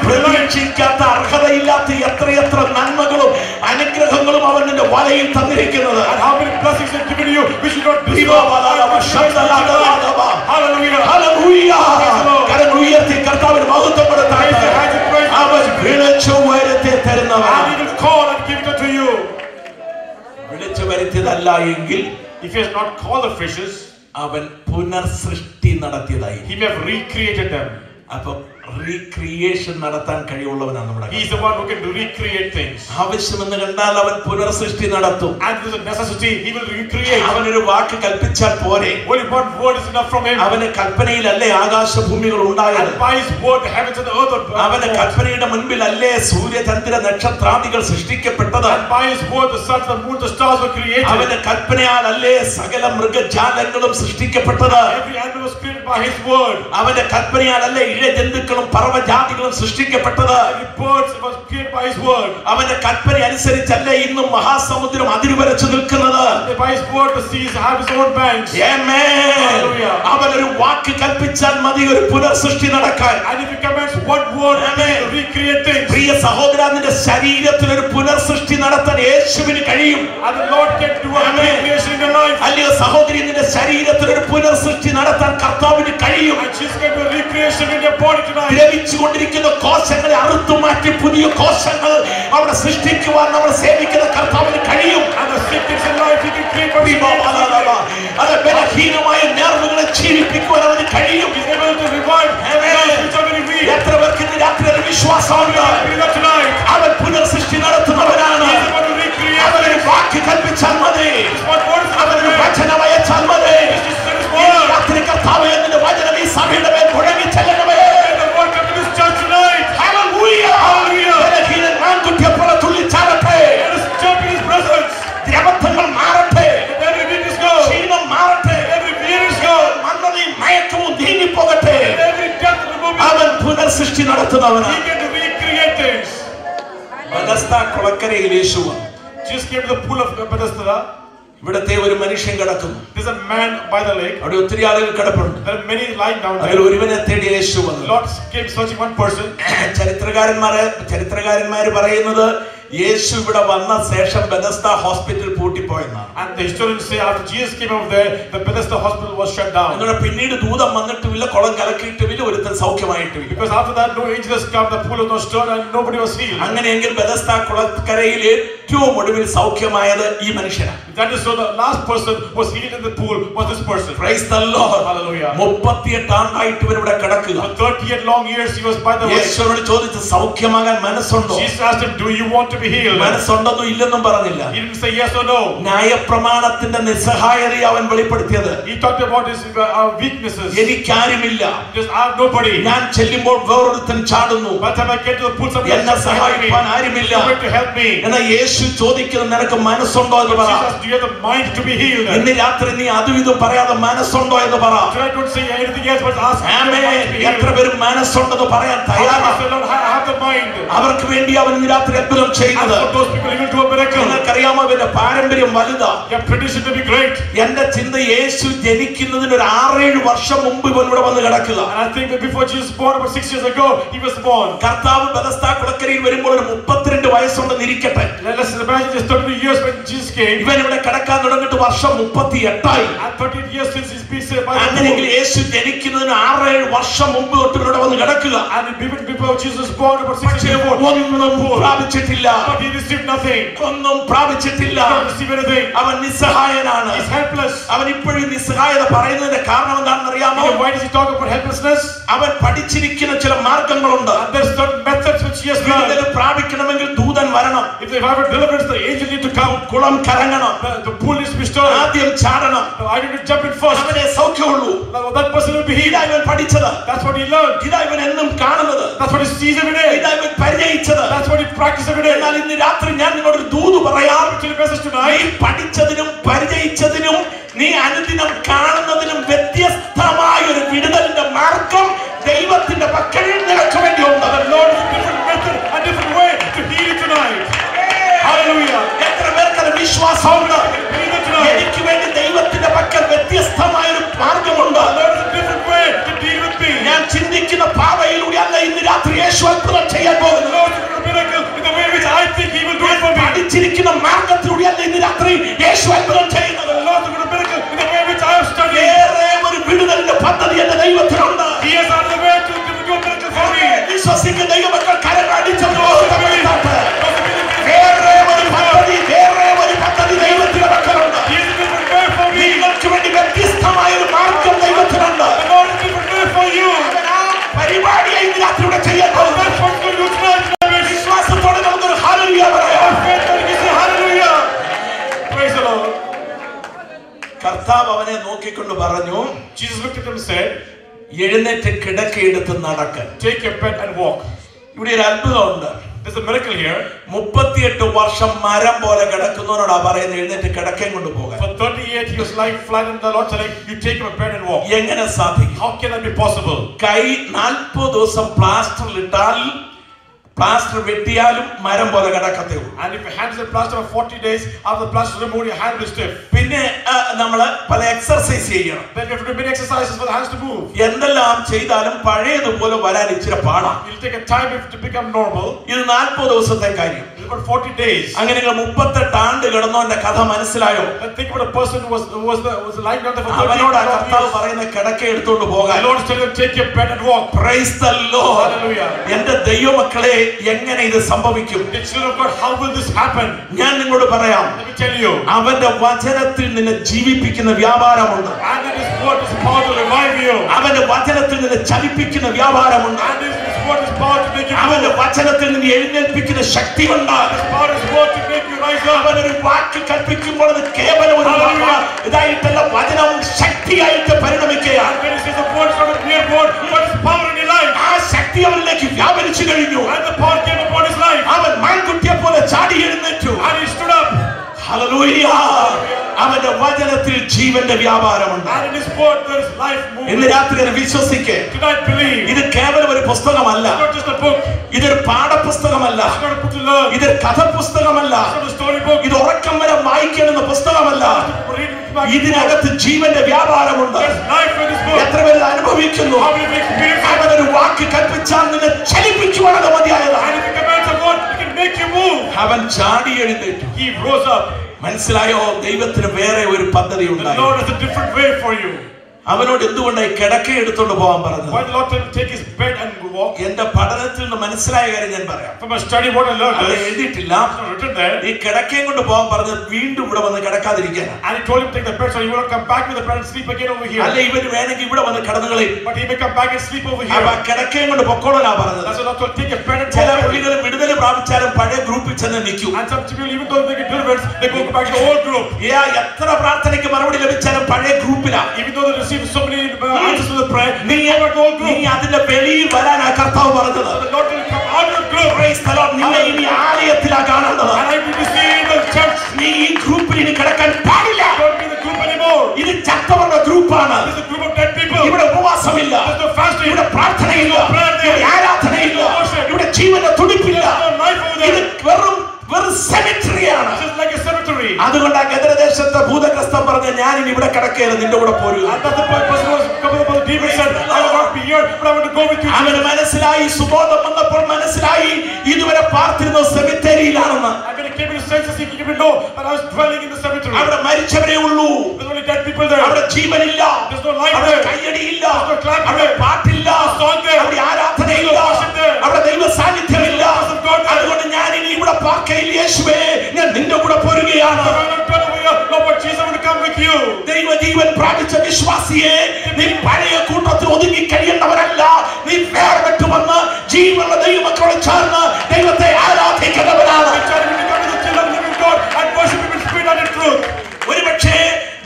പ്രതീക്ഷിക്കാത്ത അർഹതയില്ലാത്ത എത്രയെത്ര നന്മകളും അനുഗ്രഹങ്ങളും അവൻ നിന്റെ വലയിൽ തന്നിരിക്കുന്നത്. And how many blessings have given you which you don't deserve. Hallelujah. കരങ്ങൾ ഉയർത്തി കർത്താവിന് മഹത്വപ്പെടുത്താൻ അവൻ വിളിച്ചു വരുത്തി തരുന്നവൻ. And he will call and give it to you. വിളിച്ചു വരുത്തിയതല്ല എങ്കിൽ, If he has not called the fishes, അവൻ പുനർസൃഷ്ടി നടത്തിയതായി. he may have recreated them. അപ്പൊ റീക്രിയേഷൻ നടത്താൻ കഴിവുള്ളവനാണ് നമ്മുടെ He is the one who can recreate things. ആവശ്യമെന്ന് കണ്ടാൽ അവൻ പുനർസൃഷ്ടി നടത്തും. And there is a necessity, he will recreate. അവനൊരു വാക്ക് കൽപ്പിച്ചാൽ പോരെ. Only one word is enough from him. അവന്റെ കൽപ്പനയിലല്ലേ ആകാശഭൂമികൾ ഉണ്ടായത്. And by his word the heavens and the earth are അവന്റെ കൽപ്പനയുടെ മുൻപിലല്ലേ സൂര്യചന്ദ്ര നക്ഷത്രാദികൾ സൃഷ്ടിക്കപ്പെട്ടത്. And by his word the sun, the moon, the stars were created. അവന്റെ കൽപ്പനയാലല്ലേ സകല മൃഗജാലങ്ങളും സൃഷ്ടിക്കപ്പെട്ടത്. Every animal was created by his word. അവന്റെ കൽപ്പനയാലല്ലേ ഇഴജന്തുക്കളും പർവ്വജാതികളും സൃഷ്ടിക്കപ്പെട്ടത്. Every bird was created by his word. അവന്റെ കൽപ്പന അനുസരിച്ചല്ലേ ഇന്നും മഹാസമുദ്രം അതിരുവരച്ചു നിൽക്കുന്നത്. By his word the seas have his own banks. ആമേൻ. അവനൊരു വാക്ക് കൽപ്പിച്ചാൽ മതി ഒരു പുനർസൃഷ്ടി നടക്കാൻ. And if he commands one word, he will recreate things. പ്രിയ സഹോദരാ, നിന്റെ ശരീരത്തിൽ ഒരു പുനർസൃഷ്ടി നടത്താൻ യേശുവിന് കഴിയും. And the Lord can do a recreation in your life. അല്ലയോ സഹോദരി, നിന്റെ ശരീരത്തിൽ ഒരു പുനർസൃഷ്ടി നടത്താൻ കർത്താവ് കർത്താവിന് കഴിയും. And Jesus can do a recreation in your body tonight. ദ്രവിച്ചുകൊണ്ടിരിക്കുന്ന കോശങ്ങളെ അറുത്തുമാറ്റി പുതിയ കോശങ്ങൾ അവിടെ സൃഷ്ടിക്കുവാൻ നമ്മൾ സേവിക്കുന്ന കർത്താവിന് കഴിയും. And the sickness in life he can create for you. അത് ബലഹീനമായ nervകളെ ജീവിപ്പിക്കുവാൻ അവന് കഴിയും. He's able to revive those which are very weak. എത്ര പേർക്ക് ഇന്ന് രാത്രി ഒരു വിശ്വാസമുണ്ട്? Believe that tonight. അവൻ പുനർസൃഷ്ടി നടത്തുന്നവനാണ്. He's able to recreate. അവനൊരു വാക്ക് കൽപ്പിച്ചാൽ മതി, What word is അവനൊരു വചനമയച്ചാൽ മതി. ഈ രാത്രി കർത്താവേ നിന്റെ വചനം ഈ സഭയുടെ മേൽ മുഴങ്ങി ചെല്ലണമേ. the word come to this church tonight. Hallelujah. Hallelujah. ബലഹീനൻ മാൻകുട്ടിയെപ്പോലെ തുള്ളിച്ചാടട്ടെ. Let us jump in his presence. ദ്രവത്വങ്ങൾ മാറട്ടെ, Let every weakness go. ക്ഷീണം മാറട്ടെ, Every weakness go. മന്ദതയും മയക്കവും നീങ്ങിപ്പോകട്ടെ. Let every death remove. അവൻ പുനർസൃഷ്ടി നടത്തുന്നവനാണ്. He can recreate things. ബെഥസ്ദാ കുളക്കരയിൽ യേശു വന്നു. Jesus came to the pool of Bethesda. ഇവിടത്തെ ഒരു മനുഷ്യൻ കിടക്കുന്നു. There's a man by the lake. അവിടെ ഒത്തിരി ആളുകൾ കിടപ്പുണ്ട്. There are many lying down അതിൽ there. ഒരുവനെ തേടി യേശു വന്നു. The Lord came searching one person. ചരിത്രകാരന്മാര് പറയുന്നത് യേശു ഇവിടെ വന്ന ശേഷം ബെഥസ്ദാ hospital പൂട്ടിപ്പോയെന്നാണ്. And the historians say after Jesus came over there, the Bethesda hospital was shut down. അങ്ങനെ പിന്നീട് ദൂതം വന്നിട്ടുമില്ല, കുളം കലക്കിയിട്ടുമില്ല, ഒരുത്തൻ സൗഖ്യമായിട്ടുമില്ല. Because after that, no angel has come, the pool was not stirred, and nobody was healed. അങ്ങനെയെങ്കിൽ ബെഥസ്ദാ കുളക്കരയിൽ ഏറ്റവും ഒടുവിൽ സൗഖ്യമായത് ഈ മനുഷ്യനാണ്. That is so the last person who was healed in the pool was this person. Praise the Lord. Hallelujah. 38 ആണ്ടായിട്ട് ഇവൻ ഇവിടെ കിടക്കുക. For 38 long years he was by the way. യേശുവിനോട് ചോദിച്ചു സൗഖ്യമാകാൻ മനസ്സുണ്ടോ? Jesus asked him, do you want to be healed? മനസ്സുണ്ടെന്നും ഇല്ലെന്നും പറഞ്ഞില്ല. He didn't say yes or no. ന്യായപ്രമാണത്തിന്റെ നിസ്സഹായതയെ അവൻ വെളിപ്പെടുത്തിയത്. He talked about his weaknesses. എനിക്കാരുമില്ല, Just I have nobody. ഞാൻ ചെല്ലുമ്പോൾ വേറൊരുത്തൻ ചാടുന്നു, By the time I get to the pool, somebody എന്നെ else is to help me. സഹായിക്കാൻ ആരുമില്ല. Nobody to help me. എന്നാൽ യേശു ചോദിക്കുന്നത് നിനക്ക് മനസ്സുണ്ടോ എന്ന് പറ. Jesus, do you have the mind to be healed? ഇന്ന് രാത്രി നീ അതും ഇതും പറയാതെ മനസ്സുണ്ടോ എന്ന് പറ. Tonight don't say anything else, but ask me. എത്ര പേരും മനസ്സുണ്ടെന്ന് പറയാൻ തയ്യാറാണ്? I have the mind. അവർക്ക് വേണ്ടി അവൻ ഇന്ന് രാത്രി അത്ഭുതം ചെയ്യുന്നത്. For those people, he will do a miracle. നിങ്ങൾക്കറിയാമോ അവന്റെ പാരമ്പര്യം വലുതാ. Your tradition to be great. എന്റെ ചിന്ത യേശു ജനിക്കുന്നതിന് ഒരു 6-7 വർഷം മുമ്പ് ഇവൻ ഇവിടെ വന്ന് കിടക്കുക. And I think that before Jesus was born, about 6 years ago, he was born. കർത്താവ് ബെഥസ്ദാ കുളക്കരയിൽ വരുമ്പോൾ ഒരു 32 വയസ്സുണ്ടെന്ന് ഇരിക്കട്ടെ. Let's imagine just 32 years when Jesus came. ഇവൻ ഇവിടെ കിടക്കാൻ തുടങ്ങിയിട്ട് വർഷം 38 And 38 years since he's been saved by the അങ്ങനെയെങ്കിൽ pool. യേശു ജനിക്കുന്നതിന് 6-7 വർഷം മുമ്പ് തൊട്ട് ഇവിടെ വന്ന് കിടക്കുക. And even before Jesus was born, about 6 years ago, ഒന്നും പ്രാപിച്ചിട്ടില്ല, but he received nothing. ഒന്നും പ്രാപിച്ചിട്ടില്ല. He didn't receive anything. അവൻ നിസ്സഹായനാണ്. He's helpless. അവൻ ഇപ്പോഴും നിസ്സഹായത പറയുന്നതിന്റെ കാരണം എന്താണെന്ന് അറിയാമോ? And why does he talk about helplessness? അവൻ പഠിച്ചിരിക്കുന്ന ചില മാർഗങ്ങളുണ്ട്. And there's certain methods which he has learned. വിടുതൽ പ്രാപിക്കണമെങ്കിൽ ദൂതൻ വരണം. If they have a deliverance, the angel need to come. കുളം കലങ്ങണം, The pool needs to be stirred. ആദ്യം ചാടണം, I need to jump in first. അവനെ സൗഖ്യമുള്ളൂ. That person will be healed. ഇതാ ഇവൻ പഠിച്ചത്, That's what he learned. ഇതാ ഇവൻ എന്നും കാണുന്നത്, That's what he sees every day. ഇതാ ഇവൻ പരിചയിച്ചത്. That's what he practices every day. എന്നാൽ ഇന്ന് രാത്രി ഞാൻ നിന്നോട് ഒരു ദൂത് പറയാം. To the message നീ tonight, പഠിച്ചതിനും പരിചയിച്ചതിനും നീ അനുദിനം കാണുന്നതിനും വ്യത്യസ്തമായ ഒരു വിടുതലിന്റെ മാർഗം ദൈവത്തിന്റെ പക്കൽ നിനക്ക് വേണ്ടിയുണ്ട്. the Lord is a different method, a different way to heal you tonight. Hallelujah. എത്ര പേർക്കത് വിശ്വാസമുണ്ട്? Believe it tonight. എനിക്ക് വേണ്ടി ദൈവത്തിന്റെ പക്കൽ വ്യത്യസ്തമായ ഒരു മാർഗമുണ്ട്. The Lord is a different way to deal with me. ഞാൻ ചിന്തിക്കുന്ന പാതയിലൂടെ അല്ല ഇന്ന് രാത്രി യേശു അത്ഭുതം ചെയ്യാൻ The പോകുന്നു. Lord is a miracle in the way which I think he will do it for me. പഠിച്ചിരിക്കുന്ന മാർഗത്തിലൂടെ അല്ല ഇന്ന് രാത്രി യേശു അത്ഭുതം ചെയ്യുന്നത്. The Lord is a miracle in the way which I have studied. വേറെ ഒരു വിടുതലിന്റെ പദ്ധതി എന്റെ ദൈവത്തിനുണ്ട്. He has out the way to do a miracle for me. വിശ്വസിക്കുന്ന ദൈവമക്കൾ കരമടിച്ചത് ദൈവത്തിന്റെ മക്കളുണ്ട്. He is a different way for me. നിങ്ങൾക്ക് വേണ്ടി വ്യത്യസ്തമായ ഒരു മാർഗം ദൈവത്തിനുണ്ട്. The Lord is a different way for you. പരിപാടിയെ ഇന്ന് രാത്രി ഇവിടെ ചെയ്യാൻ പോകുന്നു. That's what you do tonight. വിശ്വാസത്തോടെ നമുക്കൊരു ഹല്ലേലൂയ പറയാം. Hallelujah. Praise the Lord. കർത്താവ് അവനെ നോക്കിക്കൊണ്ട് പറഞ്ഞു, Jesus looked at him and said, എഴുന്നേറ്റ് കിടക്കയെടുത്ത് നടക്ക്. take your bed and walk. ഇവിടെ ഒരു അത്ഭുതമുണ്ട്. There's a miracle here. 38 വർഷം മരം പോലെ കിടക്കുന്നവനോടാ പറയുന്നത് എഴുന്നേറ്റ് കിടക്കയും കൊണ്ട് പോകാൻ. For 38 he was lying flat and the Lord telling you take your bed and walk. എങ്ങനെ സാധിക്കും? How can that be possible? കൈ 40 ദിവസം പ്ലാസ്റ്ററിലിട്ടാൽ പ്ലാസ്റ്റർ വെട്ടിയാലും മരം പോലെ കിടക്കത്തേ ഉള്ളൂ. And if your hands are plaster for 40 days, after the plaster removed, your hand will be stiff. പിന്നെ നമ്മൾ പല എക്സർസൈസ് ചെയ്യണം. Then you have to do many exercises for the hands to move. എന്തെല്ലാം ചെയ്താലും പഴയതുപോലെ വരാൻ ഇച്ചിരി പാടാണ്. It'll take a time to become normal. ഇത് 40 ദിവസത്തെ കാര്യം. It's about 40 days. അങ്ങനെയെങ്കിൽ 38 ആണ്ട് കിടന്നവന്റെ കഥ മനസ്സിലായോ? Think about a person who was lying down there for 38 അവനോട് years. കർത്താവ് പറയുന്ന കിടക്ക എടുത്തോണ്ട് പോകാൻ. The Lord is telling them, take your bed and walk. Praise the Lord. Hallelujah. എന്റെ ദൈവമക്കളെ, എങ്ങനെ ഇത് സംഭവിക്കും? The children of God, how will this happen? ഞാൻ നിങ്ങളോട് പറയാം. Let me tell you. അവന്റെ വചനത്തിൽ നിന്നെ ജീവിപ്പിക്കുന്ന വ്യാപാരമുണ്ട്. And in His word is power to revive you. അവന്റെ വചനത്തിൽ നിന്നെ ചലിപ്പിക്കുന്ന വ്യാപാരമുണ്ട്. And His word is power to make you അവന്റെ move. വചനത്തിൽ നിന്നെ എഴുന്നേൽപ്പിക്കുന്ന ശക്തിയുണ്ട്. His power is word to make you rise up. അവനൊരു വാക്ക് കൽപ്പിക്കുമ്പോൾ അത് കേവലം ഒരു ഇതായിട്ടല്ല, വചനം ശക്തിയായിട്ട് പരിണമിക്കുകയാണ്. And when He says the word is not a mere word, but it's power in your life. ആ ശക്തി അവനിലേക്ക് വ്യാപരിച്ചു കഴിഞ്ഞു. And the power came upon his life. അവൻ മാൻകുട്ടിയെ പോലെ ചാടി എഴുന്നേറ്റു. And he stood up. Hallelujah. അവന്റെ വചനത്തിൽ ജീവന്റെ വ്യാപാരമുണ്ട്. And in His word there is life movement. ഇന്ന് രാത്രി വിശ്വസിക്കേ, Tonight believe. ഇത് കേവലം ഒരു പുസ്തകമല്ല, It's not just a book. ഇതൊരു പാഠപുസ്തകമല്ല, It's not a book to learn. ഇതൊരു കഥപുസ്തകമല്ല, It's not a story book. ഇത് ഉറക്കം വരെ വായിക്കണമെന്ന പുസ്തകമല്ല. Read it back. ഇതിനകത്ത് ജീവന്റെ വ്യാപാരമുണ്ട്. There's life in this book. എത്ര പേര് അനുഭവിക്കുന്നു? How many experience it? അവനൊരു വാക്ക് കൽപ്പിച്ചാൽ നിന്നെ ചലിപ്പിക്കുവാനത് മതിയായതാണ്. And if He commands a word, He can make you move. അവൻ ചാടി എഴുന്നേറ്റു. He rose up. മനസ്സിലായോ? ദൈവത്തിന് വേറെ ഒരു പദ്ധതി The ഉണ്ടായി. Lord has a different way for you. അവനോട് എന്തുകൊണ്ടായി കിടക്ക എടുത്തോണ്ട് പോകാൻ പറഞ്ഞത്? Why the Lord told him to take his bed and walk? എന്റെ പഠനത്തിൽ നിന്ന് മനസ്സിലായ കാര്യം ഞാൻ പറയാം. From my study, what I learned അത് is, എഴുതിയിട്ടില്ല. it's not written there. ഈ കിടക്കയും കൊണ്ട് പോകാൻ പറഞ്ഞത് വീണ്ടും ഇവിടെ വന്ന് കിടക്കാതിരിക്കാനാണ്. And He told him to take the bed so he will not come back with the bed and sleep again over here. അല്ലെ ഇവര് വേണമെങ്കിൽ ഇവിടെ വന്ന് കിടന്നുകളയും. But he may come back and sleep over here. അപ്പൊ കിടക്കയും കൊണ്ട് പൊക്കോളാ പറഞ്ഞത്. That's why the Lord told him, take your bed and ചില walk. പുള്ളികൾ വിടുതൽ പ്രാപിച്ചാലും പഴയ ഗ്രൂപ്പിൽ ചെന്ന് നിൽക്കും. And some people, even though they get deliverance, they go back to the old group. എത്ര പ്രാർത്ഥനയ്ക്ക് മറുപടി ലഭിച്ചാലും പഴയ ഗ്രൂപ്പിലാ. Even though they receive so many answers to the prayer, നീ they go back to the old നീ group. അതിന്റെ വെളിയിൽ വരാനാ കർത്താവ് പറഞ്ഞത്. So the Lord will come out of the group. Praise the Lord. നിന്നെ ഇനി ആലയത്തിലാ കാണേണ്ടത്. And I will be seen in the church. നീ ഈ ഗ്രൂപ്പിൽ ഇനി കിടക്കാൻ പാടില്ല. Don't be in the group anymore. ഇത് ചത്തവരുടെ ഗ്രൂപ്പാണ്. This is a group of dead people. ഇവിടെ ഉപവാസമില്ല, There's no fasting. ഇവിടെ പ്രാർത്ഥനയില്ല, There's no prayer there. ഇവിടെ ആരാധനയില്ല, There's no worship. ഇവിടെ ജീവന്റെ തുടിപ്പില്ല. There's no life over ഇത് there. വെറും സെമിറ്ററിയാണ്. It's just like a cemetery. അതുകൊണ്ട് ആ ഗദരദേശത്തെ ഭൂതഗ്രസ്തൻ പറഞ്ഞ ഞാൻ ഇനി ഇവിടെ കിടക്കുകയില്ല, നിന്റെ കൂടെ പോരുക. And that's the person who was coming up with the demon said, I will not be here, but I want to go with you. അവന് മനസ്സിലായി, സുബോധം വന്നപ്പോൾ മനസ്സിലായി ഇതുവരെ പാർത്തിരുന്നത് സെമിത്തേരിയിലാണെന്ന്. And when he came to his senses, he came to know that I was dwelling in the cemetery. അവിടെ മരിച്ചവരേ ഉള്ളൂ, There's only dead people there. അവിടെ ജീവനില്ല, There's no life അവിടെ there. കയ്യടിയില്ല, There's no clapping അവിടെ there. പാട്ടില്ല, There's no song there. അവിടെ ആരാധനയില്ല, There's no worship there. അവിടെ ദൈവ സാന്നിധ്യമില്ല. There's no God there. അതുകൊണ്ട് ഞാൻ ഇനി ഇവിടെ പാർക്കയിൽ യേശുവേ ഞാൻ നിന്റെ കൂടെ പോരുകയാണ്. So I'm not dwell over here. No, but Jesus, I want to come with you. ദൈവജീവൻ പ്രാപിച്ച വിശ്വാസിയെ, നീ പഴയ കൂട്ടത്തിൽ ഒതുങ്ങി കഴിയേണ്ടവരല്ല. നീ വേർപെട്ട് വന്ന് ജീവനുള്ള ദൈവമക്കളോട് ചേർന്ന് ദൈവത്തെ ആരാധിക്കുന്നവരാണ്. When you come to the children of the living God and worship Him in spirit and in truth. ഒരുപക്ഷേ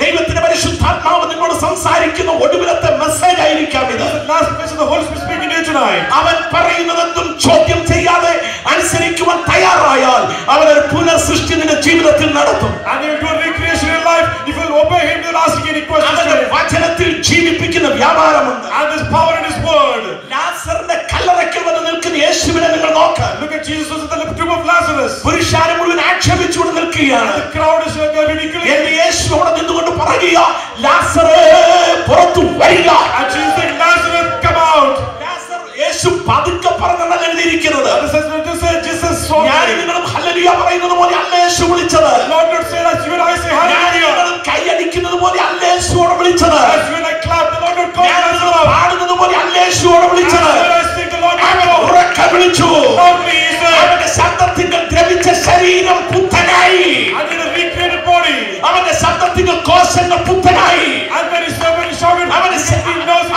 ദൈവത്തിന്റെ പരിശുദ്ധാത്മാവ് നിങ്ങളോട് സംസാരിക്കുന്ന ഒടുവിലത്തെ മെസ്സേജ് ആയിരിക്കാം ഇത്. This is the last message the Holy Spirit speaking to you tonight. അവൻ പറയുന്നതെന്തും ചോദ്യം ചെയ്യാതെ അനുസരിക്കുവാൻ തയ്യാറായാൽ അവൻ ഒരു പുനഃസൃഷ്ടി നിന്റെ ജീവിതത്തിൽ നടത്തും. And He will do a recreation in your life if you will obey Him without asking any questions. അവന്റെ വചനത്തിൽ ജീവിപ്പിക്കുന്ന വ്യാപാരമുണ്ട്. And there's power in His word. ലാസറിന്റെ Kallarakkal വന്ന് നിൽക്കുന്ന യേശുവിനെ നിങ്ങൾ നോക്ക്. Look at Jesus who's at the tomb of Lazarus. പുരുഷാരം മുഴുവൻ ആക്ഷേപിച്ചുകൊണ്ട് നിൽക്കുകയാണ്. And the crowd is ridiculing. എന്റെ യേശുവോട് നിന്നുകൊണ്ട് പറയുക, ലാസറേ പുറത്തു വരിക. And Jesus said, Lazarus, come out. യേശു പതുക്കെ പറഞ്ഞാണ് എഴുതിയിരിക്കുന്നത്. Jesus saw ഞാൻ me. നിങ്ങളും ഹല്ലേലൂയ പറയുന്നത് പോലെ അല്ല യേശു വിളിച്ചത്. Lord not say that you and I say ഞാൻ hallelujah. നിങ്ങളും കൈയടിക്കുന്നത് പോലെ അല്ല യേശുവോട് വിളിച്ചത്. As you and I clap, the Lord not call ഞാൻ us നിങ്ങളും out. പാടുന്നത് പോലെ അല്ല യേശുവോട് As വിളിച്ചത്. you and I sing, the Lord not അവൻ call. ഉറക്കെ വിളിച്ചു. Loudly he said, അവന്റെ ശബ്ദത്തിന്റെ ദ്രവിച്ച ശരീരം പുത്തനായി. I need a recreated body. അവന്റെ ശബ്ദത്തിന്റെ കോശങ്ങൾ പുത്തനായി. And when he shouted,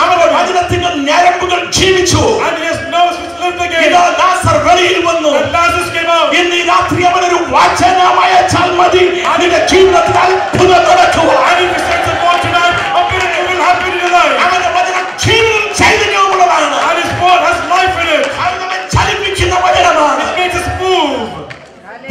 അവന്റെ വചനത്തിന്റെ ഞരമ്പുകൾ ജീവിച്ചു. and his nerves which lived again. ഇതാ ലാസർ വെളിയിൽ വന്നു. And Lazarus came out. ഇന്ന് ഈ രാത്രി അവനൊരു വചനമയച്ചാൽ മതി നിന്റെ ജീവിതത്തിൽ അത്ഭുതം നടക്കുക. And if he sends a word tonight, a miracle will happen in your life. അവന്റെ വചനം ജീവനും ചൈതന്യവുമുള്ളതാണ്. And his word has life in it. അത് നമ്മെ ചലിപ്പിക്കുന്ന വചനമാണ്. It makes us move.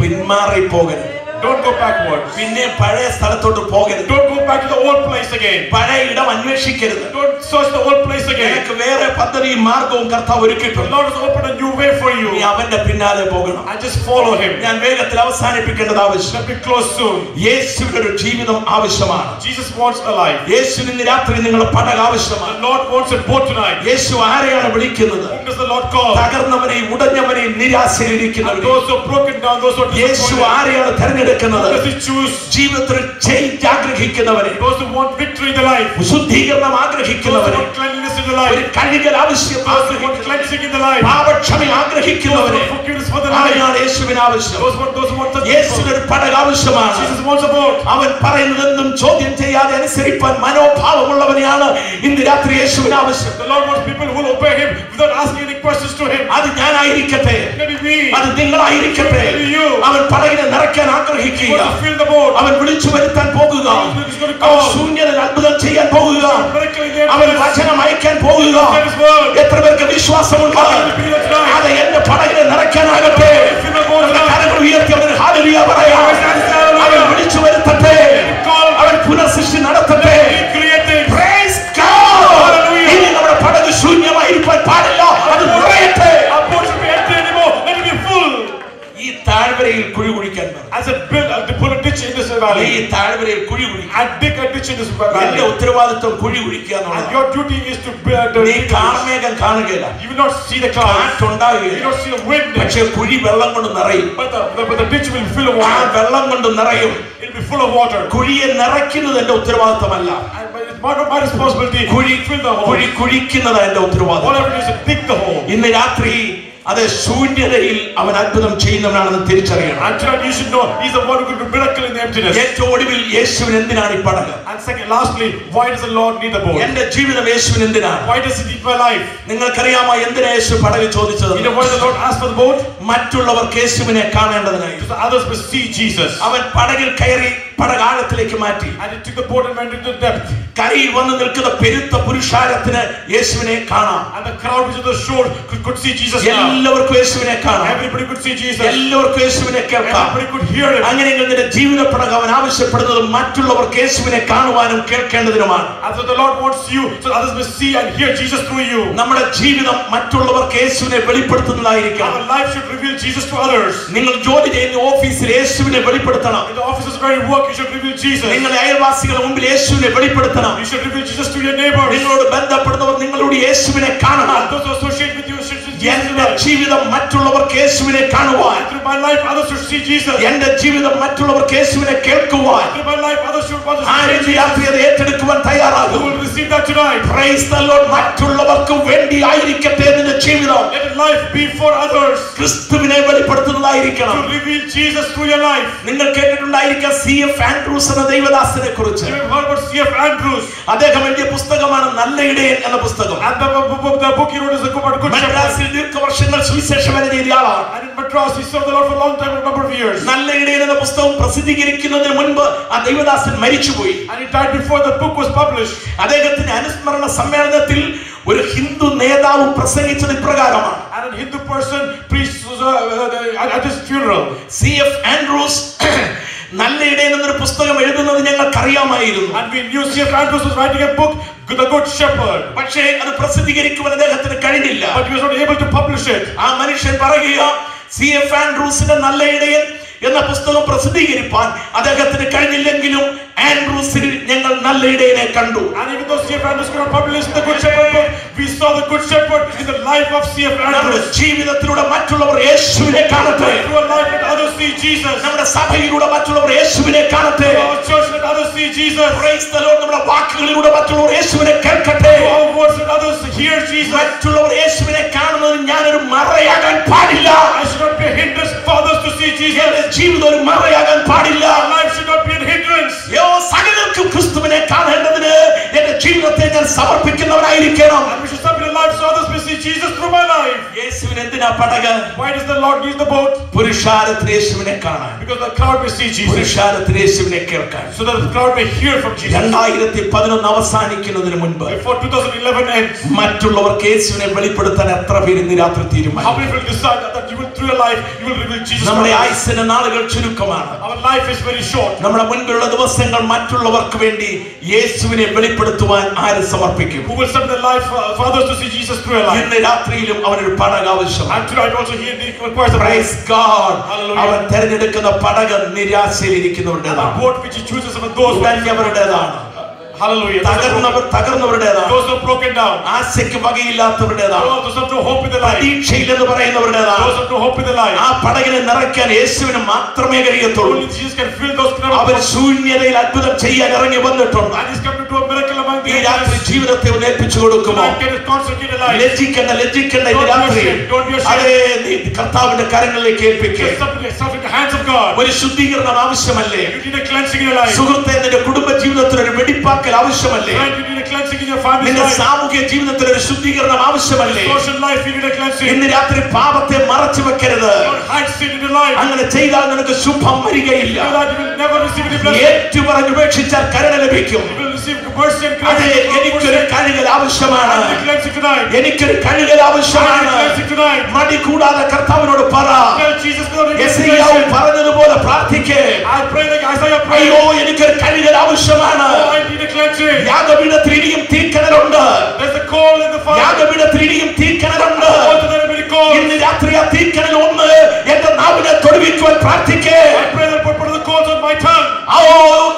പിന്മാറിപ്പോകരുത്. Don't go backwards. പിന്നെ പഴയ സ്ഥലത്തോട്ട് പോകരുത്. Don't go back to the old place again. പഴയ ഇടം അന്വേഷിക്കരുത്. Don't search the old place again. നിനക്ക് വേറെ പദ്ധതിയും മാർഗവും കർത്താവ് The ഒരുക്കിയിട്ടുണ്ട്. Lord has opened a new way for നീ you. അവന്റെ പിന്നാലെ പോകണം. And just follow him. ഞാൻ വേഗത്തിൽ അവസാനിപ്പിക്കേണ്ടത് ആവശ്യം. Let me close soon. യേശുവിന്റെ ഒരു ജീവിതം ആവശ്യമാണ്. Jesus wants a life. യേശുവിന് ഇന്ന് രാത്രി നിങ്ങളുടെ പടക The ആവശ്യമാണ്. Lord wants a boat tonight. യേശു ആരെയാണ് വിളിക്കുന്നത്? Whom does the Lord call? തകർന്നവനെയും ഉടഞ്ഞവനെയും And നിരാശയിലിരിക്കുന്നവരെയും. those who are broken down, those who are Yeshu disappointed. ആരെയാണ് തെരഞ്ഞെടുക്കുന്നത്? Who does he choose? ജീവിതത്തിൽ change ആഗ്രഹിക്കുന്നവരെ, Those who want victory in their life. ശുദ്ധീകരണം Those who ആഗ്രഹിക്കുന്നവരെ, want cleanliness in their ഒരു life. കഴുകൽ ആവശ്യം Those who want ആഗ്രഹിക്കുന്നവരെ, cleansing in their life. പാപക്ഷമ Those who ആഗ്രഹിക്കുന്നവരെ, want forgiveness for their life. അവനാണ് യേശുവിന് ആവശ്യം. Those who want the യേശുവിന് ഒരു പടക ആവശ്യമാണ്. Jesus wants a boat. അവൻ പറയുന്നതെന്നും ചോദ്യം ചെയ്യാതെ അനുസരിപ്പാൻ മനോഭാവമുള്ളവനെയാണ് ഇന്ന് രാത്രി യേശുവിന് ആവശ്യം. The Lord wants people who will obey him without asking any questions to him. അത് ഞാനായിരിക്കട്ടെ, Maybe me. അത് നിങ്ങളായിരിക്കട്ടെ. അവൻ പടകിനെ നിറയ്ക്കാൻ ആഗ്രഹിക്കുക. Want to fill the boat. അവൻ വിളിച്ചു വരുത്താൻ പോകുക. He's going to അവൻ call. ശൂന്യതയിൽ അത്ഭുതം ചെയ്യാൻ പോകുക. Miracle in their അവൻ lives. വചനം അയക്കാൻ പോകുക. Send his word. എത്ര പേർക്ക് വിശ്വാസമുണ്ട്? അത് എന്റെ പടകിനെ നിറയ്ക്കാനാകട്ടെ. നമ്മുടെ കരങ്ങൾ ഉയർത്തി അവന് ഹല്ലേലൂയ പറയാം. അവൻ വിളിച്ചു വരുത്തട്ടെ. അവൻ പുനഃസൃഷ്ടി നടത്തട്ടെ. Praise God. ഇനി നമ്മുടെ പടക് ശൂന്യമായിരിക്കാൻ പാടില്ല. അത് നിറയട്ടെ. Our boat should be empty anymore. Let it be full. ഈ താഴ്വരയിൽ കുഴി കുഴിക്കാൻ പറഞ്ഞു. As a build, to put a ditch in this ഈ valley. താഴ്വരയിൽ കുഴി കുഴിക്കാൻ. And dig a ditch in this എന്റെ valley. ഉത്തരവാദിത്വം കുഴി കുഴിക്കുക And എന്നുള്ളതാണ്. your duty is to build. നീ കാർമേഘം കാണുകയില്ല, You will not see the clouds. You കാറ്റുണ്ടാകുകയില്ല, will not see the wind. പക്ഷെ കുഴി വെള്ളം കൊണ്ട് നിറയും. But the ditch will fill of ആ water. വെള്ളം കൊണ്ട് നിറയും. It will be full of water. കുഴിയെ നിറയ്ക്കുന്നത് എന്റെ ഉത്തരവാദിത്തമല്ല. But it's not my responsibility. കുഴി Fill the hole. കുഴി കുഴിക്കുന്നത് എന്റെ ഉത്തരവാദിത്തം. Whatever it is, dig the hole. ഇന്ന് രാത്രി അത് ശൂന്യതയിൽ അവൻ അത്ഭുതം ചെയ്യുന്നവനാണെന്ന് തിരിച്ചറിയണം. And tonight you should know he's the one who can do miracle in the emptiness. ഏറ്റവും ഒടുവിൽ യേശുവിന് എന്തിനാണ് ഈ പടക്? And second, lastly, why does the Lord need the boat? എന്റെ ജീവിതം യേശുവിന് എന്തിനാണ്? Why does he need my life? നിങ്ങൾക്കറിയാമോ എന്തിനാ യേശു പടക് ചോദിച്ചത്? You know why the Lord asked for the boat? മറ്റുള്ളവർക്ക് യേശുവിനെ കാണേണ്ടതിനായി. So the others will see Jesus. അവൻ പടകിൽ കയറി പടക് ആഴത്തിലേക്ക് മാറ്റി. And he took the boat and went into the depth. കരയിൽ വന്ന് നിൽക്കുന്ന പെരുത്ത പുരുഷാരത്തിന് യേശുവിനെ കാണാം. And the crowd which is on the shore could see Jesus now. എല്ലാവർക്കും യേശുവിനെ കാണാം. Everybody could see Jesus. എല്ലാവർക്കും യേശുവിനെ കേൾക്കാം. Everybody could hear him. അങ്ങനെയെങ്കിൽ നിന്റെ ജീവിത പടക് അവൻ ആവശ്യപ്പെടുന്നത് മറ്റുള്ളവർക്ക് യേശുവിനെ കാണുവാനും കേൾക്കേണ്ടതിനുമാണ്. And so the Lord wants you so others may see and hear Jesus through you. നമ്മുടെ ജീവിതം മറ്റുള്ളവർക്ക് യേശുവിനെ വെളിപ്പെടുത്തുന്നതായിരിക്കണം. Our life should reveal Jesus to others. നിങ്ങൾ ജോലി ചെയ്യുന്ന ഓഫീസിൽ യേശുവിനെ വെളിപ്പെടുത്തണം. In the offices where you work, you should reveal Jesus. നിങ്ങളുടെ അയൽവാസികളുടെ മുമ്പിൽ യേശുവിനെ വെളിപ്പെടുത്തണം. You should reveal Jesus to your neighbors. നിങ്ങളോട് ബന്ധപ്പെടുന്നവർ നിങ്ങളോട് യേശുവിനെ കാണണം. And those who associate with you should see Jesus. എന്റെ ജീവിതം മറ്റുള്ളവർക്ക് യേശുവിനെ കാണുവാൻ, Through my life, others should see Jesus. എന്റെ ജീവിതം മറ്റുള്ളവർക്ക് യേശുവിനെ കേൾക്കുവാൻ Through my life, others should want to ആരും see ഈ രാത്രി അത് ഏറ്റെടുക്കുവാൻ You തയ്യാറാകും. will receive that tonight. Praise the Lord. മറ്റുള്ളവർക്ക് വേണ്ടി ആയിരിക്കട്ടെ നിന്റെ ജീവിതം. Let life be for others. ക്രിസ്തുവിനെ വെളിപ്പെടുത്തുന്നതായിരിക്കണം. To reveal Jesus through your life. നിങ്ങൾ കേട്ടിട്ടുണ്ടായിരിക്കാം C.F. ആൻഡ്രൂസ് എന്ന ദൈവദാസനെ കുറിച്ച്. You have heard about C.F. Andrews. അദ്ദേഹം എഴുതിയ പുസ്തകമാണ് നല്ല ഇടയൻ എന്ന പുസ്തകം. And the book he wrote is about Good Shepherd. മദ്രാസിൽ ദീർഘവർഷങ്ങൾ സുവിശേഷം എഴുതിയ ആളാണ്. And in Madras, he served the Lord for a long time, a number of years. നല്ല ഇടയൻ എന്ന പുസ്തകം പ്രസിദ്ധീകരിക്കുന്നതിന് മുൻപ് ആ ദൈവദാസൻ മരിച്ചുപോയി. And he died before the book was published. അദ്ദേഹത്തിന്റെ അനുസ്മരണ സമ്മേളനത്തിൽ ഒരു ഹിന്ദു നേതാവ് പ്രസംഗിച്ചത് ഇപ്രകാരമാണ്. And a Hindu person preached at his funeral. C.F. Andrews നല്ല ഇടയൻ എന്നൊരു പുസ്തകം എഴുതുന്നത് ഞങ്ങൾക്കറിയാമായിരുന്നു. And we knew C.F. Andrews was writing a book, The Good Shepherd. പക്ഷേ അത് പ്രസിദ്ധീകരിക്കുവാൻ അദ്ദേഹത്തിന് കഴിഞ്ഞില്ല. But he was not able to publish it. ആ മനുഷ്യൻ പറയുക, C.F. ആൻഡ്രൂസിന്റെ നല്ല ഇടയൻ എന്ന പുസ്തകം പ്രസിദ്ധീകരിപ്പാൻ അദ്ദേഹത്തിന് കഴിഞ്ഞില്ലെങ്കിലും ആൻഡ്രൂസിൽ ഞങ്ങൾ നല്ല ഇടയനെ കണ്ടു. And even though C.F. Andrews could not publish the Good Shepherd book, we saw the Good Shepherd in the life of C.F. നമ്മുടെ Andrews. ജീവിതത്തിലൂടെ മറ്റുള്ളവർ യേശുവിനെ കാണട്ടെ. Through our life, let others see Jesus. നമ്മുടെ സഭയിലൂടെ മറ്റുള്ളവർ യേശുവിനെ കാണട്ടെ. Through our church, let others see Jesus. Praise the Lord. നമ്മുടെ വാക്കുകളിലൂടെ മറ്റുള്ളവർ യേശുവിനെ കേൾക്കട്ടെ. Through our words, let others hear Jesus. മറ്റുള്ളവർ യേശുവിനെ കാണുന്നത് ഞാനൊരു മറയാകാൻ പാടില്ല. I should not be a hindrance for others to see Jesus. എന്റെ ജീവിതം ഒരു മറയാകാൻ പാടില്ല. Our life should not be a hindrance. സകലർക്കും ക്രിസ്തുവിനെ കാണേണ്ടതിന് എന്റെ ജീവിതത്തെ ഞാൻ സമർപ്പിക്കുന്നവനായിരിക്കണം. And we should submit our lives so others may see Jesus through my life. യേശുവിനെ എന്തിനാ എന്തിനാ പടക്? Why does the Lord use the boat? പുരുഷാരത്തിന് യേശുവിനെ കാണാൻ, Because the crowd may see Jesus, പുരുഷാരത്തിന് യേശുവിനെ കേൾക്കാൻ. so that the crowd may hear from Jesus. 2011 അവസാനിക്കുന്നതിന് മുൻപ് Before 2011 ends, മറ്റുള്ളവർക്ക് യേശുവിനെ വെളിപ്പെടുത്താൻ എത്ര പേര് ഇന്ന് രാത്രി തീരുമാനിക്കും? how many will decide that you will, through your life, you will reveal Jesus? നമ്മുടെ ആയുസ്സിന്റെ നാളുകൾ ചുരുക്കമാണ്. Our life is very short. നമ്മുടെ മുൻപിലുള്ള ദിവസങ്ങൾ മറ്റുള്ളവർക്ക് വേണ്ടി യേശുവിനെ വെളിപ്പെടുത്തുവാൻ ആര് സമർപ്പിക്കും? Who will spend their life for others to see Jesus through your life? ഇന്ന് രാത്രിയിലും അവനൊരു പടക് ആവശ്യമാണ്. And tonight also he requires a boat. Praise God. Hallelujah. അവൻ തിരഞ്ഞെടുക്കുന്ന പടക് നിരാശയിലിരിക്കുന്നവരുടേതാണ്, The boat which he chooses for those who ഉടഞ്ഞവരുടേതാണ്, hallelujah, തകർന്നവരുടേതാണ്, those who are broken down, ആശയ്ക്ക് വകയില്ലാത്തവരുടേതാണ്, those who have no hope in their life, പ്രതീക്ഷയില്ലെന്ന് പറയുന്നവരുടേതാണ്. those who have no hope in their life. ആ പടകിനെ നിറയ്ക്കാൻ യേശുവിന് മാത്രമേ കഴിയത്തുള്ളൂ. Only Jesus can fill those അവൻ ശൂന്യതയിൽ അത്ഭുതം ചെയ്യാൻ ഇറങ്ങി വന്നിട്ടുണ്ട്. and he's come to do a miracle among the ഈ രാത്രി elders. ജീവിതത്തെ ഒന്ന് ഏൽപ്പിച്ചു കൊടുക്കുമോ? Tonight, can you consecrate your life? ലജ്ജിക്കണ്ട ഈ Don't be രാത്രി ashamed. Don't be ashamed. അതേ നീ കർത്താവിന്റെ കരങ്ങളിലേക്ക് ഏൽപ്പിക്കുക. Just submit yourself in the hands of God. ഒരു ശുദ്ധീകരണം ആവശ്യമല്ലേ? You need a cleansing in your life. സുഹൃത്തെ, നിന്റെ കുടുംബ ജീവിതത്തിൽ ഒരു വെടിപ്പാക്കൽ ആവശ്യമല്ലേ? Tonight, you need a cleansing in your family's നിന്റെ life. സാമൂഹ്യ ജീവിതത്തിൽ ഒരു ശുദ്ധീകരണം ആവശ്യമല്ലേ? Social life, you need a cleansing. ഇന്ന് രാത്രി പാപത്തെ മറച്ചു വെക്കരുത്. Don't hide sin in your life. അങ്ങനെ ചെയ്താൽ നിനക്ക് ശുഭം വരികയില്ല. So that you will never receive any blessing. ഏറ്റുപറഞ്ഞ് ഉപേക്ഷിച്ചാൽ കരുണ ലഭിക്കും. You will receive mercy and അതെ, grace. എനിക്കൊരു കഴുകൽ ആവശ്യമാണ്. I need a cleansing tonight. എനിക്കൊരു കഴുകൽ I ആവശ്യമാണ്. need a cleansing tonight. മടി കൂടാതെ കർത്താവിനോട് പറ. Tell Jesus without any യെശയ്യാവ് hesitation. പറഞ്ഞതുപോലെ പ്രാർത്ഥിക്കേ. I pray like Isaiah അയ്യോ, prayed. എനിക്കൊരു കഴുകൽ ആവശ്യമാണ്. Oh, I need a cleansing. യാഗപീഠത്തിൽ ഇനിയും തീക്കനലുണ്ട്. There's a coal in the fire. യാഗപീഠത്തിൽ ഇനിയും തീക്കനലുണ്ട്. Also there will be coal. ഇന്ന് രാത്രി ആ തീക്കനൽ ഒന്ന് എന്റെ നാവിനെ തൊടുവിക്കുവാൻ പ്രാർത്ഥിക്കേ. I pray that put the coals on my tongue. ഓ,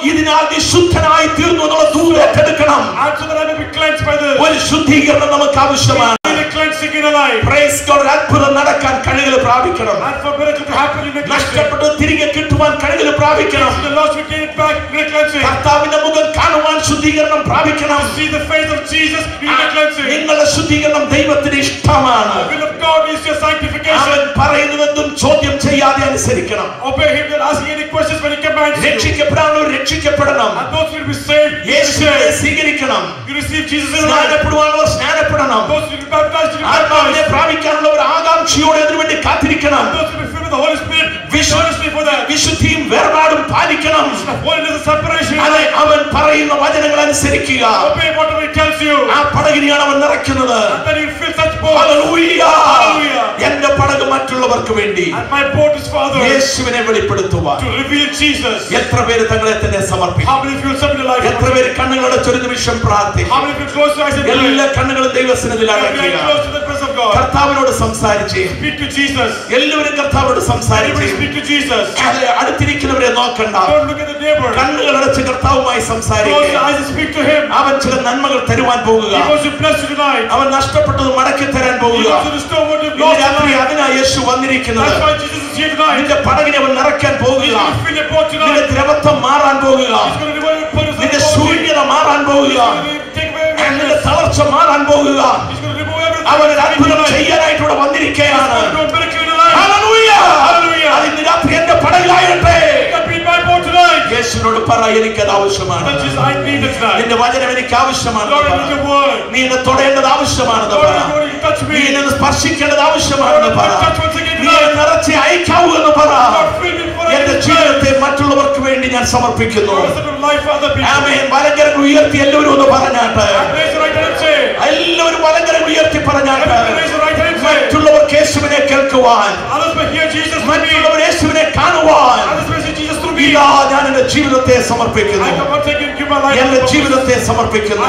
ഇതിനാൽ നീ ശുദ്ധനായി തീർന്നു എന്നുള്ള ദൂത് ഏറ്റെടുക്കണം. And so that I may be cleansed by this. ഒരു ശുദ്ധീകരണം നമുക്ക് ആവശ്യമാണ്. I need a cleansing in your life. Praise God. ഒരു അത്ഭുതം നടക്കാൻ കഴുകൽ പ്രാപിക്കണം. And for miracle to happen, you need a cleansing. നഷ്ടപ്പെട്ടു തിരികെ കിട്ടുവാൻ കഴുകൽ പ്രാപിക്കണം. The lost we gain it back, you need a cleansing. കർത്താവിന്റെ മുഖം കാണുവാൻ ശുദ്ധീകരണം പ്രാപിക്കണം. See the face of Jesus, you need a cleansing. നിങ്ങളുടെ ശുദ്ധീകരണം ദൈവത്തിന് ഇഷ്ടമാണ്. The will of God is your sanctification. അവൻ പറയുന്നതെന്തും ചോദ്യം ചെയ്യാതെ അനുസരിക്കണം. Obey him, not asking any questions when he commands you. രക്ഷിക്കപ്പെടാനവർ രക്ഷിക്കപ്പെടണം. And those who will be saved, you will be യേശുവിനെ saved. സ്വീകരിക്കണം. You receive Jesus in your life. സ്നാനപ്പെടുവാനവർ സ്നാനപ്പെടണം. Those who will be baptized, you will be ആത്മാവിനെ baptized. പ്രാപിക്കാനുള്ളവർ ആകാംക്ഷയോടെ അതിനുവേണ്ടി കാത്തിരിക്കണം. Those who will be filled with the Holy Spirit, be earnestly for that. വിശുദ്ധിയും വേർപാടും പാലിക്കണം. Holiness and separation. അതെ, അവൻ പറയുന്ന വചനങ്ങൾ അനുസരിക്കുക. Obey whatever he tells you. ആ പടകിനെയാണ് അവൻ നിറയ്ക്കുന്നത്. And then you fill such boats. Hallelujah. Hallelujah. എന്റെ പടക് മറ്റുള്ളവർക്ക് വേണ്ടി And my boat is for others. യേശുവിനെ വെളിപ്പെടുത്തുവാൻ To reveal Jesus. എത്ര പേര് തങ്ങളെ തന്നെ സമർപ്പിക്കും? How many of you will submit your life? എത്ര പേര് കണ്ണുകളടച്ച് ഒരു നിമിഷം പ്രാർത്ഥിക്കും? How many of you close your eyes and pray? എല്ലാ കണ്ണുകളും ദൈവസന്നിധിയിൽ Every eye അടയ്ക്കുക. close to the presence of God. കർത്താവിനോട് സംസാരിച്ച് Speak to Jesus. എല്ലാവരും കർത്താവിനോട് Everybody സംസാരിച്ച് speak to Jesus. അതെ, അടുത്തിരിക്കുന്നവരെ നോക്കണ്ട. Don't look at the neighbor. കണ്ണുകളടച്ച് കർത്താവുമായി Close സംസാരിക്കുക. your eyes and speak to him. അവൻ ചില നന്മകൾ തരുവാൻ പോകുക. He wants to bless you tonight. അവൻ നഷ്ടപ്പെട്ടത് മടക്കി തരാൻ He പോകുക. wants to restore what you've ഇന്ന് lost രാത്രി tonight. അതിനാ യേശു വന്നിരിക്കുന്നത്. That's why Jesus is here tonight. നിന്റെ പടകിനെ അവൻ നിറയ്ക്കാൻ He's പോകുക. going to fill your boat നിന്റെ tonight. ദ്രവത്വം മാറാൻ പോകുക. He's going to remove your purpose. നിന്റെ ശൂന്യത മാറാൻ പോകുക. He's going to take away നിന്റെ everything. തളർച്ച മാറാൻ പോകുക. He's going to remove everything. അവൻ ഒരു അത്ഭുതം ചെയ്യാനായിട്ട് ഇവിടെ വന്നിരിക്കുകയാണ്. He's going to do a miracle in your life. Hallelujah. Hallelujah. അത് ഇന്ന് രാത്രി എന്റെ പടകിലായിട്ടെ. That be my boat tonight. യേശുവിനോട് പറ, എനിക്കത് ആവശ്യമാണ്. That Jesus, I need it tonight. നിന്റെ വചനം എനിക്ക് ആവശ്യമാണ്. Lord, I need your word. നീ എന്നെ തൊടേണ്ടത് ആവശ്യമാണെന്ന് Lord, പറ. I want you to touch നീ me. എന്നെ സ്പർശിക്കേണ്ടത് Lord, ആവശ്യമാണെന്ന് I പറ. want you to touch once again നീ എന്നെ tonight. നിറച്ച് അയക്കാവൂ എന്ന് പറ. Lord, fill me for എന്റെ ജീവിതത്തെ മറ്റുള്ളവർക്ക് വേണ്ടി ഞാൻ സമർപ്പിക്കുന്നു. Lord, set up life for other people. ആമേൻ. വലങ്കരങ്ങൾ ഉയർത്തി എല്ലാവരും ഒന്ന് പറഞ്ഞാട്ടെ. Raise your right hand and say. എല്ലാവരും വലങ്കരങ്ങൾ ഉയർത്തി പറഞ്ഞാട്ടെ. Everybody raise your right hand and say. മറ്റുള്ളവർ യേശുവിനെ കേൾക്കുവാൻ, Others may hear Jesus through me. മറ്റുള്ളവർ യേശുവിനെ കാണുവാൻ, Others may see Jesus through me. ഇതാ ഞാൻ എന്റെ ജീവിതത്തെ സമർപ്പിക്കുന്നു. I come once again give my life. എന്റെ ജീവിതത്തെ സമർപ്പിക്കുന്നു.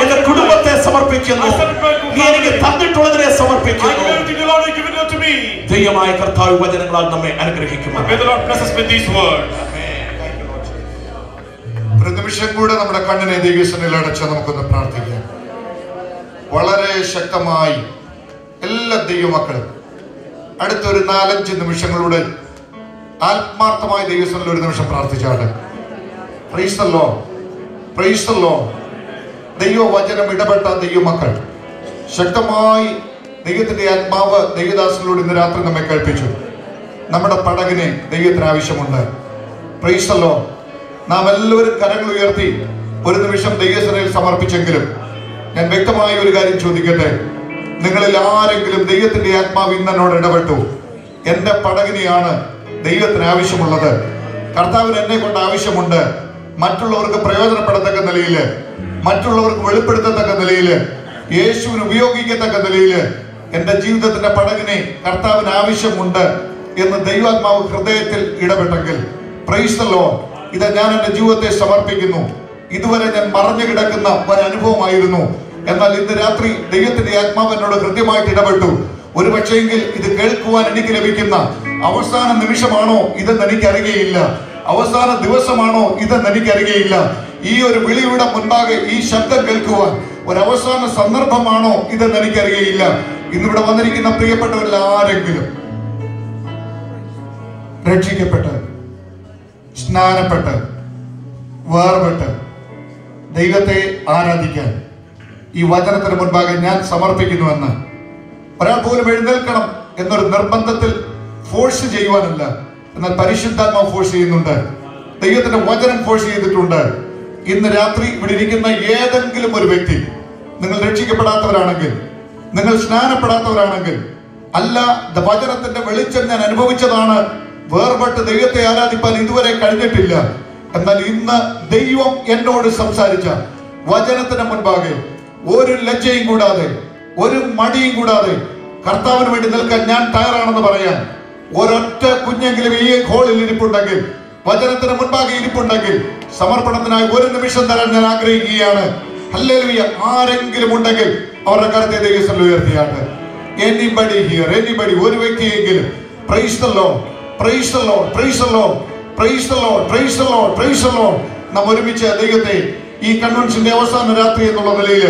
എന്റെ കുടുംബത്തെ സമർപ്പിക്കുന്നു. നീ എനിക്ക് തന്നിട്ടുള്ളതിനെ I സമർപ്പിക്കുന്നു. give everything the Lord has given it to me. ദൈവമായ കർത്താവ് വചനങ്ങളാൽ നമ്മെ അനുഗ്രഹിക്കുമാറാകട്ടെ. May the Lord bless us with these words. ഒരു നിമിഷം കൂടെ നമ്മുടെ കണ്ണിനെ ദൈവസന്നിധിയിൽ അടച്ച് നമുക്കൊന്ന് പ്രാർത്ഥിക്കാം. വളരെ ശക്തമായി എല്ലാ ദൈവമക്കളും അടുത്തൊരു 4-5 നിമിഷങ്ങളുടെ ആത്മാർത്ഥമായ ദൈവസന്നിധിയിൽ ഒരു നിമിഷം പ്രാർത്ഥിച്ചാട്ടെ. Praise the Lord, praise the Lord. ദൈവവചനം ഇടപെട്ട ദൈവമക്കൾ ശക്തമായി ദൈവത്തിന്റെ ആത്മാവ് ദൈവദാസനിലൂടെ ഇന്ന് രാത്രി നമ്മെ കേൾപ്പിച്ചു. നമ്മുടെ പടകിനെ ദൈവത്തിന് ആവശ്യമുണ്ട്. Price the Lord. നാം എല്ലാവരും കരങ്ങൾ ഉയർത്തി ഒരു നിമിഷം ദൈവസന്നിധിയിൽ സമർപ്പിച്ചെങ്കിലും ഞാൻ വ്യക്തമായ ഒരു കാര്യം ചോദിക്കട്ടെ. നിങ്ങളിൽ ആരെങ്കിലും ദൈവത്തിന്റെ ആത്മാവ് ഇന്ന് എന്നോട് ഇടപെട്ടു, എന്റെ പടകിനെയാണ് ദൈവത്തിന് ആവശ്യമുള്ളത്, കർത്താവിന് എന്നെ കൊണ്ട് ആവശ്യമുണ്ട്, മറ്റുള്ളവർക്ക് പ്രയോജനപ്പെടത്തക്ക നിലയില്, മറ്റുള്ളവർക്ക് വെളിപ്പെടുത്തത്തക്ക നിലയില്, യേശുവിന് ഉപയോഗിക്കത്തക്ക നിലയില് എന്റെ ജീവിതത്തിന്റെ പടകിനെ കർത്താവിന് ആവശ്യമുണ്ട് എന്ന് ദൈവാത്മാവ് ഹൃദയത്തിൽ ഇടപെട്ടെങ്കിൽ, പ്രൈസ് ദ ലോർഡ്, ഇത് ഞാൻ എന്റെ ജീവിതത്തെ സമർപ്പിക്കുന്നു. ഇതുവരെ ഞാൻ മറഞ്ഞു കിടക്കുന്ന ഒരനുഭവമായിരുന്നു. എന്നാൽ ഇന്ന് രാത്രി ദൈവത്തിന്റെ ആത്മാവ് എന്നോട് കൃത്യമായിട്ട് ഇടപെട്ടു. ഒരു പക്ഷേങ്കിൽ ഇത് കേൾക്കുവാൻ എനിക്ക് ലഭിക്കുന്ന അവസാന നിമിഷമാണോ ഇതെന്ന് എനിക്കറിയുകയില്ല, അവസാന ദിവസമാണോ ഇതെന്ന് എനിക്കറിയുകയില്ല. ഈ ഒരു വിളിയുടെ മുൻപാകെ ഈ ശബ്ദം കേൾക്കുവാൻ ഒരവസാന സന്ദർഭമാണോ ഇതെന്ന് എനിക്കറിയുകയില്ല. ഇന്നിവിടെ വന്നിരിക്കുന്ന പ്രിയപ്പെട്ടവരിൽ ആരെങ്കിലും രക്ഷിക്കപ്പെട്ട്, സ്നാനപ്പെട്ട്, വേർപെട്ട് ദൈവത്തെ ആരാധിക്കാൻ ഈ വചനത്തിന് മുൻപാകെ ഞാൻ സമർപ്പിക്കുന്നുവെന്ന് ഒരാൾ പോലും എഴുന്നേൽക്കണം എന്നൊരു നിർബന്ധത്തിൽ ഫോഴ്സ് ചെയ്യുവാനല്ല, എന്നാൽ പരിശുദ്ധാത്മാവ് ഫോഴ്സ് ചെയ്യുന്നുണ്ട്, ദൈവത്തിന്റെ വചനം ഫോഴ്സ് ചെയ്തിട്ടുണ്ട്. ഇന്ന് രാത്രി ഇവിടെ ഇരിക്കുന്ന ഏതെങ്കിലും ഒരു വ്യക്തി, നിങ്ങൾ രക്ഷിക്കപ്പെടാത്തവരാണെങ്കിൽ, നിങ്ങൾ സ്നാനപ്പെടാത്തവരാണെങ്കിൽ, അല്ല വചനത്തിന്റെ വെളിച്ചം ഞാൻ അനുഭവിച്ചതാണ്, വേർപെട്ട് ദൈവത്തെ ആരാധിപ്പാൻ ഇതുവരെ കഴിഞ്ഞിട്ടില്ല, എന്നാൽ ഇന്ന് ദൈവം എന്നോട് സംസാരിച്ച വചനത്തിന് മുൻപാകെ ഒരു ലജ്ജയും കൂടാതെ, ഒരു മടിയും കൂടാതെ കർത്താവിന് വേണ്ടി നിൽക്കാൻ ഞാൻ തയ്യാറാണെന്ന് പറയാൻ ഒരൊറ്റ കുഞ്ഞെങ്കിലും ഈ ഹോളിൽ ഇരിപ്പുണ്ടെങ്കിൽ, വചനത്തിന് മുൻപാകെ ഇരിപ്പുണ്ടെങ്കിൽ, സമർപ്പണത്തിനായി ഒരു നിമിഷം തരാൻ ഞാൻ ആഗ്രഹിക്കുകയാണ്. ഹല്ലേലൂയ. ആരെങ്കിലും ഉണ്ടെങ്കിൽ അവരുടെ കരത്തെ ദൈവത്തിൽ ഉയർത്തിയാട്ട്. എനിബഡി ഹിയർ, എനിബഡി, ഒരു വ്യക്തിയെങ്കിലും. Praise the Lord, praise the Lord, praise the Lord, praise the Lord, praise the Lord, praise the Lord. നാം ഒരുമിച്ച് ദൈവത്തെ ഈ കൺവെൻഷന്റെ അവസാന രാത്രി എന്നുള്ള നിലയിൽ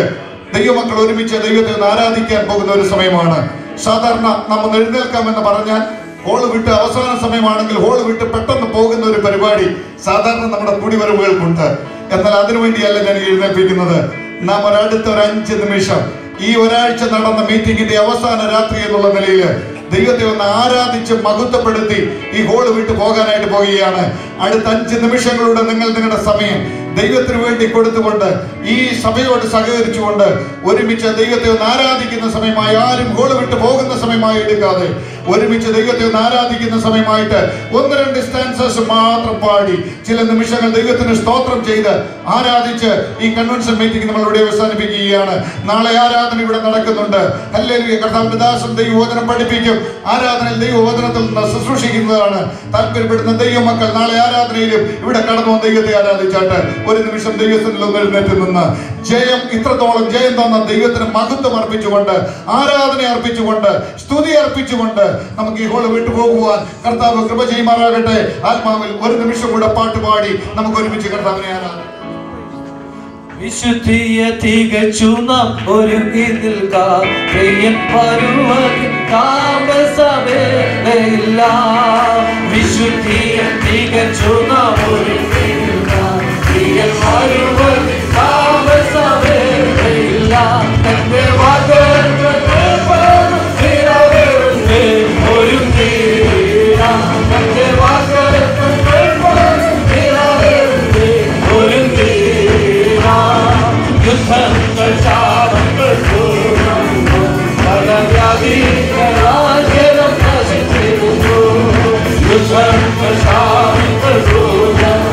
ദൈവമക്കൾ ഒരുമിച്ച് ദൈവത്തെ ഒന്ന് ആരാധിക്കാൻ പോകുന്ന ഒരു സമയമാണ്. സാധാരണ നമ്മൾ എഴുന്നേൽക്കാമെന്ന് പറഞ്ഞാൽ ഹോള് വിട്ട് അവസാന സമയമാണെങ്കിൽ ഹോള് വിട്ട് പെട്ടെന്ന് പോകുന്ന ഒരു പരിപാടി സാധാരണ നമ്മുടെ കൂടിവരവുകൾക്കുണ്ട്. എന്നാൽ അതിനുവേണ്ടിയല്ല ഞാൻ എഴുന്നേൽപ്പിക്കുന്നത്. നാം അടുത്ത ഒരു 5 നിമിഷം ഈ ഒരാഴ്ച നടന്ന മീറ്റിംഗിന്റെ അവസാന രാത്രി എന്നുള്ള നിലയിൽ ദൈവത്തെ ഒന്ന് ആരാധിച്ച് മഹത്വപ്പെടുത്തി ഈ ഹോള് വിട്ട് പോകാനായിട്ട് പോകുകയാണ്. അടുത്ത 5 നിമിഷങ്ങളുടെ നിങ്ങൾ നിങ്ങളുടെ സമയം ദൈവത്തിന് വേണ്ടി കൊടുത്തുകൊണ്ട് ഈ സഭയോട് സഹകരിച്ചുകൊണ്ട് ഒരുമിച്ച് ദൈവത്തെ ഒന്ന് ആരാധിക്കുന്ന സമയമായി, ആരും ഹോള് വിട്ട് പോകുന്ന സമയമായി എടുക്കാതെ ഒരുമിച്ച് ദൈവത്തെ ഒന്ന് ആരാധിക്കുന്ന സമയമായിട്ട് 1-2 സ്റ്റാൻസസ് മാത്രം പാടി ചില നിമിഷങ്ങൾ ദൈവത്തിന് സ്തോത്രം ചെയ്ത് ആരാധിച്ച് ഈ കൺവെൻഷൻ മീറ്റിംഗ് നമ്മൾ ഇവിടെ അവസാനിപ്പിക്കുകയാണ്. നാളെ ആരാധന ഇവിടെ നടക്കുന്നുണ്ട്. ഹല്ലേലൂയ. കർത്താവിന്റെ ദാസൻ ദൈവവചനം പഠിപ്പിക്കും. ആരാധനയിൽ ദൈവവചനത്തിൽ നിന്ന് ശുശ്രൂഷിക്കുന്നതാണ്. താല്പര്യപ്പെടുന്ന ദൈവമക്കൾ നാളെ ആരാധനയിലും ഇവിടെ കടന്നു വന്ന് ദൈവത്തെ ആരാധിച്ചാട്ട് ഒരു നിമിഷം ദൈവത്തിൽ ഒന്ന് എഴുന്നേറ്റ് നിന്ന് ജയം, ഇത്രത്തോളം ജയം തന്ന ദൈവത്തിന് മഹത്വം അർപ്പിച്ചുകൊണ്ട്, ആരാധന അർപ്പിച്ചുകൊണ്ട്, സ്തുതി അർപ്പിച്ചുകൊണ്ട് നമുക്ക് ഈ ഹോള് വിട്ടുപോകുവാൻ കർത്താവ് കൃപ ചെയ്യുമാറാകട്ടെ. ആത്മാവിൽ ഒരു നിമിഷം കൂടെ പാട്ടുപാടി നമുക്ക് ഒരുമിച്ച് കർത്താവിനെ ആരാധിക്കാം. വിശുദ്ധിയെ തികച്ചു നാം ഒരുങ്ങി നിൽക്കാം, പ്രിയൻ വരുവതിൻ താമസമേയില്ല. വിശുദ്ധിയെ തികച്ചു നാം ഒരുങ്ങി നിൽക്കാം, പ്രിയൻ വരുവതിൻ താമസമേയില്ല. തന്റെ വാഗ്ദത്തങ്ങൾ നിറവേറുന്നേ ഒരുങ്ങിയിടാം, തന്റെ വാഗ്ദത്തങ്ങൾ നിറവേറുന്നേ ഒരുങ്ങിയിടാം. യുദ്ധങ്ങൾ ശാപങ്ങൾ പൂർണ്ണമോ, പലവ്യാധികളാജനം നശിച്ചിരുന്നു. യുദ്ധങ്ങൾ ശാപങ്ങൾ പൂർണ്ണമോ,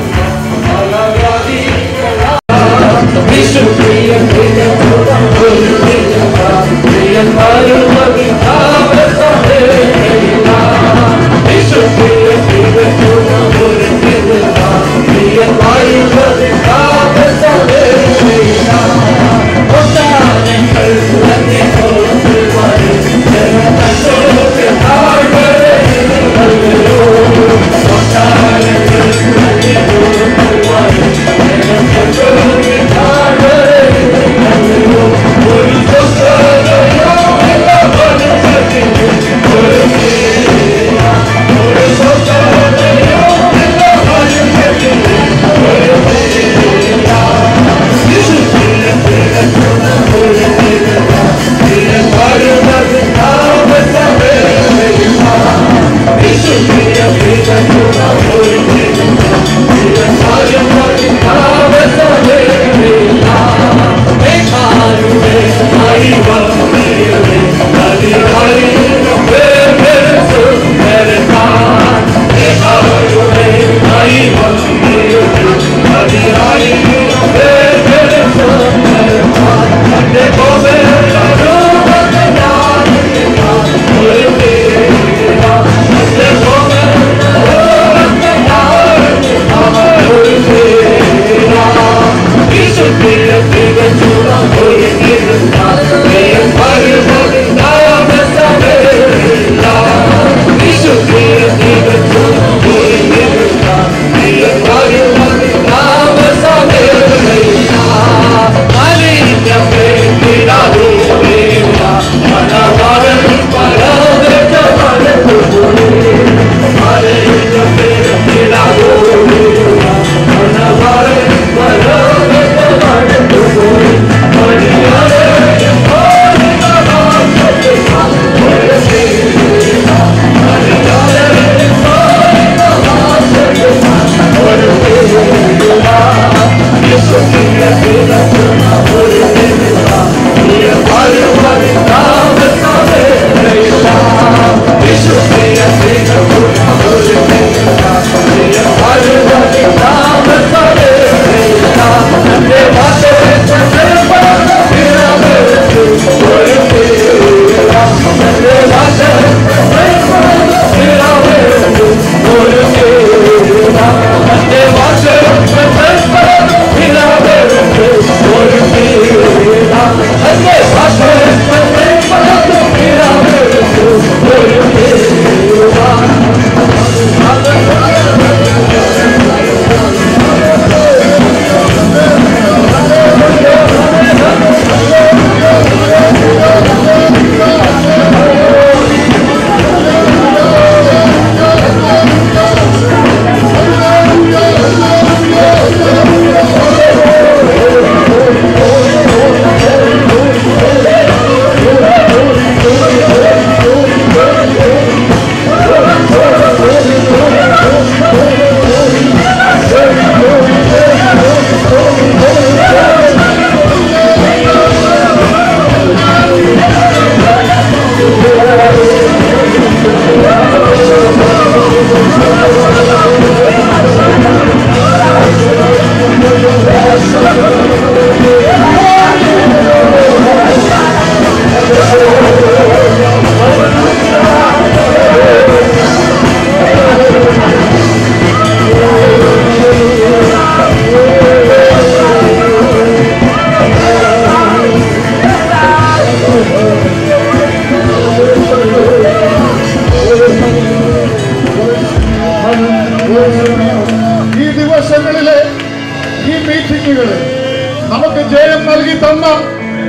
നമുക്ക് ജയം നൽകി തന്ന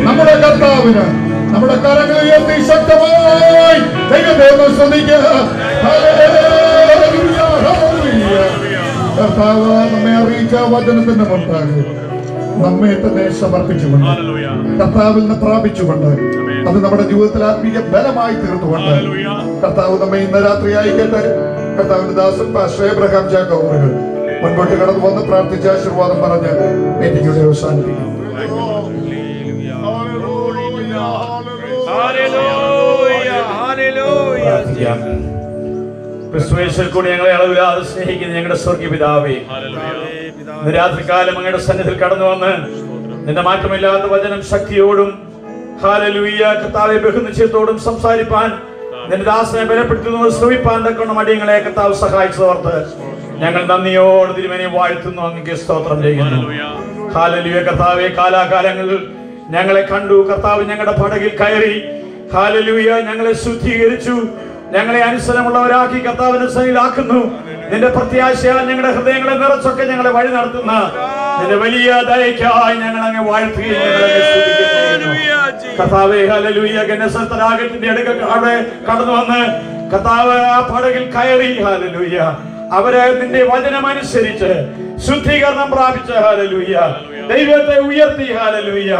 നമ്മുടെ കർത്താവിന് നമ്മുടെ കരങ്ങൾ ഉയർത്തി ശക്തമായി ദൈവത്തെ സ്തുതിക്കുക. കർത്താവ് നമ്മെ അറിയിച്ച വചനത്തിന്റെ മുൻപാകെ നമ്മെ തന്നെ സമർപ്പിച്ചുകൊണ്ട് കർത്താവിൽ നിന്ന് പ്രാപിച്ചുകൊണ്ട് അത് നമ്മുടെ ജീവിതത്തിൽ ആത്മീയ ബലമായി തീർത്തുകൊണ്ട് കർത്താവ് നമ്മെ ഇന്ന് രാത്രി അയക്കട്ടെ. കർത്താവിന്റെ ദാസൻ പാസ്റ്റർ എബ്രഹാം ജാക്കബ് അവர்கள் മുൻപോട്ട് കടന്നു വന്ന് പ്രാർത്ഥിച്ച ആശീർവാദം പറഞ്ഞ് മീറ്റിംഗ് അവസാനിപ്പിക്കും. ക്രിസ്തുയേശുവിൽ കൂടി ഞങ്ങളെ അളവില്ലാതെ സ്നേഹിക്കുന്ന ഞങ്ങളുടെ സ്വർഗീയ പിതാവേ, ഇന്ന് രാത്രികാലം അങ്ങയുടെ സന്നിധിയിൽ കടന്നു വന്ന് നിന്റെ മാറ്റമില്ലാത്ത വചനം ശക്തിയോടും ഹല്ലേലൂയ കർത്താവെ ബഹുനിശ്ചയത്തോടും സംസാരിപ്പാൻ നിന്റെ ദാസനെ ബലപ്പെടുത്തുന്നു ശ്രമിപ്പാൻ തക്കണം അടിയങ്ങളെ കർത്താവ് സഹായിച്ചതോർത്ത് ഞങ്ങൾ നന്ദിയോട് തിരുമേനിയെ വാഴ്ത്തുന്നു, അങ്ങേക്ക് സ്തോത്രം ചെയ്യുന്നു. ഹല്ലേലൂയ കർത്താവെ, കാലാകാലങ്ങളിൽ ഞങ്ങളെ കണ്ടു കർത്താവ്, ഞങ്ങളുടെ പടകിൽ കയറി ഹല്ലേലൂയ ഞങ്ങളെ ശുദ്ധീകരിച്ചു, ഞങ്ങളെ അനുസരണമുള്ളവരാക്കി കർത്താവിന്റെ സന്നിധിയിലാക്കുന്നു. നിന്റെ പ്രത്യാശയാൽ ഞങ്ങളുടെ ഹൃദയങ്ങളെ നിറച്ചൊക്കെ ഞങ്ങളെ വഴി നടത്തുന്ന നിന്റെ വലിയ ദയയ്ക്കായി ഞങ്ങൾ അങ്ങ് വാഴ്ത്തുകയും കർത്താവേ ഹല്ലേലൂയ. ഗന്നസരത്ത് തടാകത്തിന്റെ അടുക്കൽ കടന്നു വന്ന് കർത്താവ് ആ പടകിൽ കയറി ഹല്ലേലൂയ അവരെ നിന്റെ വചനമനുസരിച്ച് ശുദ്ധീകരണം പ്രാപിച്ച ഹല്ലേലൂയ ദൈവത്തെ ഉയർത്തി ഹല്ലേലൂയ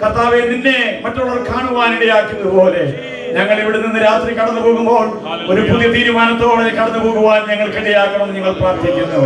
കർത്താവെ നിന്നെ മറ്റുള്ളവർ കാണുവാനിടയാക്കുന്നതുപോലെ ഞങ്ങൾ ഇവിടെ നിന്ന് രാത്രി കടന്നു പോകുമ്പോൾ ഒരു പുതിയ തീരുമാനത്തോടെ കടന്നു പോകുവാൻ ഞങ്ങൾക്ക് ഇടയാക്കണമെന്ന് ഞങ്ങൾ പ്രാർത്ഥിക്കുന്നു.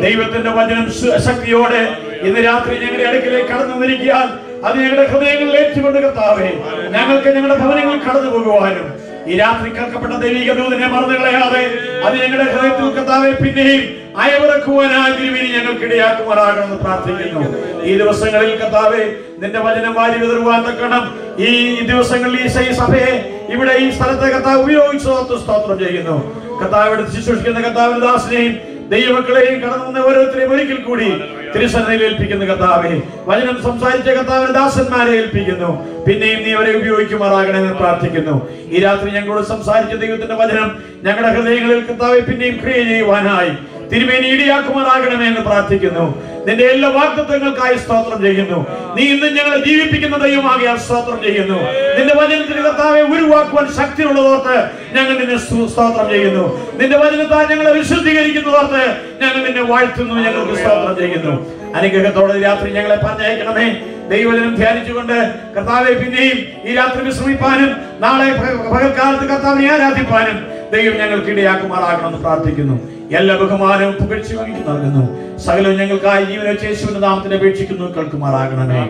ദൈവത്തിന്റെ വചനം ശക്തിയോടെ ഇന്ന് രാത്രി ഞങ്ങളുടെ അടുക്കിലേക്ക് കടന്നു വന്നിരിക്കാൻ അത് ഞങ്ങളുടെ ഹൃദയങ്ങളിൽ ഏറ്റുകൊണ്ട് കർത്താവേ ഞങ്ങൾക്ക് ഞങ്ങളുടെ ഭവനങ്ങളിൽ കടന്നു പോകുവാനും ഈ രാത്രി കേൾക്കപ്പെട്ട ദൈവിക ദൂതനെ മറന്നു കളയാതെ അത് ഞങ്ങളുടെ ഹൃദയത്തിൽ കർത്താവെ പിന്നെയും അയവിറക്കുവാനായി തിരുമേനി ഞങ്ങൾക്ക് ഇടയാക്കുമാറാകണമെന്ന് പ്രാർത്ഥിക്കുന്നു. ഈ ദിവസങ്ങളിൽ കർത്താവെ നിന്റെ വചനം വാരി വിതറുവാൻ തക്കണം ഈ ദിവസങ്ങളിൽ ഈ സഭയെ ഇവിടെ ഈ സ്ഥലത്തെ കർത്താവ് ഉപയോഗിച്ചോർത്ത് സ്തോത്രം ചെയ്യുന്നു. കർത്താവ് ശുശ്രൂഷിക്കുന്ന കർത്താവിന്റെ ദാസനെയും ദൈവമക്കളെയും കടന്നു വന്ന ഓരോരുത്തരെയും ഒരിക്കൽ കൂടി തിരുസന്നിധിയിൽ ഏൽപ്പിക്കുന്നു കർത്താവേ. വചനം സംസാരിച്ച കർത്താവിന്റെ ദാസന്മാരെ ഏൽപ്പിക്കുന്നു. പിന്നെയും നീ അവരെ ഉപയോഗിക്കുമാറാകണമെന്ന് പ്രാർത്ഥിക്കുന്നു. ഈ രാത്രി ഞങ്ങളോട് സംസാരിച്ച ദൈവത്തിന്റെ വചനം ഞങ്ങളുടെ ഹൃദയങ്ങളിൽ കർത്താവെ പിന്നെയും ക്രിയ ചെയ്യുവാനായി തിരുമേനി ഇടിയാക്കുമാറാകണമേ എന്ന് പ്രാർത്ഥിക്കുന്നു. നിന്റെ എല്ലാ വാഗ്ദത്തങ്ങൾക്കായി സ്തോത്രം ചെയ്യുന്നു. നീ ഇന്നും ഞങ്ങളെ ജീവിപ്പിക്കുന്ന ദൈവമാകിയാൽ സ്തോത്രം ചെയ്യുന്നു. നിന്റെ വചനത്തിന് കർത്താവെ ഉരുവാക്കുവാൻ ശക്തിയുള്ളതോർത്ത് ഞങ്ങൾ നിന്നെ സ്തോത്രം ചെയ്യുന്നു. നിന്റെ വചനത്താൽ ഞങ്ങളെ വിശുദ്ധീകരിക്കുന്നതോർത്ത് ഞങ്ങൾ നിന്നെ വാഴ്ത്തുന്നു. ഞങ്ങൾക്ക് സ്തോത്രം ചെയ്യുന്നു. അനുഗ്രഹത്തോടെ രാത്രി ഞങ്ങളെ പറഞ്ഞയക്കണമേ. ദൈവവചനം ധ്യാനിച്ചുകൊണ്ട് കർത്താവെ പിന്നെയും ഈ രാത്രി വിശ്രമിപ്പാനും നാളെ പകൽക്കാലത്ത് കർത്താവിനെ ആരാധിപ്പാനും ദൈവം ഞങ്ങൾക്ക് ഇടയാക്കുമാറാകണമെന്ന് പ്രാർത്ഥിക്കുന്നു. എല്ലാ ബഹുമാനവും പുകഴ്ചയും നൽകുന്നു. സകലവും ഞങ്ങൾക്കായി ജീവനെ യേശുവിന്റെ നാമത്തിൽ അപേക്ഷിക്കുന്നു. കേൾക്കുമാറാകണമേ.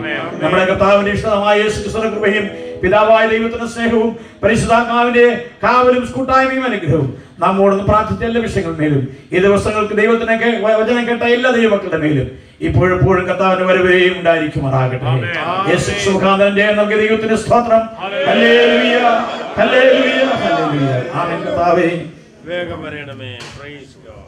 നമ്മുടെ കർത്താവിന്റെ ഇഷ്ടമായ യേശുക്രിസ്തുവിന്റെ കൃപയും പിതാവായ ദൈവത്തിന്റെ സ്നേഹവും പരിശുദ്ധാത്മാവിന്റെ കാവലും കൂട്ടായ്മയും അനുഗ്രഹവും നമ്മോടൊന്ന് പ്രാർത്ഥിച്ച എല്ലാ വിഷയങ്ങളിലും ഈ ദിവസങ്ങൾക്ക് ദൈവത്തിനെ വചനം കേട്ട എല്ലാ ദൈവമക്കളുടെ മേലും ഇപ്പോഴെപ്പോഴും കർത്താവിന്റെ വരവേയും ഉണ്ടായിരിക്കുമാറാകട്ടെ. യേശു മുഖാന്തരം ജയം നൽകിയ ദൈവത്തിന്റെ സ്തോത്രം. ഹല്ലേലൂയ, ഹല്ലേലൂയ, ഹല്ലേലൂയ. ആമേൻ. കർത്താവേ വേഗം വരണമേ. Praise God.